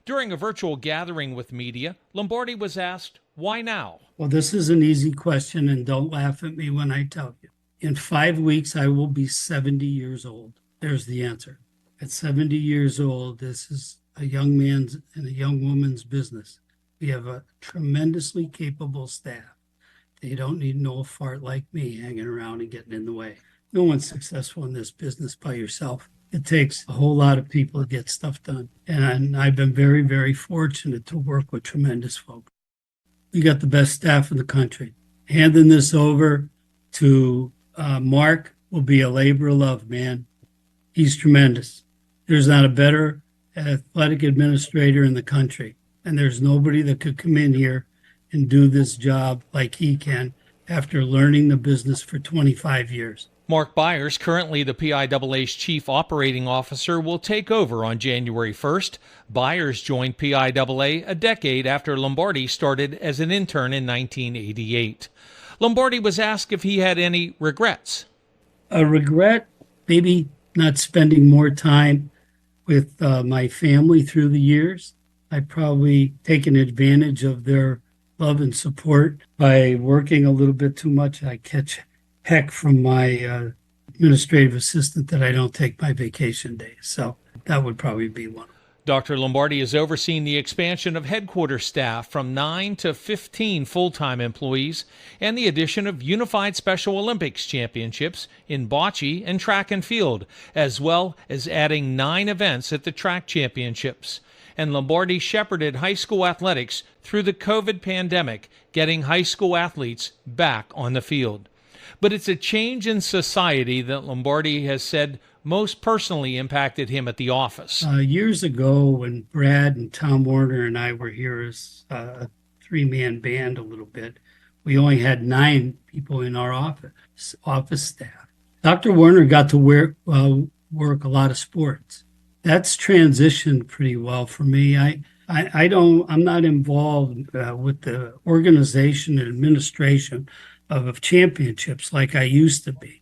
During a virtual gathering with media, Lombardi was asked, why now? Well, this is an easy question, and don't laugh at me when I tell you. In 5 weeks, I will be 70 years old. There's the answer. At 70 years old, this is a young man's and a young woman's business. We have a tremendously capable staff. They don't need no fart like me hanging around and getting in the way. No one's successful in this business by yourself. It takes a whole lot of people to get stuff done. And I've been very, very fortunate to work with tremendous folks. We got the best staff in the country. Handing this over to Mark will be a labor of love, man. He's tremendous. There's not a better athletic administrator in the country. And there's nobody that could come in here and do this job like he can after learning the business for 25 years. Mark Byers, currently the PIAA's Chief Operating Officer, will take over on January 1st. Byers joined PIAA a decade after Lombardi started as an intern in 1988. Lombardi was asked if he had any regrets. A regret, maybe not spending more time with my family through the years. I've probably taken advantage of their love and support by working a little bit too much. I catch heck from my administrative assistant that I don't take my vacation days. So that would probably be one. Dr. Lombardi has overseen the expansion of headquarters staff from 9 to 15 full-time employees and the addition of Unified Special Olympics Championships in bocce and track and field, as well as adding 9 events at the track championships. And Lombardi shepherded high school athletics through the COVID pandemic, getting high school athletes back on the field. But it's a change in society that Lombardi has said most personally impacted him at the office. Years ago, when Brad and Tom Warner and I were here as a 3-man band a little bit, we only had 9 people in our office staff. Dr. Warner got to work a lot of sports. That's transitioned pretty well for me. I'm not involved with the organization and administration of championships like I used to be.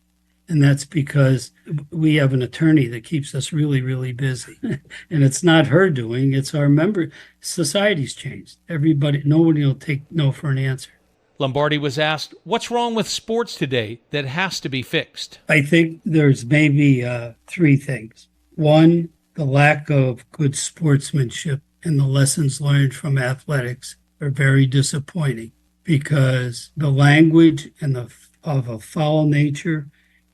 And that's because we have an attorney that keeps us really, really busy. And it's not her doing, it's our member. Society's changed. Nobody will take no for an answer. Lombardi was asked, what's wrong with sports today that has to be fixed? I think there's maybe 3 things. One, the lack of good sportsmanship and the lessons learned from athletics are very disappointing because the language and of a foul nature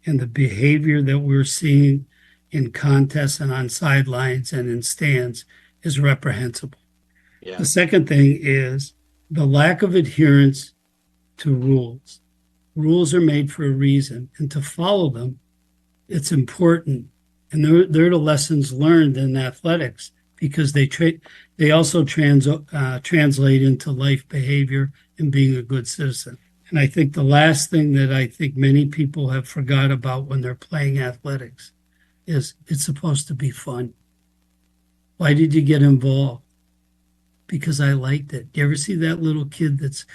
and the behavior that we're seeing in contests and on sidelines and in stands is reprehensible. Yeah. The second thing is the lack of adherence to rules. Rules are made for a reason, and to follow them, it's important. And they're the lessons learned in athletics because they also translate into life behavior and being a good citizen. And I think the last thing that I think many people have forgot about when they're playing athletics is it's supposed to be fun. Why did you get involved? Because I liked it. You ever see that little kid that's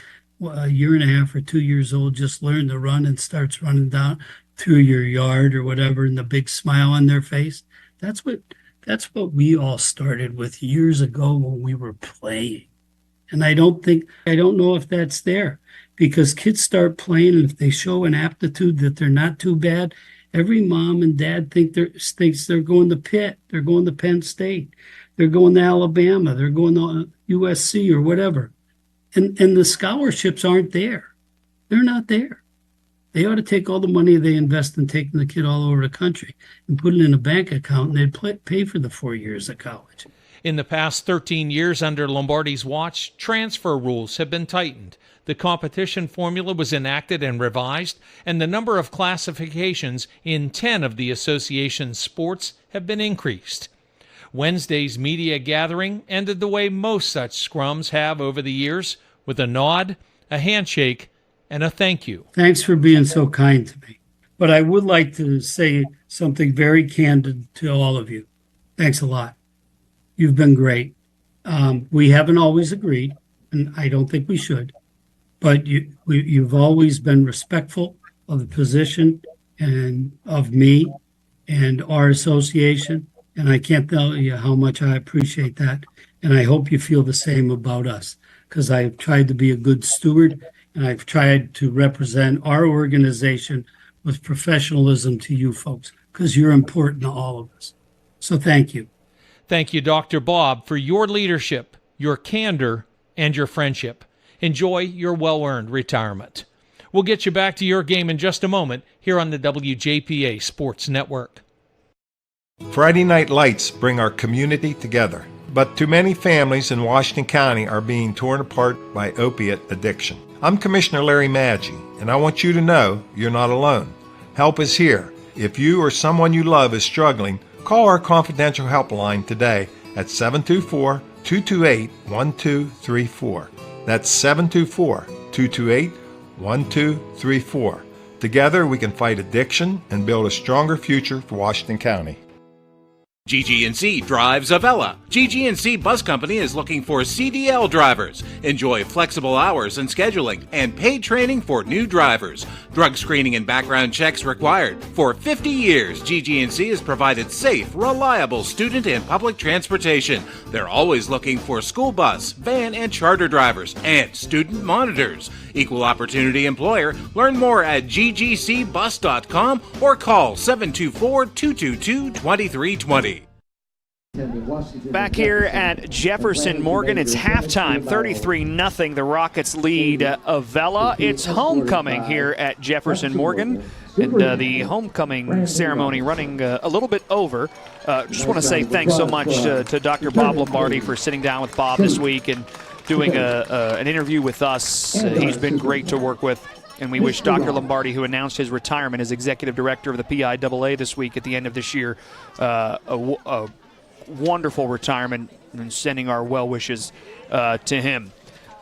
a year and a half or 2 years old, just learned to run and starts running down through your yard or whatever, and the big smile on their face? That's what we all started with years ago when we were playing. And I don't know if that's there, because kids start playing, and if they show an aptitude that they're not too bad, every mom and dad thinks they're going to Pitt, they're going to Penn State, they're going to Alabama, they're going to USC or whatever. And the scholarships aren't there. They're not there. They ought to take all the money they invest in taking the kid all over the country and put it in a bank account, and they'd pay for the 4 years of college. In the past 13 years under Lombardi's watch, transfer rules have been tightened. The competition formula was enacted and revised, and the number of classifications in 10 of the association's sports have been increased. Wednesday's media gathering ended the way most such scrums have over the years, with a nod, a handshake, and a thank you. Thanks for being so kind to me. But I would like to say something very candid to all of you. Thanks a lot. You've been great. We haven't always agreed, and I don't think we should, but you've always been respectful of the position and of me and our association, and I can't tell you how much I appreciate that, and I hope you feel the same about us, because I've tried to be a good steward, and I've tried to represent our organization with professionalism to you folks, because you're important to all of us. So thank you. Thank you, Dr. Bob, for your leadership, your candor, and your friendship. Enjoy your well-earned retirement. We'll get you back to your game in just a moment here on the WJPA Sports Network. Friday night lights bring our community together, but too many families in Washington County are being torn apart by opiate addiction. I'm Commissioner Larry Maggi, and I want you to know you're not alone. Help is here. If you or someone you love is struggling, call our confidential helpline today at 724-228-1234. That's 724-228-1234. Together we can fight addiction and build a stronger future for Washington County. GG&C drives Avella. GG&C Bus Company is looking for CDL drivers. Enjoy flexible hours and scheduling and paid training for new drivers. Drug screening and background checks required. For 50 years, GG&C has provided safe, reliable student and public transportation. They're always looking for school bus, van, and charter drivers and student monitors. Equal opportunity employer. Learn more at ggcbus.com or call 724-222-2320. Back here at Jefferson Morgan, it's halftime, 33-0. The Rockets lead Avella. It's homecoming here at Jefferson Morgan, and the homecoming ceremony running a little bit over. Just want to say thanks so much to Dr. Bob Lombardi for sitting down with Bob this week and doing an interview with us. He's been great to work with. And we wish Dr. Lombardi, who announced his retirement as executive director of the PIAA this week at the end of this year, a wonderful retirement, and sending our well wishes to him.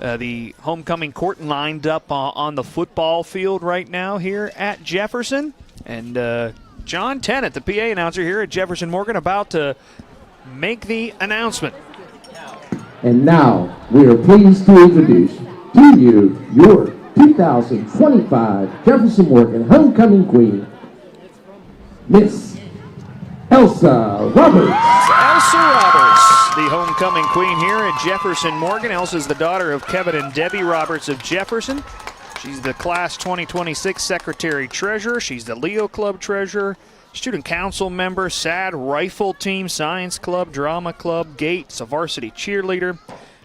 The homecoming court lined up on the football field right now here at Jefferson. And John Tennant, the PA announcer here at Jefferson Morgan, about to make the announcement. And now we are pleased to introduce to you your 2025 Jefferson Morgan Homecoming Queen, Miss Elsa Roberts. Elsa Roberts, the homecoming queen here at Jefferson Morgan. Elsa's the daughter of Kevin and Debbie Roberts of Jefferson. She's the class 2026 secretary treasurer. She's the Leo Club treasurer, student council member, SAD rifle team, science club, drama club, Gates, a varsity cheerleader.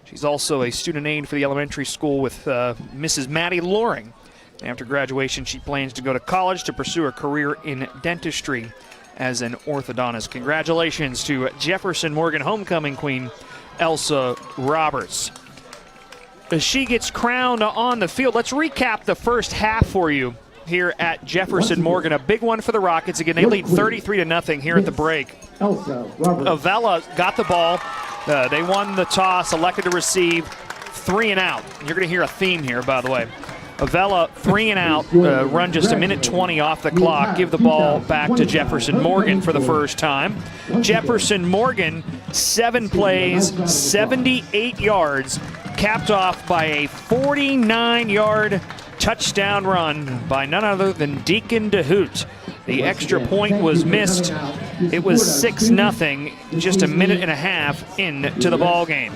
She's also a student aide for the elementary school with Mrs. Maddie Loring. After graduation, she plans to go to college to pursue a career in dentistry as an orthodontist. Congratulations to Jefferson Morgan homecoming queen, Elsa Roberts. As she gets crowned on the field, let's recap the first half for you here at Jefferson Morgan. A big one for the Rockets. Again, they lead 33-0 here at the break. Avella got the ball. They won the toss, elected to receive, 3 and out. You're going to hear a theme here, by the way. Avella 3 and out, run just a minute 20 off the clock, give the ball back to Jefferson Morgan for the first time. Jefferson Morgan, 7 plays, 78 yards, capped off by a 49-yard touchdown run by none other than Deacon DeHoot. The extra point was missed. It was 6-0, just a minute and a half into the ball game.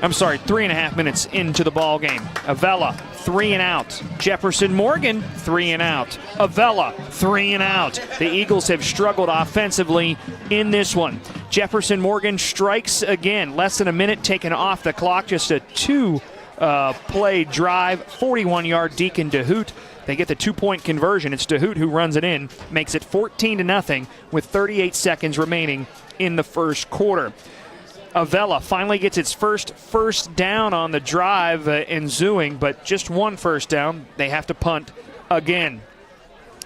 I'm sorry, 3.5 minutes into the ball game. Avella, 3 and out. Jefferson Morgan, 3 and out. Avella, 3 and out. The Eagles have struggled offensively in this one. Jefferson Morgan strikes again. Less than a minute taken off the clock. Just a 2-play drive. 41-yard Deacon DeHoot. They get the 2-point conversion. It's DeHoot who runs it in, makes it 14-0 with 38 seconds remaining in the first quarter. Avella finally gets its first down on the drive ensuing, but just one first down. They have to punt again.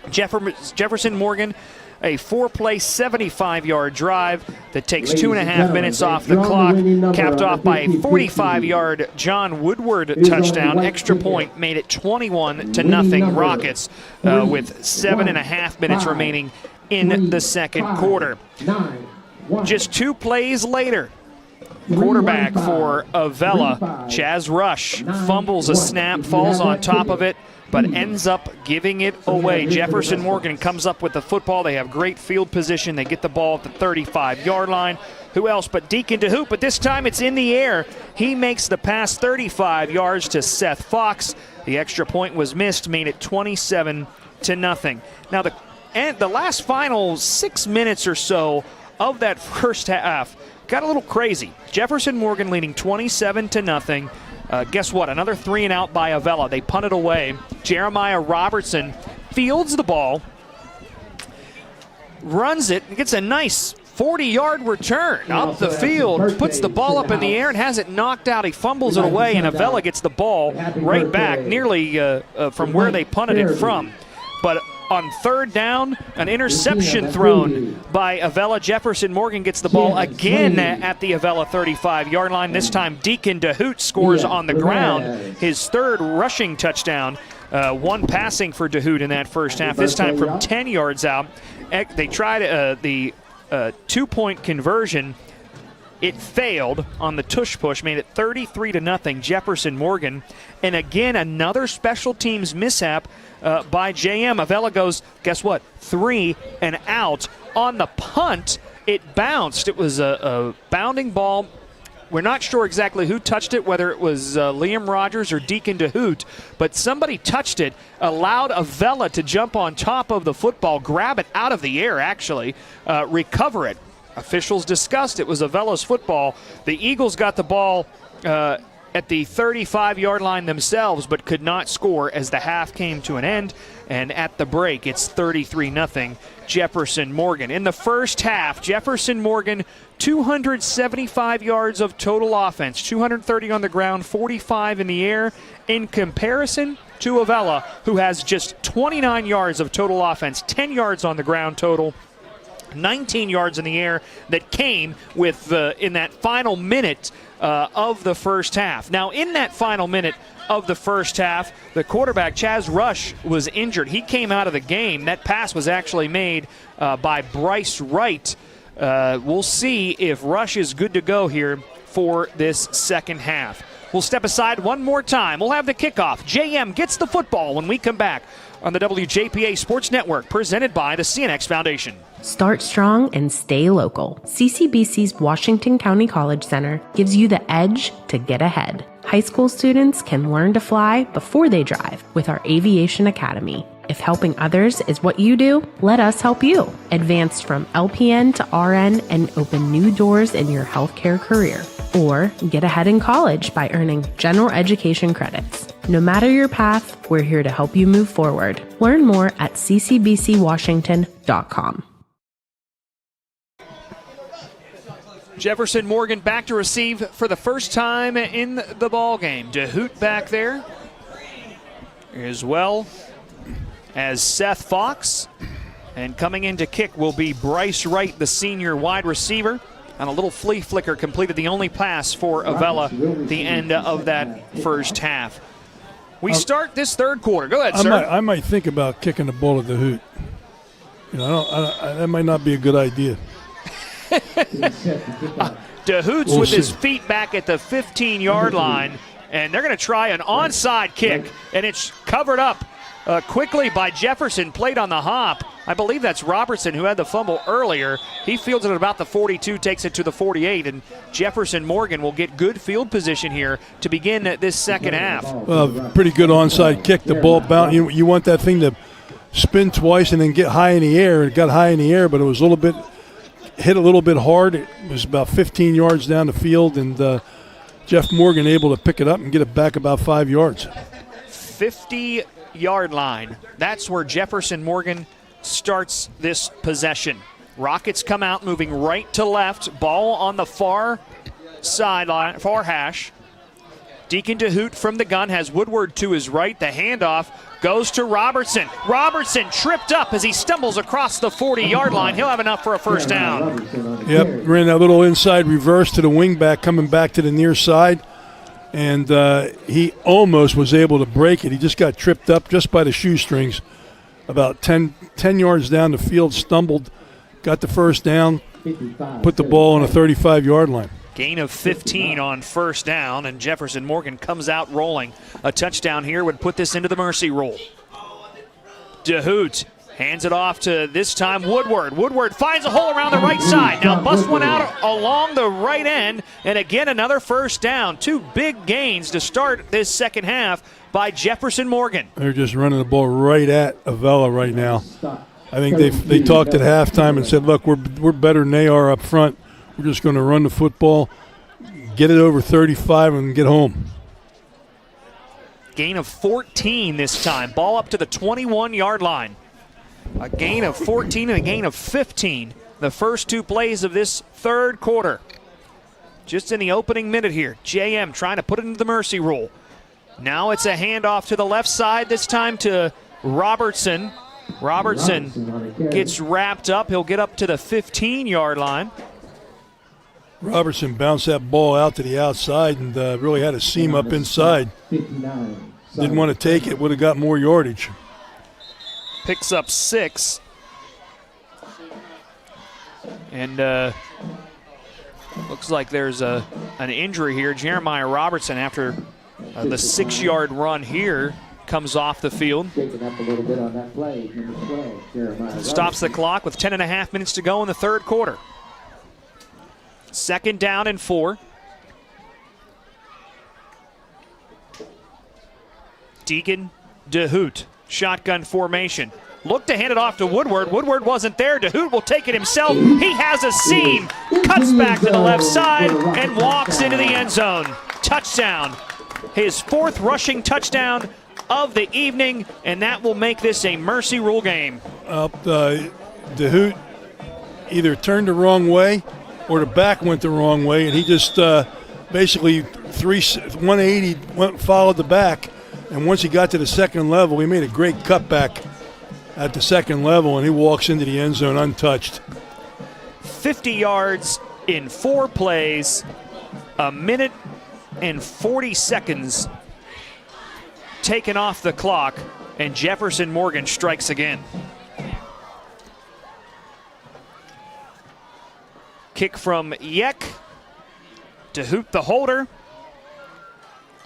Jefferson Morgan, a 4-play, 75-yard drive that takes 2.5 minutes off the clock, capped off by a 45-yard John Woodward touchdown. Extra point made it 21-0 Rockets with 7.5 minutes remaining in the second quarter. Just 2 plays later, quarterback for Avella, Chaz Rush, fumbles a snap, falls on top of it, but ends up giving it away. Jefferson Morgan comes up with the football. They have great field position. They get the ball at the 35-yard line. Who else but Deacon DeHoot, but this time it's in the air. He makes the pass 35 yards to Seth Fox. The extra point was missed, made it 27-0. Now the last final 6 minutes or so of that first half got a little crazy. Jefferson Morgan leading 27-0. Guess what? Another 3 and out by Avella. They punt it away. Jeremiah Robertson fields the ball, runs it, and gets a nice 40-yard return up the field, puts the ball up in the air and has it knocked out. He fumbles it away, and Avella gets the ball right back nearly from where they punted it from. But on third down, an interception thrown by Avella. Jefferson Morgan gets the ball again at the Avella 35-yard line. This time Deacon DeHoot scores on the ground, his third rushing touchdown. 1 passing for DeHoot in that first half, this time from 10 yards out. They tried the 2-point conversion. It failed on the tush push, made it 33-0 Jefferson Morgan. And again, another special teams mishap by JM. Avella goes, guess what, 3 and out. On the punt, it bounced. It was a bounding ball. We're not sure exactly who touched it, whether it was Liam Rogers or Deacon DeHoot, but somebody touched it, allowed Avella to jump on top of the football, grab it out of the air, actually, recover it. Officials discussed it was Avella's football. The Eagles got the ball at the 35-yard line themselves, but could not score as the half came to an end. And at the break, it's 33-0 Jefferson Morgan. In the first half, Jefferson Morgan, 275 yards of total offense, 230 on the ground, 45 in the air. In comparison to Avella, who has just 29 yards of total offense, 10 yards on the ground total, 19 yards in the air that came with in that final minute of the first half. Now, in that final minute of the first half, the quarterback, Chaz Rush, was injured. He came out of the game. That pass was actually made by Bryce Wright. We'll see if Rush is good to go here for this second half. We'll step aside one more time. We'll have the kickoff. JM gets the football when we come back on the WJPA Sports Network, presented by the CNX Foundation. Start strong and stay local. CCBC's Washington County College Center gives you the edge to get ahead. High school students can learn to fly before they drive with our Aviation Academy. If helping others is what you do, let us help you. Advance from LPN to RN and open new doors in your healthcare career. Or get ahead in college by earning general education credits. No matter your path, we're here to help you move forward. Learn more at ccbcwashington.com. Jefferson Morgan back to receive for the first time in the ball game. DeHoot back there, as well as Seth Fox. And coming in to kick will be Bryce Wright, the senior wide receiver. And a little flea flicker completed the only pass for Avella the end of that first half. We start this third quarter. Go ahead, sir. I might think about kicking the ball at DeHoot. That might not be a good idea. DeHoot's with his feet back at the 15-yard line, and they're going to try an onside kick, and it's covered up quickly by Jefferson, played on the hop. I believe that's Robertson who had the fumble earlier. He fields it at about the 42, takes it to the 48, and Jefferson Morgan will get good field position here to begin this second half. Pretty good onside kick. The ball bounce. You want that thing to spin twice and then get high in the air. It got high in the air, but it was hit a little bit hard. It was about 15 yards down the field, and Jeff Morgan able to pick it up and get it back about 5 yards. 50-yard line. That's where Jefferson Morgan starts this possession. Rockets come out moving right to left. Ball on the far sideline, far hash. Deacon DeHoot from the gun has Woodward to his right. The handoff goes to Robertson. Robertson tripped up as he stumbles across the 40-yard line. He'll have enough for a first down. Yep, ran that little inside reverse to the wingback coming back to the near side. And he almost was able to break it. He just got tripped up just by the shoestrings. About 10 yards down the field, stumbled, got the first down, put the ball on a 35-yard line. Gain of 15 on first down, and Jefferson Morgan comes out rolling. A touchdown here would put this into the mercy rule. DeHoot hands it off to, this time, Woodward. Woodward finds a hole around the right side. Now busts one out along the right end, and again another first down. Two big gains to start this second half by Jefferson Morgan. They're just running the ball right at Avella right now. I think they talked at halftime and said, look, we're better than they are up front. We're just going to run the football, get it over 35, and get home. Gain of 14 this time. Ball up to the 21-yard line. A gain of 14 and a gain of 15. The first two plays of this third quarter. Just in the opening minute here, JM trying to put it into the mercy rule. Now it's a handoff to the left side, this time to Robertson. Robertson gets wrapped up. He'll get up to the 15-yard line. Robertson bounced that ball out to the outside and really had a seam up inside. Didn't want to take it, would have got more yardage. Picks up 6. And looks like there's an injury here. Jeremiah Robertson, after the 6-yard run here, comes off the field. Stops the clock with 10.5 minutes to go in the third quarter. Second down and 4. Deacon DeHoot, shotgun formation. Look to hand it off to Woodward. Woodward wasn't there. DeHoot will take it himself. He has a seam, cuts back to the left side, and walks into the end zone. Touchdown. His 4th rushing touchdown of the evening, and that will make this a mercy rule game. DeHoot either turned the wrong way or the back went the wrong way, and he just basically 180 followed the back, and once he got to the second level, he made a great cutback at the second level, and he walks into the end zone untouched. 50 yards in 4 plays, a minute and 40 seconds taken off the clock, and Jefferson Morgan strikes again. Kick from Yek. DeHoot the holder.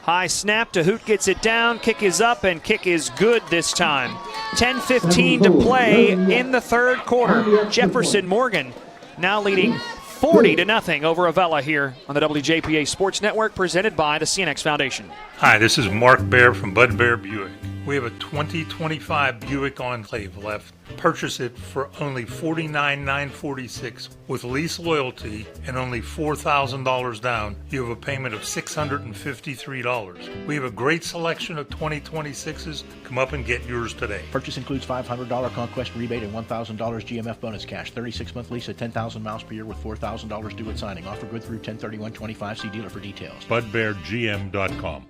High snap, DeHoot gets it down, kick is up, and kick is good this time. 10:15 to play in the third quarter. Jefferson Morgan now leading 40-0 over Avella here on the WJPA Sports Network, presented by the CNX Foundation. Hi, this is Mark Bear from Bud Bear Buick. We have a 2025 Buick Enclave left. Purchase it for only $49,946 with lease loyalty and only $4,000 down. You have a payment of $653. We have a great selection of 2026s. Come up and get yours today. Purchase includes $500 Conquest rebate and $1,000 GMF bonus cash. 36-month lease at 10,000 miles per year with $4,000 due at signing. Offer good through 10/31/25. See dealer for details. BudBearGM.com.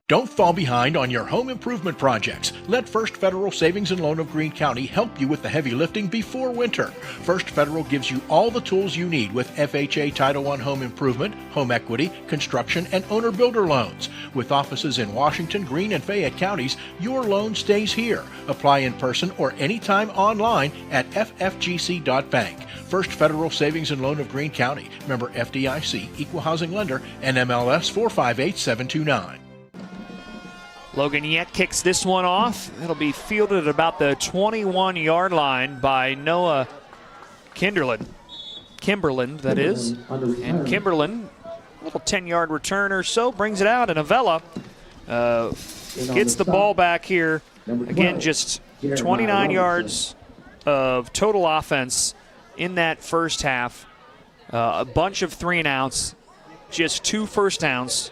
Don't fall behind on your home improvement projects. Let First Federal Savings and Loan of Greene County help you with the heavy lifting before winter. First Federal gives you all the tools you need with FHA Title I home improvement, home equity, construction, and owner-builder loans. With offices in Washington, Greene, and Fayette counties, your loan stays here. Apply in person or anytime online at ffgc.bank. First Federal Savings and Loan of Greene County. Member FDIC, Equal Housing Lender, NMLS 458729. Logan Yet kicks this one off. It'll be fielded at about the 21-yard line by Noah Kimberlin, that is. And Kimberlin, a little 10-yard return or so, brings it out, and Avella gets the ball back here. Again, just 29 yards of total offense in that first half. A bunch of 3-and-outs, just 2 first downs.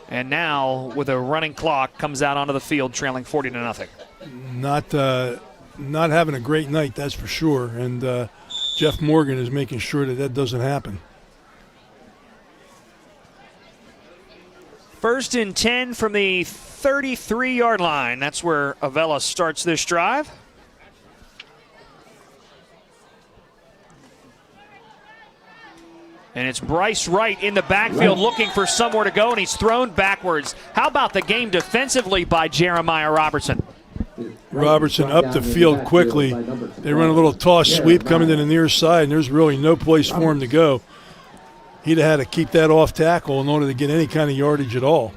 And now, with a running clock, comes out onto the field trailing 40-0. Not having a great night, that's for sure. And Jeff Morgan is making sure that doesn't happen. 1st and 10 from the 33-yard line. That's where Avella starts this drive. And it's Bryce Wright in the backfield looking for somewhere to go, and he's thrown backwards. How about the game defensively by Jeremiah Robertson? Robertson up the field quickly. They run a little toss sweep coming to the near side, and there's really no place for him to go. He'd have had to keep that off tackle in order to get any kind of yardage at all.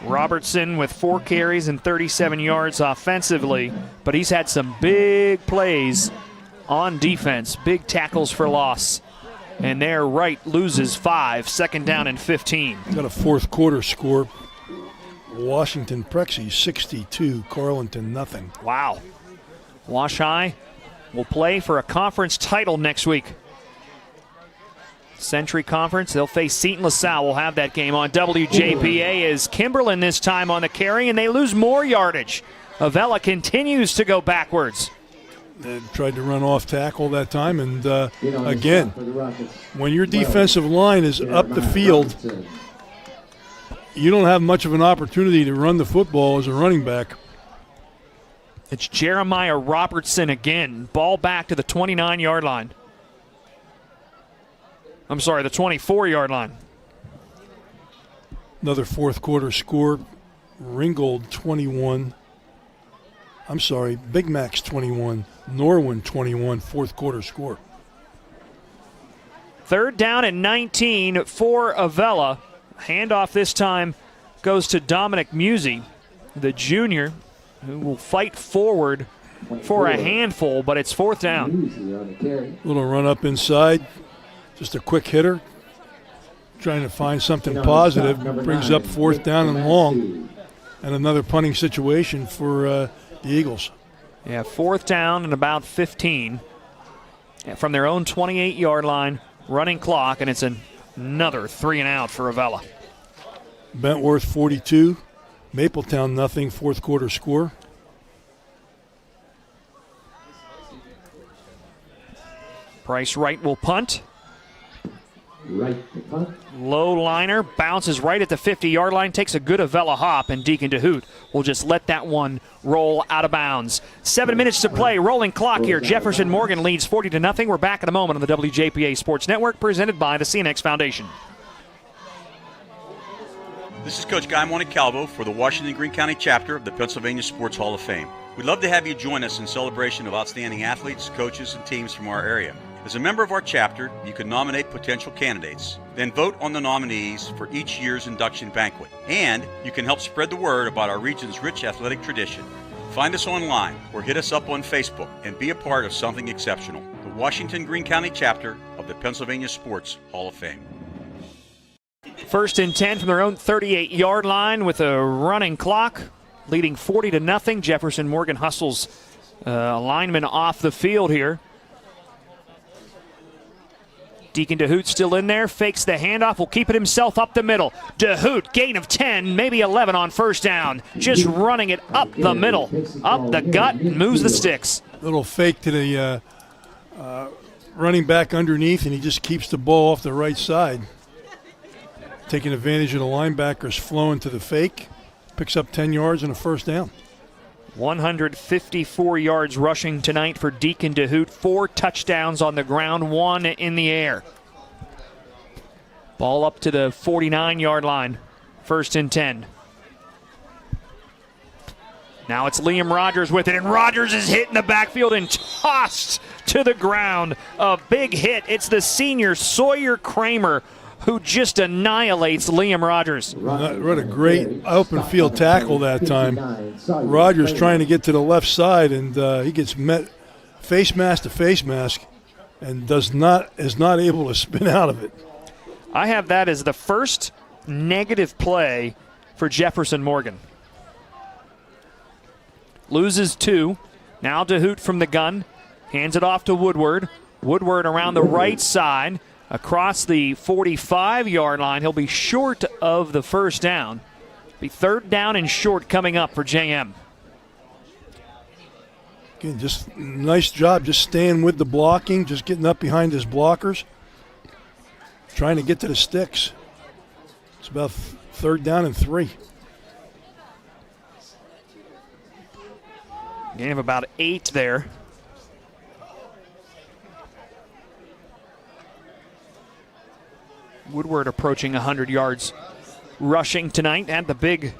Robertson with 4 carries and 37 yards offensively, but he's had some big plays on defense, big tackles for loss. And there, Wright loses 5, 2nd down and 15. Got a fourth quarter score. Washington Prexy 62, Carleton nothing. Wow. Wash High will play for a conference title next week. Century Conference, they'll face Seton LaSalle. We'll have that game on WJPA as Kimberlin this time on the carry, and they lose more yardage. Avella continues to go backwards. They tried to run off tackle that time, and again, when your defensive line is up the field, you don't have much of an opportunity to run the football as a running back. It's Jeremiah Robertson again. Ball back to the 29-yard line. I'm sorry, the 24-yard line. Another fourth quarter score. Ringgold 21. I'm sorry, Big Mac's 21. Norwin 21, fourth quarter score. 3rd down and 19 for Avella. Handoff this time goes to Dominic Musey, the junior, who will fight forward for a handful, but it's 4th down. Little run up inside. Just a quick hitter. Trying to find something positive. Brings up 4th down and long. And another punting situation for the Eagles. Yeah, 4th down and about 15 from their own 28-yard line, running clock, and it's another 3-and-out for Avella. Bentworth 42, Mapletown nothing, fourth quarter score. Bryce Wright will punt. Right, Low liner, bounces right at the 50-yard line, takes a good Avella hop, and Deacon DeHoot will just let that one roll out of bounds. 7 minutes to play, rolling clock here. Jefferson Morgan leads 40-0. We're back in a moment on the WJPA Sports Network, presented by the CNX Foundation. This is Coach Guy Montecalvo for the Washington Greene County chapter of the Pennsylvania Sports Hall of Fame. We'd love to have you join us in celebration of outstanding athletes, coaches, and teams from our area. As a member of our chapter, you can nominate potential candidates, then vote on the nominees for each year's induction banquet. And you can help spread the word about our region's rich athletic tradition. Find us online or hit us up on Facebook and be a part of something exceptional. The Washington Greene County chapter of the Pennsylvania Sports Hall of Fame. 1st and 10 from their own 38-yard line with a running clock, leading 40-0. Jefferson Morgan hustles a lineman off the field here. Deacon DeHoot still in there, fakes the handoff, will keep it himself up the middle. DeHoot, gain of 10, maybe 11 on first down. Just running it up the middle, up the gut, moves the sticks. Little fake to the running back underneath, and he just keeps the ball off the right side. Taking advantage of the linebackers flowing to the fake. Picks up 10 yards and a first down. 154 yards rushing tonight for Deacon DeHoot. 4 touchdowns on the ground, 1 in the air. Ball up to the 49-yard line. 1st and 10. Now it's Liam Rogers with it, and Rogers is hit in the backfield and tossed to the ground. A big hit. It's the senior Sawyer Kramer who just annihilates Liam Rogers. What a great open field tackle that time. Rogers trying to get to the left side, and he gets met face mask to face mask and is not able to spin out of it. I have that as the first negative play for Jefferson Morgan. Loses 2. Now DeHoot from the gun. Hands it off to Woodward. Woodward around the right side. Across the 45-yard line, he'll be short of the first down. Be 3rd down and short coming up for JM. Again, just nice job just staying with the blocking, just getting up behind his blockers, trying to get to the sticks. It's about 3rd down and 3. Gain of about 8 there. Woodward approaching 100 yards rushing tonight at the big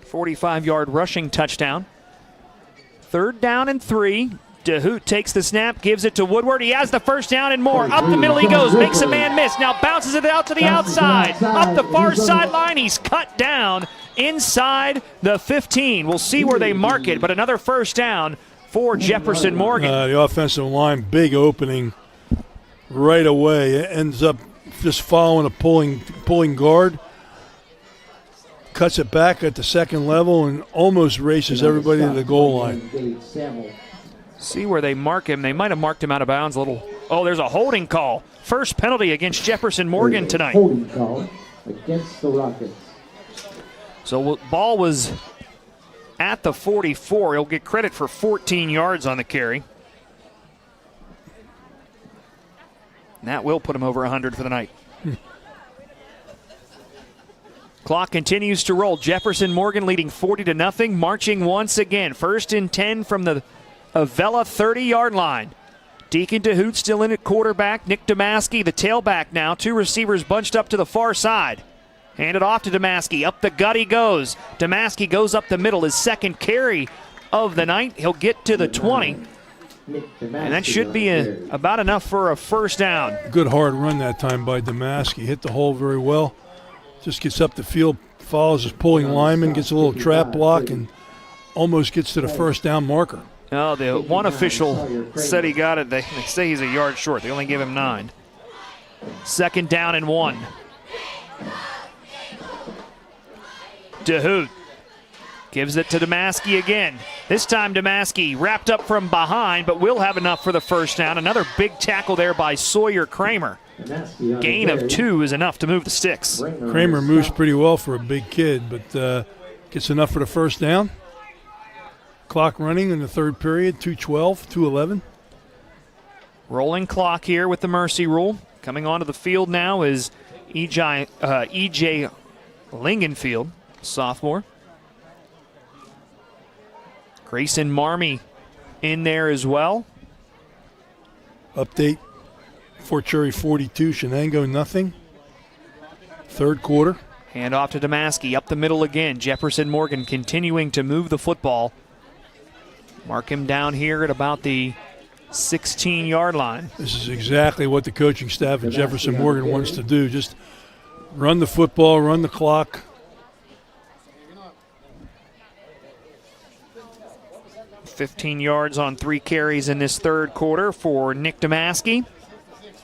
45-yard rushing touchdown. 3rd down and 3. DeHoot takes the snap, gives it to Woodward. He has the first down and more. Up the middle he goes, makes a man miss. Now bounces it out to the outside. Up the far sideline, he's cut down inside the 15. We'll see where they mark it, but another first down for Jefferson Morgan. The offensive line, big opening right away. It ends up just following a pulling guard, cuts it back at the second level, and almost races everybody to the goal line. See where they mark him. They might have marked him out of bounds a little. Oh, there's a holding call. First penalty against Jefferson Morgan tonight. Holding call against the Rockets. So ball was at the 44. He'll get credit for 14 yards on the carry. And that will put him over 100 for the night. Clock continues to roll. Jefferson Morgan leading 40-0, marching once again. 1st and 10 from the Avella 30-yard line. Deacon DeHoot still in at quarterback. Nick Domaski, the tailback now. 2 receivers bunched up to the far side. Handed off to Domaski. Up the gut he goes. Domaski goes up the middle. His 2nd carry of the night. He'll get to the 20. And that should be about enough for a first down. Good hard run that time by Domaski. Hit the hole very well. Just gets up the field, follows his pulling lineman, gets a little trap block, and almost gets to the first down marker. Oh, the one official said he got it. They say he's a yard short. They only give him 9. 2nd down and 1. DeHoot gives it to Domaski again. This time Domaski wrapped up from behind, but will have enough for the first down. Another big tackle there by Sawyer Kramer. Gain of 2 is enough to move the sticks. Kramer moves pretty well for a big kid, but gets enough for the first down. Clock running in the 3rd period, 2:12, 2:11. Rolling clock here with the mercy rule. Coming onto the field now is E.J. Lingenfield, sophomore. Grayson Marmey in there as well. Update, Fort Cherry 42, Shenango nothing. 3rd quarter. Hand off to Domaski, up the middle again. Jefferson Morgan continuing to move the football. Mark him down here at about the 16-yard line. This is exactly what the coaching staff at Jefferson Morgan wants to do. Just run the football, run the clock. $15 yards on 3 carries in this third quarter for Nick Domaski.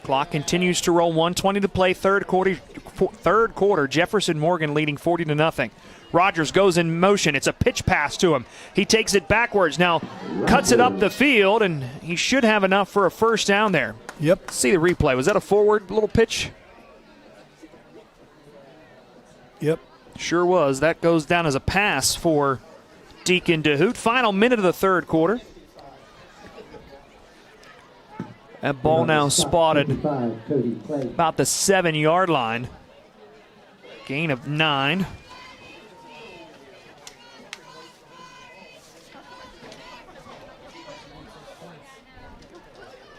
Clock continues to roll. 1:20 to play. Third quarter. Jefferson Morgan leading 40-0. Rogers goes in motion. It's a pitch pass to him. He takes it backwards. Now cuts it up the field, and he should have enough for a first down there. Yep. Let's see the replay. Was that a forward little pitch? Yep. Sure was. That goes down as a pass for Deacon DeHoot. Final minute of the third quarter. That ball now spotted about the 7-yard line. Gain of 9.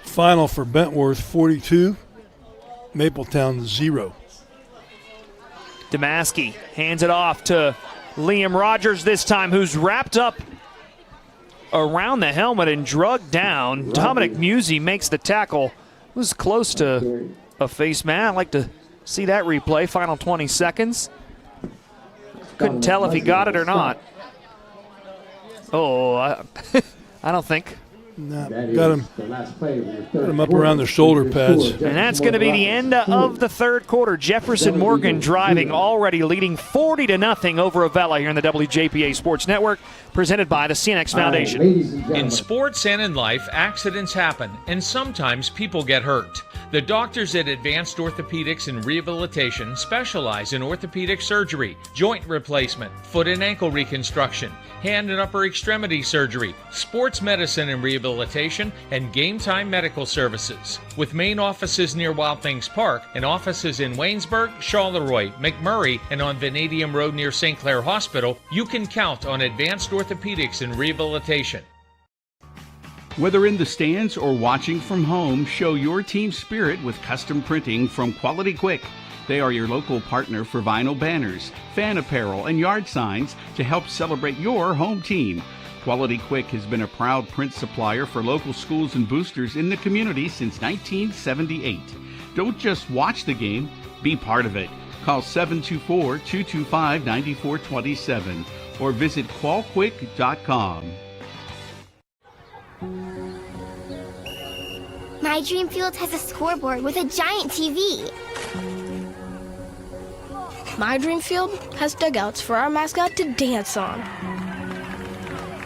Final for Bentworth, 42. Mapletown, 0. Domaski hands it off to Liam Rogers this time, who's wrapped up around the helmet and drugged down. Dominic Musey makes the tackle. It was close to a face man. I'd like to see that replay. Final 20 seconds. Couldn't tell if he got it or not. Oh, I don't think. No, got him up around the shoulder pads. And that's going to be the end of the third quarter. Jefferson Morgan driving, already leading 40-0 over Avella here in the WJPA Sports Network, presented by the CNX Foundation. In sports and in life, accidents happen, and sometimes people get hurt. The doctors at Advanced Orthopedics and Rehabilitation specialize in orthopedic surgery, joint replacement, foot and ankle reconstruction, hand and upper extremity surgery, sports medicine and rehabilitation, and game time medical services. With main offices near Wild Things Park and offices in Waynesburg, Charleroi, McMurray, and on Vanadium Road near St. Clair Hospital, you can count on Advanced Orthopedics and Rehabilitation. Whether in the stands or watching from home, show your team spirit with custom printing from Quality Quick. They are your local partner for vinyl banners, fan apparel, and yard signs to help celebrate your home team. Quality Quick has been a proud print supplier for local schools and boosters in the community since 1978. Don't just watch the game, be part of it. Call 724-225-9427 or visit qualquick.com. My dream field has a scoreboard with a giant TV. My dream field has dugouts for our mascot to dance on.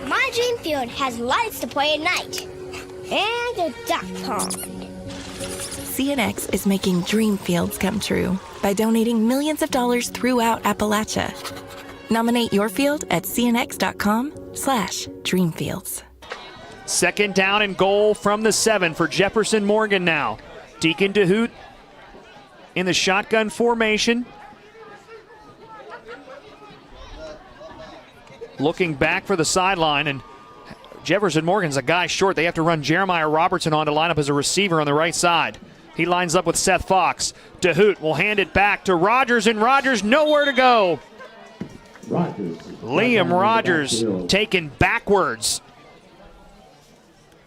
My dream field has lights to play at night. And a duck pond. CNX is making dream fields come true by donating millions of dollars throughout Appalachia. Nominate your field at cnx.com/dreamfields. Second down and goal from the 7 for Jefferson Morgan now. Deacon DeHoot in the shotgun formation. Looking back for the sideline, and Jefferson Morgan's a guy short. They have to run Jeremiah Robertson on to line up as a receiver on the right side. He lines up with Seth Fox. DeHoot will hand it back to Rogers, and Rogers nowhere to go. Liam Rogers taken backwards.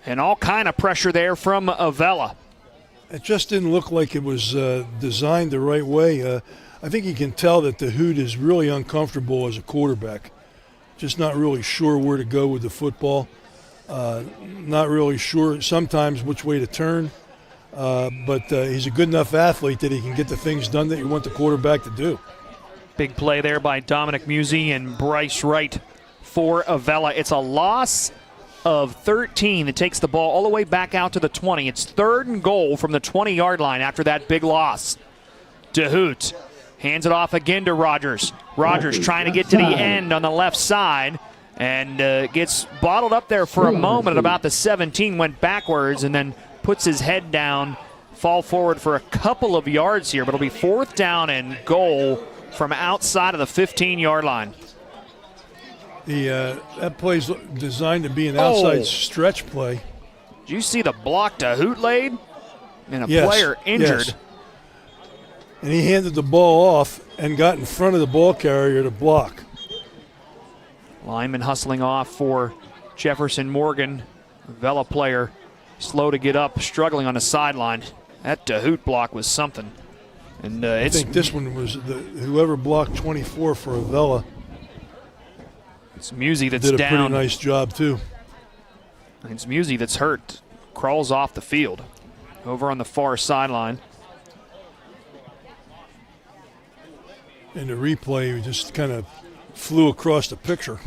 And all kind of pressure there from Avella. It just didn't look like it was designed the right way. I think you can tell that DeHoot is really uncomfortable as a quarterback. Just not really sure where to go with the football. Not really sure sometimes which way to turn. But he's a good enough athlete that he can get the things done that you want the quarterback to do. Big play there by Dominic Musey and Bryce Wright for Avella. It's a loss of 13 that takes the ball all the way back out to the 20. It's 3rd and goal from the 20-yard line after that big loss. DeHoot hands it off again to Rogers. Rogers trying to get to the end on the left side and gets bottled up there for a moment at about the 17, went backwards and then puts his head down, fall forward for a couple of yards here, but it'll be 4th down and goal from outside of the 15-yard line. That play's designed to be an outside stretch play. Did you see the block DeHoot laid? And a player injured. Yes. And he handed the ball off and got in front of the ball carrier to block. Lineman hustling off for Jefferson Morgan, Vela player slow to get up, struggling on the sideline. That DeHoot block was something. And I think this one was whoever blocked 24 for Avella. It's Musey that's did a down. Pretty nice job too. It's Musey that's hurt. Crawls off the field over on the far sideline. And the replay just kind of flew across the picture.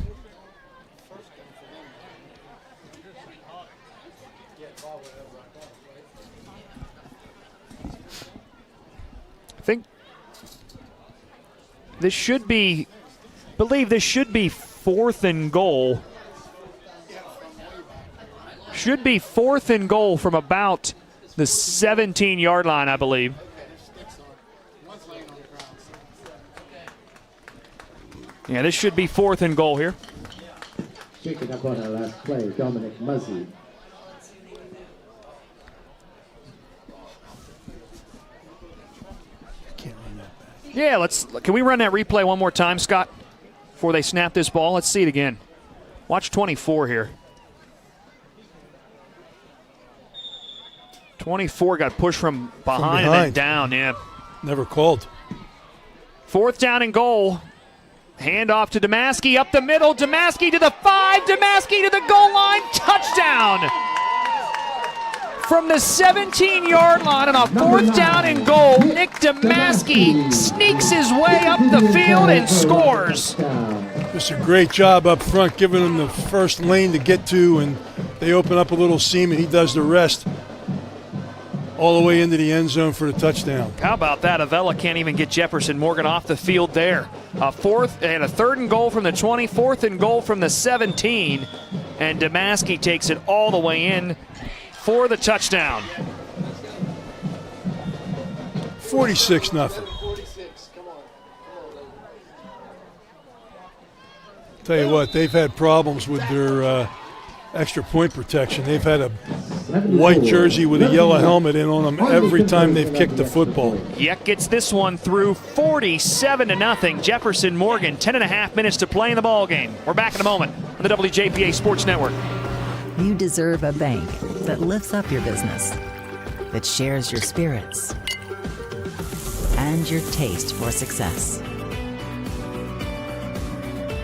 I think this should be, this should be 4th and goal. Should be 4th and goal from about the 17-yard line, I believe. Yeah, this should be 4th and goal here. Shaking up on our last play, Dominic Muzzy. Yeah, can we run that replay one more time, Scott, before they snap this ball? Let's see it again. Watch 24 here. 24 got pushed from behind and then down, yeah. Never called. 4th down and goal. Hand off to Domaski, up the middle, Domaski to the 5, Domaski to the goal line, touchdown! From the 17-yard line on a 4th down and goal, Nick Domaski sneaks his way up the field and scores. Just a great job up front, giving him the first lane to get to, and they open up a little seam, and he does the rest all the way into the end zone for the touchdown. How about that? Avella can't even get Jefferson Morgan off the field there. A 3rd and goal from the 20, 4th and goal from the 17, and Domaski takes it all the way in for the touchdown. 46-0. Tell you what, they've had problems with their extra point protection. They've had a white jersey with a yellow helmet in on them every time they've kicked the football. Yek gets this one through 47-0. Jefferson Morgan, 10.5 minutes to play in the ball game. We're back in a moment on the WJPA Sports Network. You deserve a bank that lifts up your business, that shares your spirits, and your taste for success.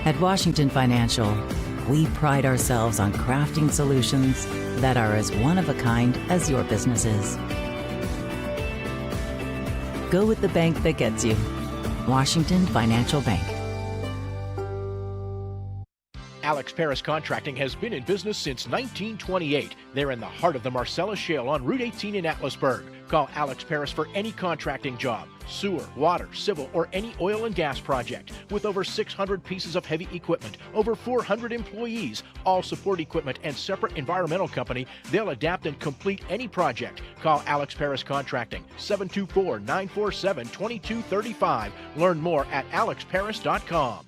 At Washington Financial, we pride ourselves on crafting solutions that are as one-of-a-kind as your business is. Go with the bank that gets you. Washington Financial Bank. Alex Paris Contracting has been in business since 1928. They're in the heart of the Marcellus Shale on Route 18 in Atlasburg. Call Alex Paris for any contracting job, sewer, water, civil, or any oil and gas project. With over 600 pieces of heavy equipment, over 400 employees, all support equipment, and separate environmental company, they'll adapt and complete any project. Call Alex Paris Contracting, 724-947-2235. Learn more at alexparis.com.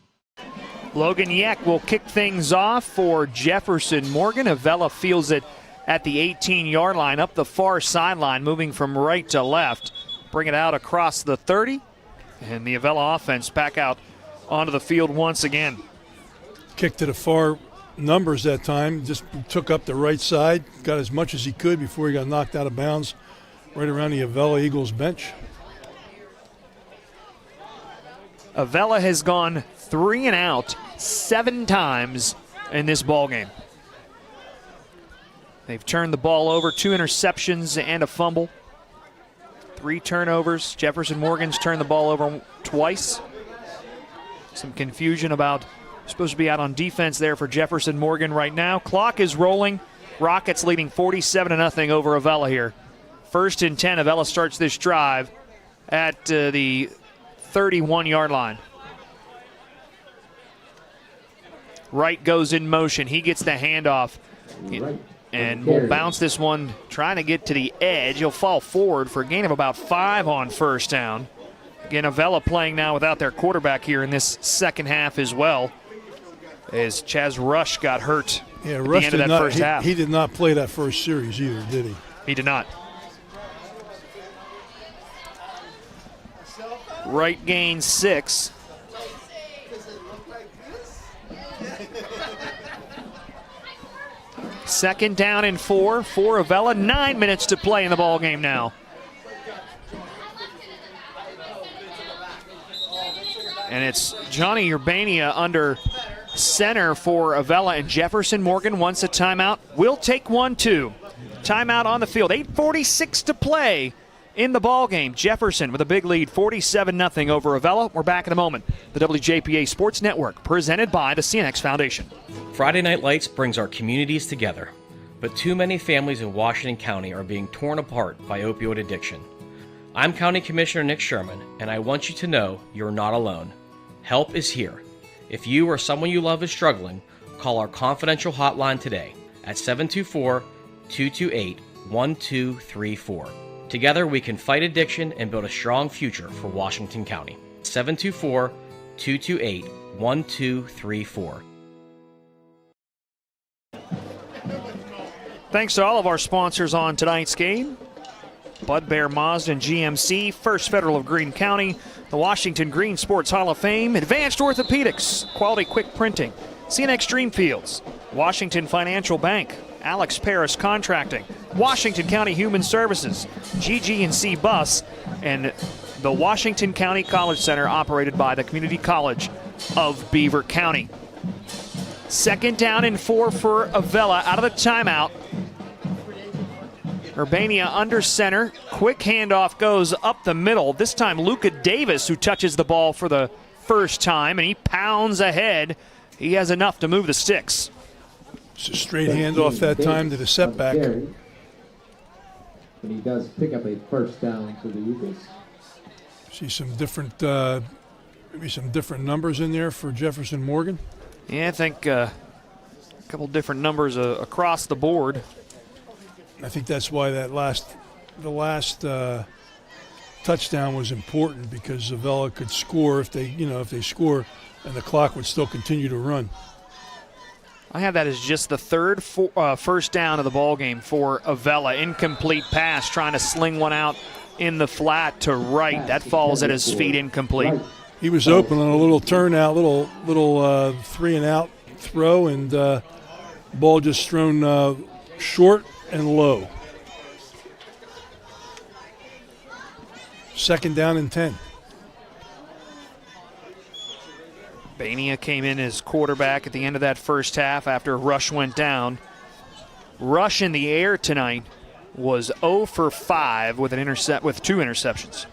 Logan Yek will kick things off for Jefferson Morgan. Avella fields it at the 18-yard line, up the far sideline, moving from right to left. Bring it out across the 30, and the Avella offense back out onto the field once again. Kicked to the far numbers that time, just took up the right side, got as much as he could before he got knocked out of bounds right around the Avella Eagles bench. Avella has gone 3 and out 7 times in this ball game. They've turned the ball over, 2 interceptions and a fumble, 3 turnovers. Jefferson Morgan's turned the ball over twice. Some confusion about supposed to be out on defense there for Jefferson Morgan right now. Clock is rolling. Rockets leading 47-0 over Avella here. 1st and 10. Avella starts this drive at the 31-yard line. Wright goes in motion. He gets the handoff and will bounce this one, trying to get to the edge. He'll fall forward for a gain of about 5 on 1st down. Again, Avella playing now without their quarterback here in this second half as well, as Chaz Rush got hurt at the end of that first half. He did not play that first series either, did he? He did not. Wright gains 6. Second down and 4 for Avella. 9 minutes to play in the ball game now. And it's Johnny Urbania under center for Avella, and Jefferson Morgan wants a timeout. We'll take one, too. Timeout on the field. 8:46 to play in the ball game. Jefferson with a big lead, 47-0 over Avella. We're back in a moment. The WJPA Sports Network, presented by the CNX Foundation. Friday Night Lights brings our communities together, but too many families in Washington County are being torn apart by opioid addiction. I'm County Commissioner Nick Sherman, and I want you to know you're not alone. Help is here. If you or someone you love is struggling, call our confidential hotline today at 724-228-1234. Together we can fight addiction and build a strong future for Washington County. 724-228-1234. Thanks to all of our sponsors on tonight's game. Bud Bear Mazda and GMC, First Federal of Greene County, the Washington Green Sports Hall of Fame, Advanced Orthopedics, Quality Quick Printing, CNX Dreamfields, Washington Financial Bank, Alex Paris Contracting, Washington County Human Services, GG&C Bus, and the Washington County College Center, operated by the Community College of Beaver County. Second down and 4 for Avella out of the timeout. Urbania under center. Quick handoff goes up the middle. This time Luca Davis, who touches the ball for the first time, and he pounds ahead. He has enough to move the sticks. It's a straight handoff that time to the setback. And he does pick up a first down for the Eagles. See some different, maybe some different numbers in there for Jefferson Morgan. Yeah, I think a couple different numbers across the board. I think that's why the last touchdown was important, because Avella could score if they score, and the clock would still continue to run. I have that as just the third first down of the ball game for Avella. Incomplete pass, trying to sling one out in the flat to right. That falls at his feet, incomplete. He was open on a little turnout, little 3-and-out throw, and ball just thrown short and low. Second down and 10. Bania came in as quarterback at the end of that first half after Rush went down. Rush in the air tonight was 0 for 5 with with 2 interceptions.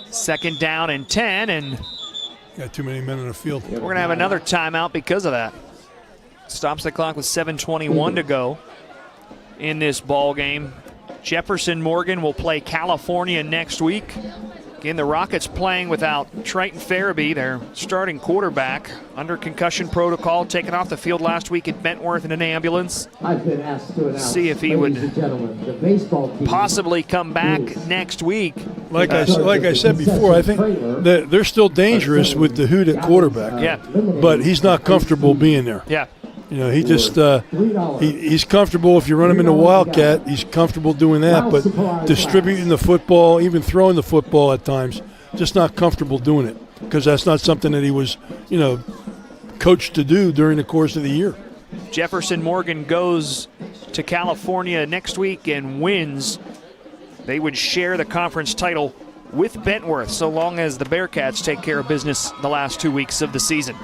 Second down and 10, and got too many men on the field. We're going to have another timeout because of that. Stops the clock with 7:21 to go in this ball game. Jefferson Morgan will play California next week. Again, the Rockets playing without Triton Farabee, their starting quarterback, under concussion protocol, taken off the field last week at Bentworth in an ambulance. I've been asked to announce, see if he would the baseball team possibly come back next week. Like I said before, I think that they're still dangerous with the Hoot at quarterback. Yeah, but he's not comfortable being there. Yeah. You know, he just he's comfortable if you run him into Wildcat. He's comfortable doing that, but distributing the football, even throwing the football at times, just not comfortable doing it, because that's not something that he was, coached to do during the course of the year. Jefferson Morgan goes to California next week and wins. They would share the conference title with Bentworth so long as the Bearcats take care of business the last 2 weeks of the season.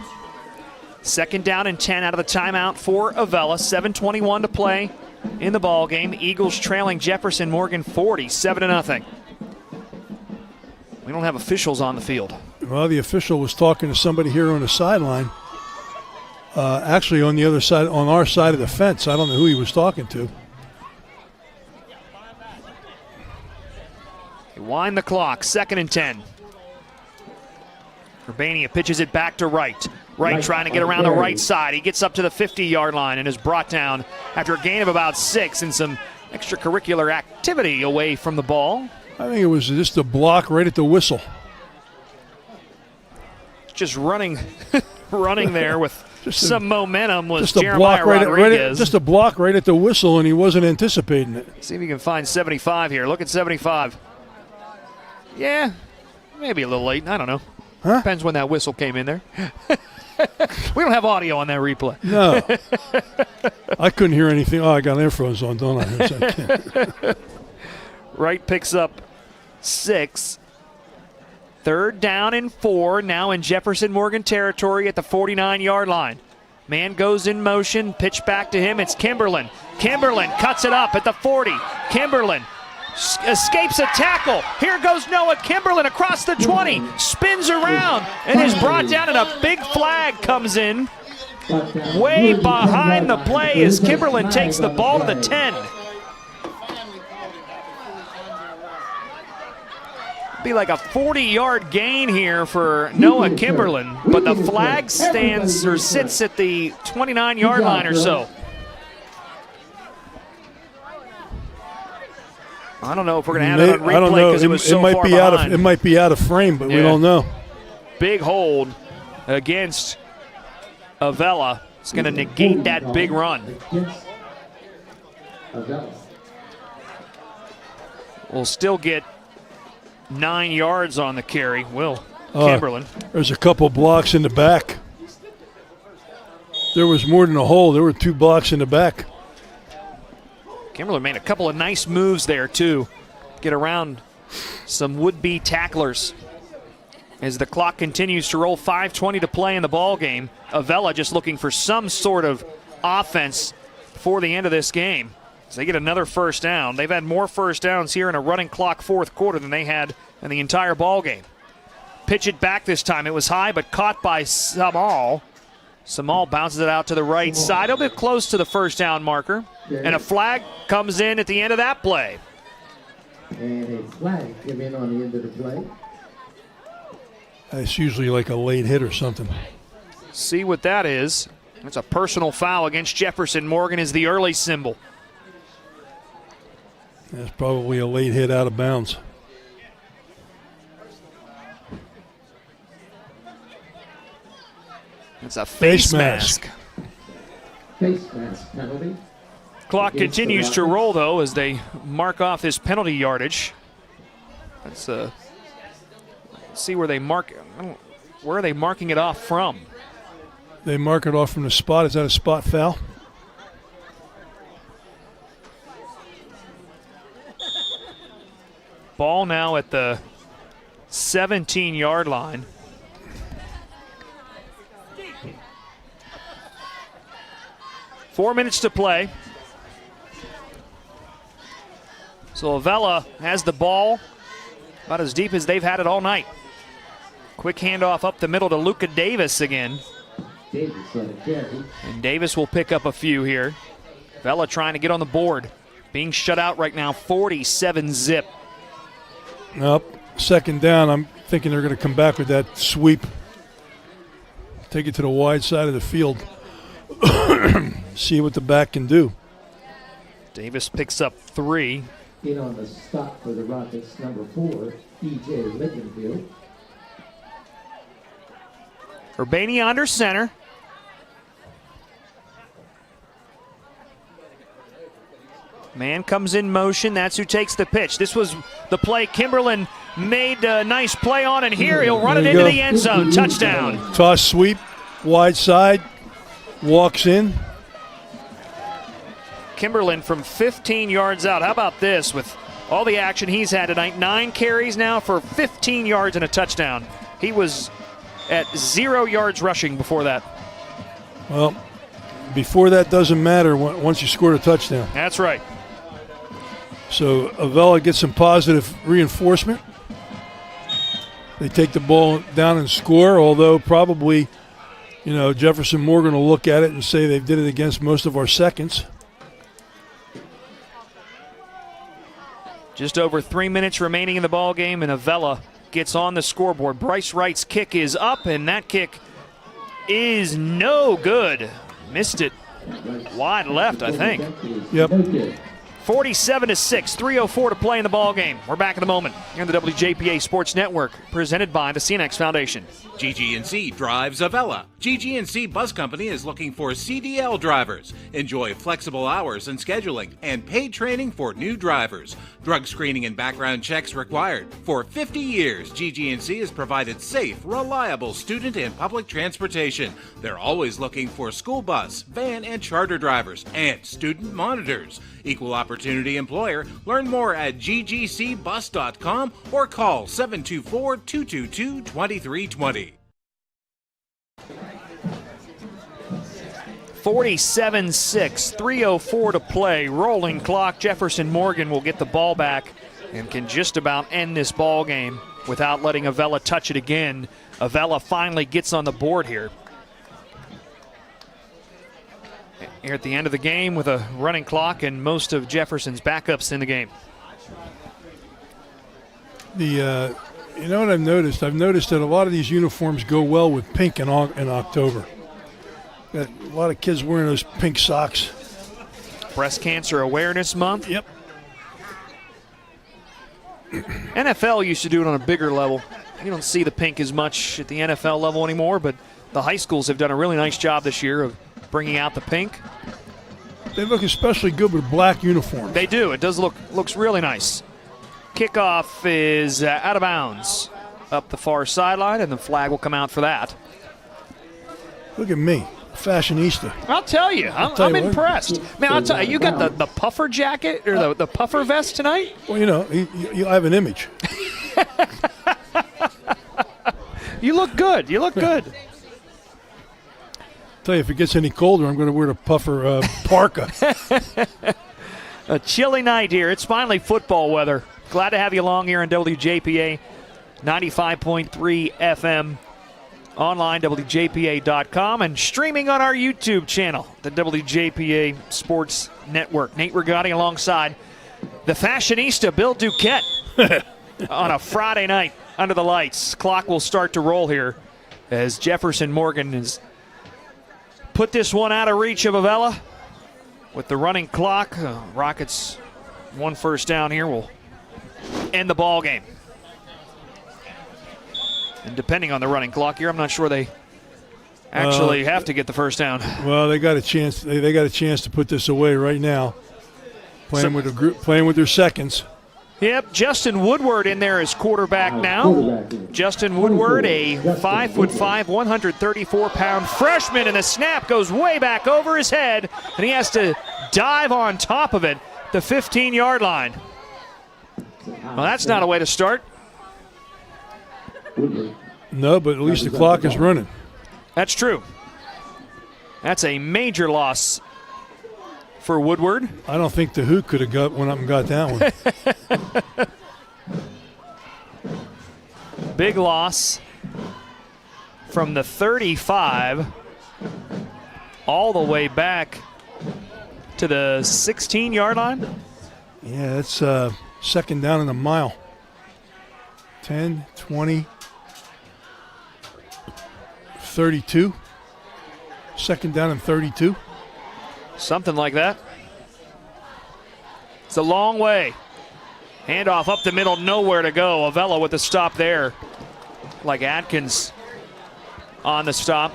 Second down and 10 out of the timeout for Avella. 7:21 to play in the ball game. Eagles trailing Jefferson Morgan 47-0. We don't have officials on the field. Well, the official was talking to somebody here on the sideline. Actually, on the other side, on our side of the fence. I don't know who he was talking to. They wind the clock. 2nd and 10. Urbania pitches it back to Wright. Wright trying to get around the right side. He gets up to the 50-yard line and is brought down after a gain of about 6 and some extracurricular activity away from the ball. I think it was just a block right at the whistle. Just running there with some momentum was just a Jeremiah block Rodriguez. Just a block right at the whistle, and he wasn't anticipating it. See if you can find 75 here. Look at 75. Yeah, maybe a little late. I don't know. Huh? Depends when that whistle came in there. We don't have audio on that replay. No. I couldn't hear anything. Oh, I got earphones on, don't I? So I can't. Wright picks up 6. 3rd down and 4, now in Jefferson Morgan territory at the 49-yard line. Man goes in motion, pitch back to him. It's Kimberlin. Kimberlin cuts it up at the 40. Kimberlin escapes a tackle. Here goes Noah Kimberlin across the 20, spins around, and is brought down, and a big flag comes in way behind the play as Kimberlin takes the ball to the 10. Be like a 40-yard gain here for Noah Kimberlin, but the flag stands or sits at the 29-yard line or so. I don't know if we're going to have it on replay because it was so far behind. It might be out of frame, but we don't know. Big hold against Avella. It's going to negate that big run. We'll still get 9 yards on the carry. Will Kimberlin. There's a couple blocks in the back. There was more than a hole. There were 2 blocks in the back. Kimberlin made a couple of nice moves there, too. Get around some would-be tacklers. As the clock continues to roll, 5:20 to play in the ball game. Avella just looking for some sort of offense before the end of this game. So they get another first down. They've had more first downs here in a running clock fourth quarter than they had in the entire ball game. Pitch it back this time. It was high, but caught by Samal. Samal bounces it out to the right side, a bit close to the first down marker. And a flag comes in at the end of that play. And a flag came in on the end of the play. It's usually like a late hit or something. See what that is. It's a personal foul against Jefferson Morgan is the early symbol. That's probably a late hit out of bounds. It's a face mask. Face mask penalty. Clock continues to roll, though, as they mark off this penalty yardage. Let's see where they mark. Where are they marking it off from? They mark it off from the spot. Is that a spot foul? Ball now at the 17-yard line. Four minutes to play. So Avella has the ball about as deep as they've had it all night. Quick handoff up the middle to Luka Davis again. And Davis will pick up a few here. Avella trying to get on the board. Being shut out right now, 47-zip. Nope. Second down, I'm thinking they're going to come back with that sweep. Take it to the wide side of the field. See what the back can do. Davis picks up 3. In on the stop for the Rockets, number 4, E.J. Lickenfield. Urbania under center. Man comes in motion. That's who takes the pitch. This was the play Kimberlin made a nice play on, and here he'll run it into the end zone. Touchdown. Toss sweep, wide side, walks in. Kimberlin from 15 yards out. How about this with all the action he's had tonight? 9 carries now for 15 yards and a touchdown. He was at 0 yards rushing before that. Well, before that doesn't matter once you scored a touchdown. That's right. So Avella gets some positive reinforcement. They take the ball down and score, although probably, Jefferson Morgan will look at it and say they did it against most of our seconds. Just over 3 minutes remaining in the ball game, and Avella gets on the scoreboard. Bryce Wright's kick is up, and that kick is no good. Missed it wide left, I think. Yep. 47-6, 3:04 to play in the ball game. We're back in a moment here on the WJPA Sports Network, presented by the CNX Foundation. GG&C drives Avella. GG&C Bus Company is looking for CDL drivers. Enjoy flexible hours and scheduling and paid training for new drivers. Drug screening and background checks required. For 50 years, GG&C has provided safe, reliable student and public transportation. They're always looking for school bus, van, and charter drivers and student monitors. Equal opportunity employer. Learn more at ggcbus.com or call 724-222-2320. 47-6, 3:04 to play. Rolling clock. Jefferson Morgan will get the ball back and can just about end this ball game without letting Avella touch it again. Avella finally gets on the board here. Here at the end of the game with a running clock and most of Jefferson's backups in the game. You know what I've noticed? I've noticed that a lot of these uniforms go well with pink in October. Got a lot of kids wearing those pink socks. Breast Cancer Awareness Month. Yep. NFL used to do it on a bigger level. You don't see the pink as much at the NFL level anymore, but the high schools have done a really nice job this year of bringing out the pink. They look especially good with black uniforms. They do. It looks really nice. Kickoff is out of bounds up the far sideline, and the flag will come out for that. Look at me, fashionista. I'll tell you, I'm impressed. Man, I'll tell you, you got the puffer jacket or the puffer vest tonight? Well, you know, you have an image. You look good. You look good. Tell you, if it gets any colder, I'm going to wear the puffer parka. A chilly night here. It's finally football weather. Glad to have you along here on WJPA 95.3 FM, online, WJPA.com, and streaming on our YouTube channel, the WJPA Sports Network. Nate Rigotti alongside the fashionista Bill Duquette on a Friday night under the lights. Clock will start to roll here as Jefferson Morgan has put this one out of reach of Avella with the running clock. Rockets one first down here will end the ball game. And depending on the running clock here, I'm not sure they actually have to get the first down. Well, they got a chance. They got a chance to put this away right now. Playing with a group, playing with their seconds. Yep, Justin Woodward in there as quarterback now. Justin Woodward, a 5'5", 134-pound freshman, and the snap goes way back over his head, and he has to dive on top of it, the 15-yard line. Well, that's not a way to start. No, but at least the clock is running. That's true. That's a major loss for Woodward. I don't think the Hoot could have went up and got that one. Big loss from the 35 all the way back to the 16-yard line. Yeah, that's second down in a mile. 10, 20, 32. Second down and 32. Something like that. It's a long way. Handoff up the middle, nowhere to go. Avella with the stop there. Like Atkins on the stop.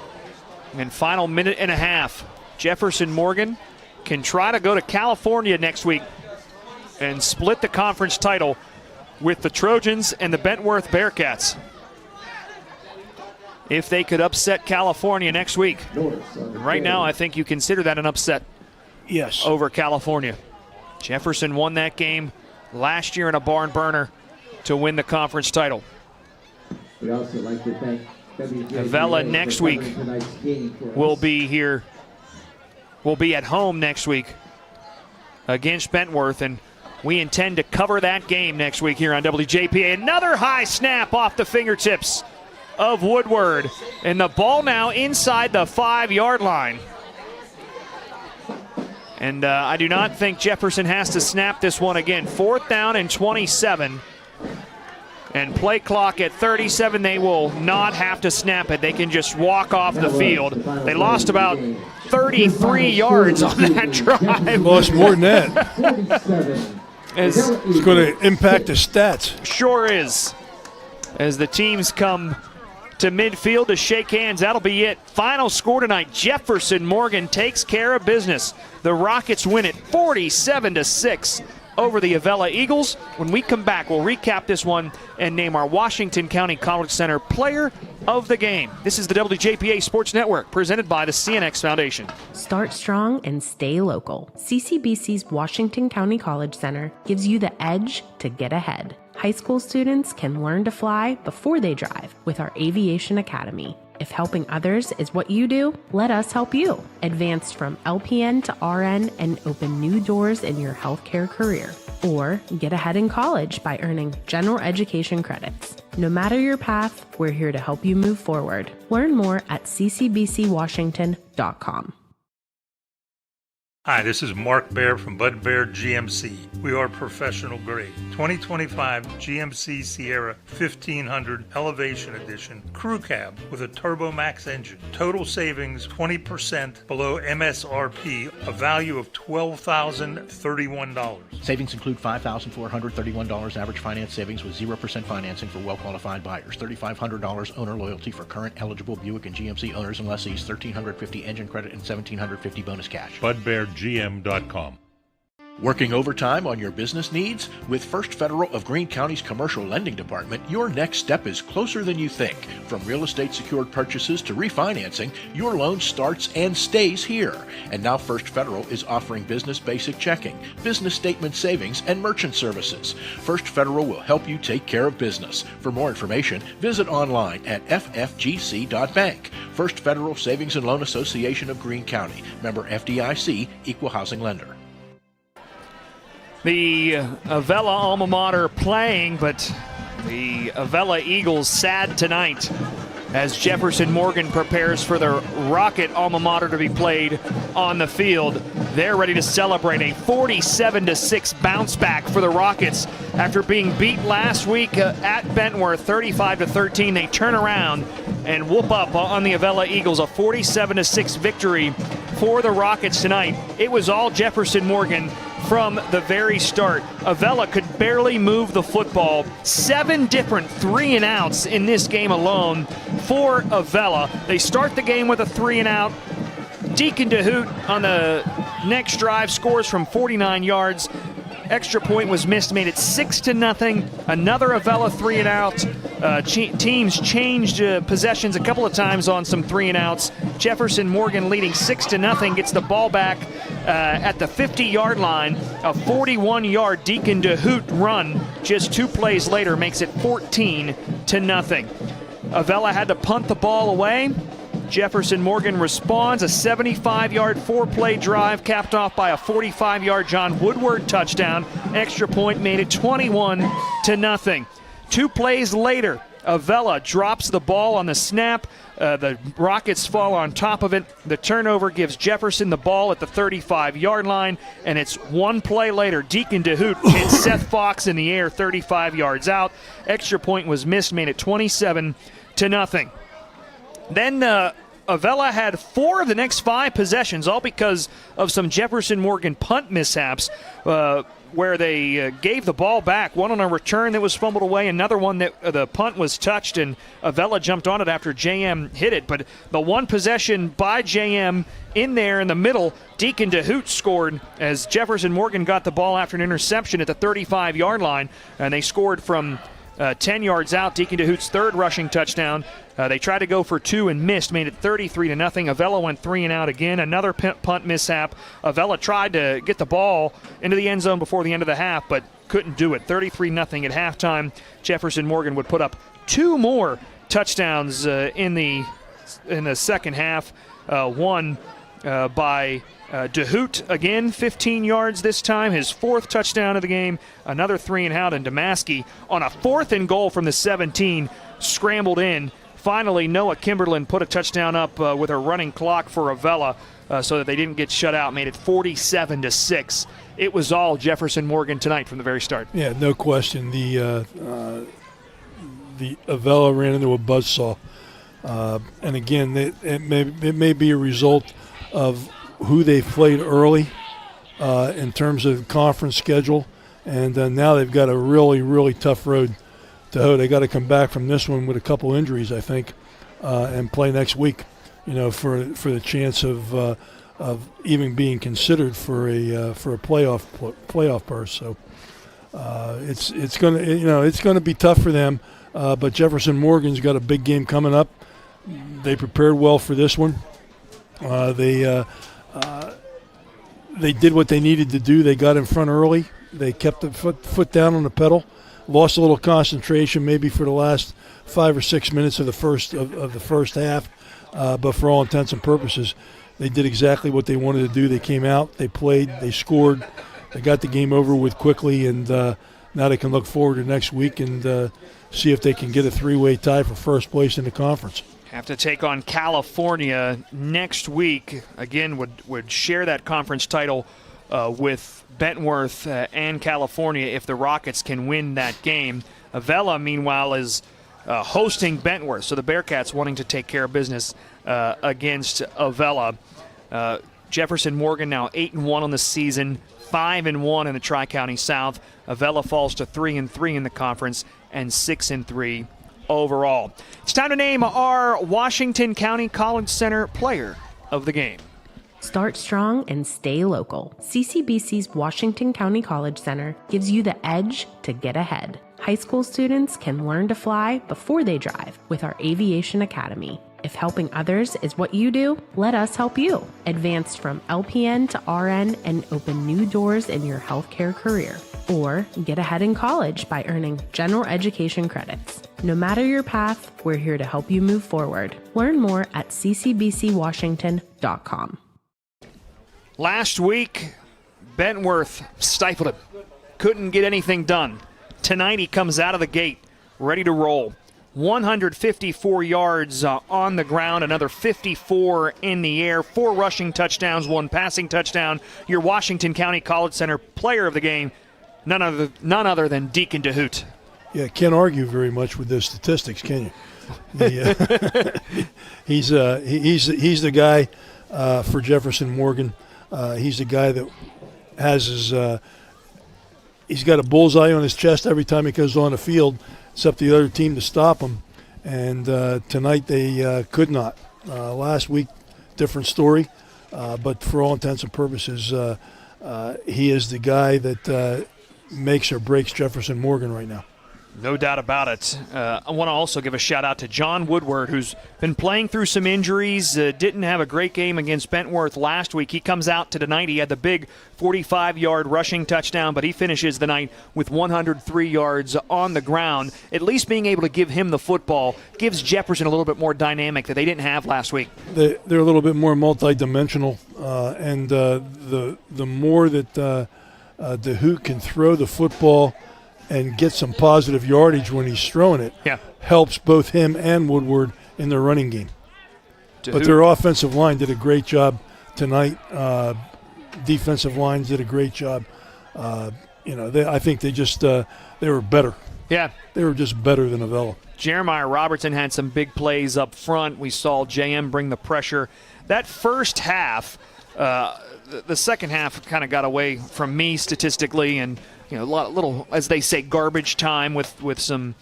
And final minute and a half. Jefferson Morgan can try to go to California next week and split the conference title with the Trojans and the Bentworth Bearcats. If they could upset California next week. Right now, I think you consider that an upset. Yes. Over California. Jefferson won that game last year in a barn burner to win the conference title. We'd also like to thank Avella next week will be here. Will be at home next week against Bentworth, and we intend to cover that game next week here on WJPA. Another high snap off the fingertips of Woodward, and the ball now inside the 5-yard line. And I do not think Jefferson has to snap this one again. 4th down and 27. And play clock at 37. They will not have to snap it. They can just walk off the field. They lost about 33 yards on that drive. Lost more than that. It's going to impact the stats. Sure is. As the teams come to midfield to shake hands. That'll be it. Final score tonight, Jefferson Morgan takes care of business. The Rockets win it 47-6 over the Avella Eagles. When we come back, we'll recap this one and name our Washington County College Center Player of the Game. This is the WJPA Sports Network, presented by the CNX Foundation. Start strong and stay local. CCBC's Washington County College Center gives you the edge to get ahead. High school students can learn to fly before they drive with our Aviation Academy. If helping others is what you do, let us help you. Advance from LPN to RN and open new doors in your healthcare career. Or get ahead in college by earning general education credits. No matter your path, we're here to help you move forward. Learn more at ccbcwashington.com. Hi, this is Mark Baer from Bud Bear GMC. We are professional grade. 2025 GMC Sierra 1500 Elevation Edition Crew Cab with a Turbo Max engine. Total savings 20% below MSRP, a value of $12,031. Savings include $5,431 average finance savings with 0% financing for well-qualified buyers. $3,500 owner loyalty for current eligible Buick and GMC owners and lessees. $1,350 engine credit and $1,750 bonus cash. BudBearGM.com. Working overtime on your business needs? With First Federal of Greene County's Commercial Lending Department, your next step is closer than you think. From real estate secured purchases to refinancing, your loan starts and stays here. And now First Federal is offering business basic checking, business statement savings, and merchant services. First Federal will help you take care of business. For more information, visit online at ffgc.bank. First Federal Savings and Loan Association of Greene County. Member FDIC, Equal Housing Lender. The Avella alma mater playing, but the Avella Eagles sad tonight as Jefferson Morgan prepares for the Rocket alma mater to be played on the field. They're ready to celebrate a 47-6 bounce back for the Rockets after being beat last week at Bentworth 35-13. They turn around and whoop up on the Avella Eagles, a 47-6 victory for the Rockets tonight. It was all Jefferson Morgan from the very start. Avella could barely move the football. 7 different 3-and-outs in this game alone for Avella. They start the game with a 3-and-out. Deacon DeHoot on the next drive scores from 49 yards. Extra point was missed, made it 6-0. Another Avella 3-and-out. Teams changed possessions a couple of times on some 3-and-outs. Jefferson Morgan leading 6-0, gets the ball back at the 50-yard line. A 41-yard Deacon DeHoot run just 2 plays later makes it 14-0. Avella had to punt the ball away. Jefferson Morgan responds, a 75-yard 4-play drive capped off by a 45-yard John Woodward touchdown. Extra point made it 21-0. 2 plays later, Avella drops the ball on the snap. The Rockets fall on top of it. The turnover gives Jefferson the ball at the 35-yard line, and it's 1 play later. Deacon DeHoot hits Seth Fox in the air 35 yards out. Extra point was missed, made it 27-0. Then Avella had 4 of the next 5 possessions, all because of some Jefferson Morgan punt mishaps where they gave the ball back. One on a return that was fumbled away, another one that the punt was touched, and Avella jumped on it after JM hit it. But the one possession by JM in there in the middle, Deacon DeHoot scored as Jefferson Morgan got the ball after an interception at the 35-yard line, and they scored from 10 yards out. Deacon DeHoot's 3rd rushing touchdown. They tried to go for 2 and missed, made it 33-0. Avella went 3-and-out again. Another punt mishap. Avella tried to get the ball into the end zone before the end of the half, but couldn't do it. 33-0 at halftime. Jefferson Morgan would put up 2 more touchdowns in the second half. One by DeHoot, again, 15 yards this time, his 4th touchdown of the game. Another 3-and-out, and Damaski on a 4th and goal from the 17 scrambled in. Finally, Noah Kimberlin put a touchdown up with a running clock for Avella so that they didn't get shut out, made it 47-6. It was all Jefferson Morgan tonight from the very start. Yeah, no question. The Avella ran into a buzzsaw. And again, it may be a result of who they played early in terms of conference schedule, and now they've got a really, really tough road Tahoe. They got to come back from this one with a couple injuries, I think, and play next week. For the chance of even being considered for a playoff berth. So it's gonna be tough for them. But Jefferson Morgan's got a big game coming up. They prepared well for this one. They did what they needed to do. They got in front early. They kept the foot down on the pedal. Lost a little concentration maybe for the last 5 or 6 minutes of the first half. But for all intents and purposes, they did exactly what they wanted to do. They came out, they played, they scored, they got the game over with quickly, and now they can look forward to next week and see if they can get a 3-way tie for first place in the conference. Have to take on California next week. Again, would share that conference title with Bentworth and California if the Rockets can win that game. Avella, meanwhile, is hosting Bentworth, so the Bearcats wanting to take care of business against Avella. Jefferson Morgan now 8-1 on the season, 5-1 in the Tri-County South. Avella falls to 3-3 in the conference and 6-3 overall. It's time to name our Washington County College Center player of the game. Start strong and stay local. CCBC's Washington County College Center gives you the edge to get ahead. High school students can learn to fly before they drive with our Aviation Academy. If helping others is what you do, let us help you. Advance from LPN to RN and open new doors in your healthcare career. Or get ahead in college by earning general education credits. No matter your path, we're here to help you move forward. Learn more at ccbcwashington.com. Last week, Bentworth stifled him. Couldn't get anything done. Tonight he comes out of the gate, ready to roll. 154 yards on the ground, another 54 in the air, 4 rushing touchdowns, 1 passing touchdown. Your Washington County College Center player of the game, none other than Deacon DeHoot. Yeah, can't argue very much with those statistics, can you? He's the guy for Jefferson Morgan. He's the guy that has his he's got a bullseye on his chest every time he goes on the field. It's up to the other team to stop him. And tonight they could not. Last week, different story. But for all intents and purposes, he is the guy that makes or breaks Jefferson Morgan right now. No doubt about it. I want to also give a shout-out to John Woodward, who's been playing through some injuries, didn't have a great game against Bentworth last week. He comes out to tonight. He had the big 45-yard rushing touchdown, but he finishes the night with 103 yards on the ground. At least being able to give him the football gives Jefferson a little bit more dynamic that they didn't have last week. They're a little bit more multidimensional, and the more that DeHoot can throw the football and get some positive yardage when he's throwing it, helps both him and Woodward in their running game. But their offensive line did a great job tonight. Defensive lines did a great job. I think they were better. Yeah. They were just better than Avella. Jeremiah Robertson had some big plays up front. We saw JM bring the pressure. That first half, the second half kind of got away from me statistically, and a little, as they say, garbage time with some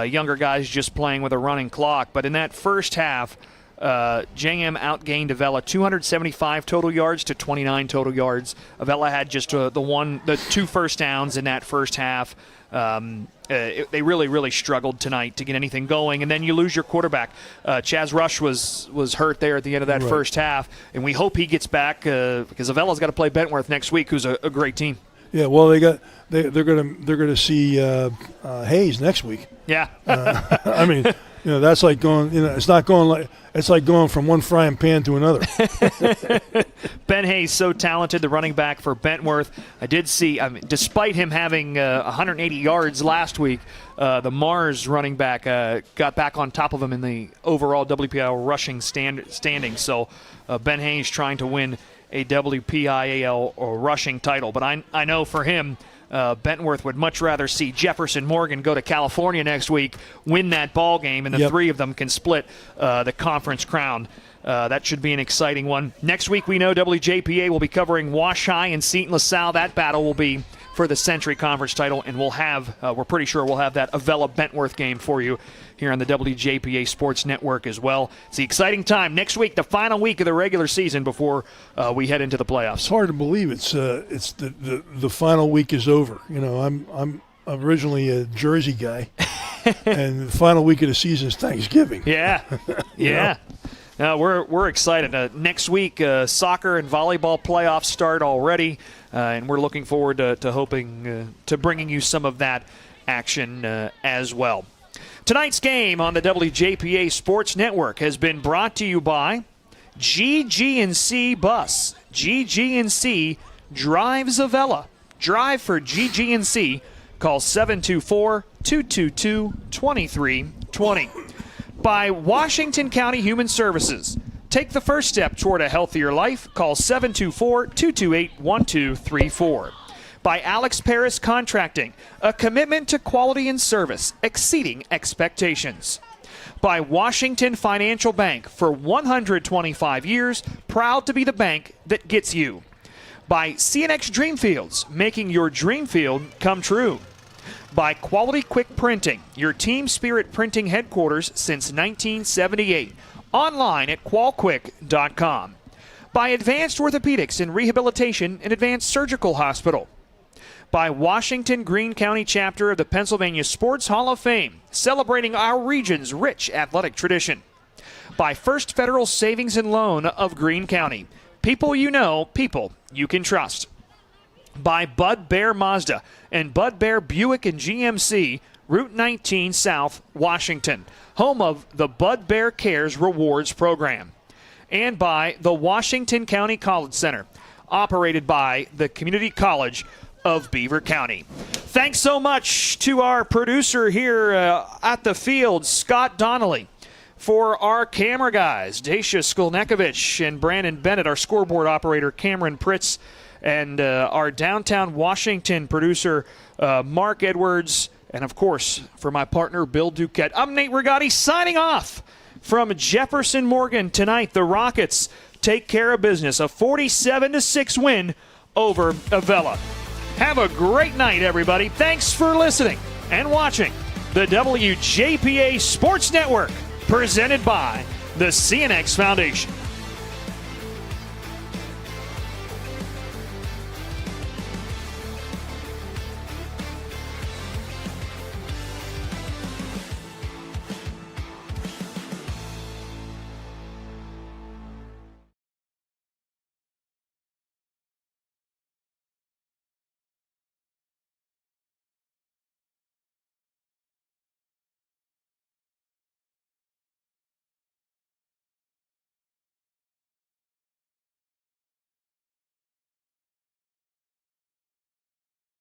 younger guys just playing with a running clock. But in that first half, JM outgained Avella 275 total yards to 29 total yards. Avella had just the 2 first downs in that first half. They really struggled tonight to get anything going, and then you lose your quarterback. Chaz Rush was hurt there at the end of that first half, and we hope he gets back because Avella's got to play Bentworth next week, who's a great team. Yeah, well, they're gonna see Hayes next week. Yeah, I mean, that's like going. It's like going from one frying pan to another. Ben Hayes, so talented, the running back for Bentworth. I did see, despite him having 180 yards last week, the Mars running back got back on top of him in the overall WPIAL rushing standing. So Ben Hayes trying to win a WPIAL rushing title. But I know for him, Bentworth would much rather see Jefferson Morgan go to California next week, win that ball game, and the three of them can split the conference crown That should be an exciting one. Next week, we know WJPA will be covering Wash High and Seton LaSalle. That battle will be for the Century Conference title, and we're pretty sure we'll have that Avella Bentworth game for you here on the WJPA Sports Network as well. It's the exciting time. Next week, the final week of the regular season before we head into the playoffs. It's hard to believe it's the final week is over. You know, I'm originally a Jersey guy, and the final week of the season is Thanksgiving. Yeah, yeah. We're excited. Next week, soccer and volleyball playoffs start already, and we're looking forward to hoping to bringing you some of that action as well. Tonight's game on the WJPA Sports Network has been brought to you by GG&C Bus. GG&C drives Avella. Drive for GG&C. Call 724-222-2320. By Washington County Human Services. Take the first step toward a healthier life. Call 724-228-1234. By Alex Paris Contracting, a commitment to quality and service exceeding expectations. By Washington Financial Bank, for 125 years, proud to be the bank that gets you. By CNX Dreamfields, making your dream field come true. By Quality Quick Printing, your Team Spirit printing headquarters since 1978. Online at qualquick.com. By Advanced Orthopedics and Rehabilitation and Advanced Surgical Hospital. By Washington Greene County Chapter of the Pennsylvania Sports Hall of Fame, celebrating our region's rich athletic tradition. By First Federal Savings and Loan of Greene County. People you know, people you can trust. By Bud Bear Mazda and Bud Bear Buick and GMC, Route 19 South, Washington, home of the Bud Bear Cares Rewards Program. And by the Washington County College Center, operated by the Community College of Beaver County. Thanks so much to our producer here at the field, Scott Donnelly. For our camera guys, Dacia Skolnekovich and Brandon Bennett, our scoreboard operator, Cameron Pritz, and our downtown Washington producer, Mark Edwards, and, of course, for my partner, Bill Duquette. I'm Nate Rigotti signing off from Jefferson Morgan tonight. The Rockets take care of business, a 47-6 win over Avella. Have a great night, everybody. Thanks for listening and watching the WJPA Sports Network, presented by the CNX Foundation.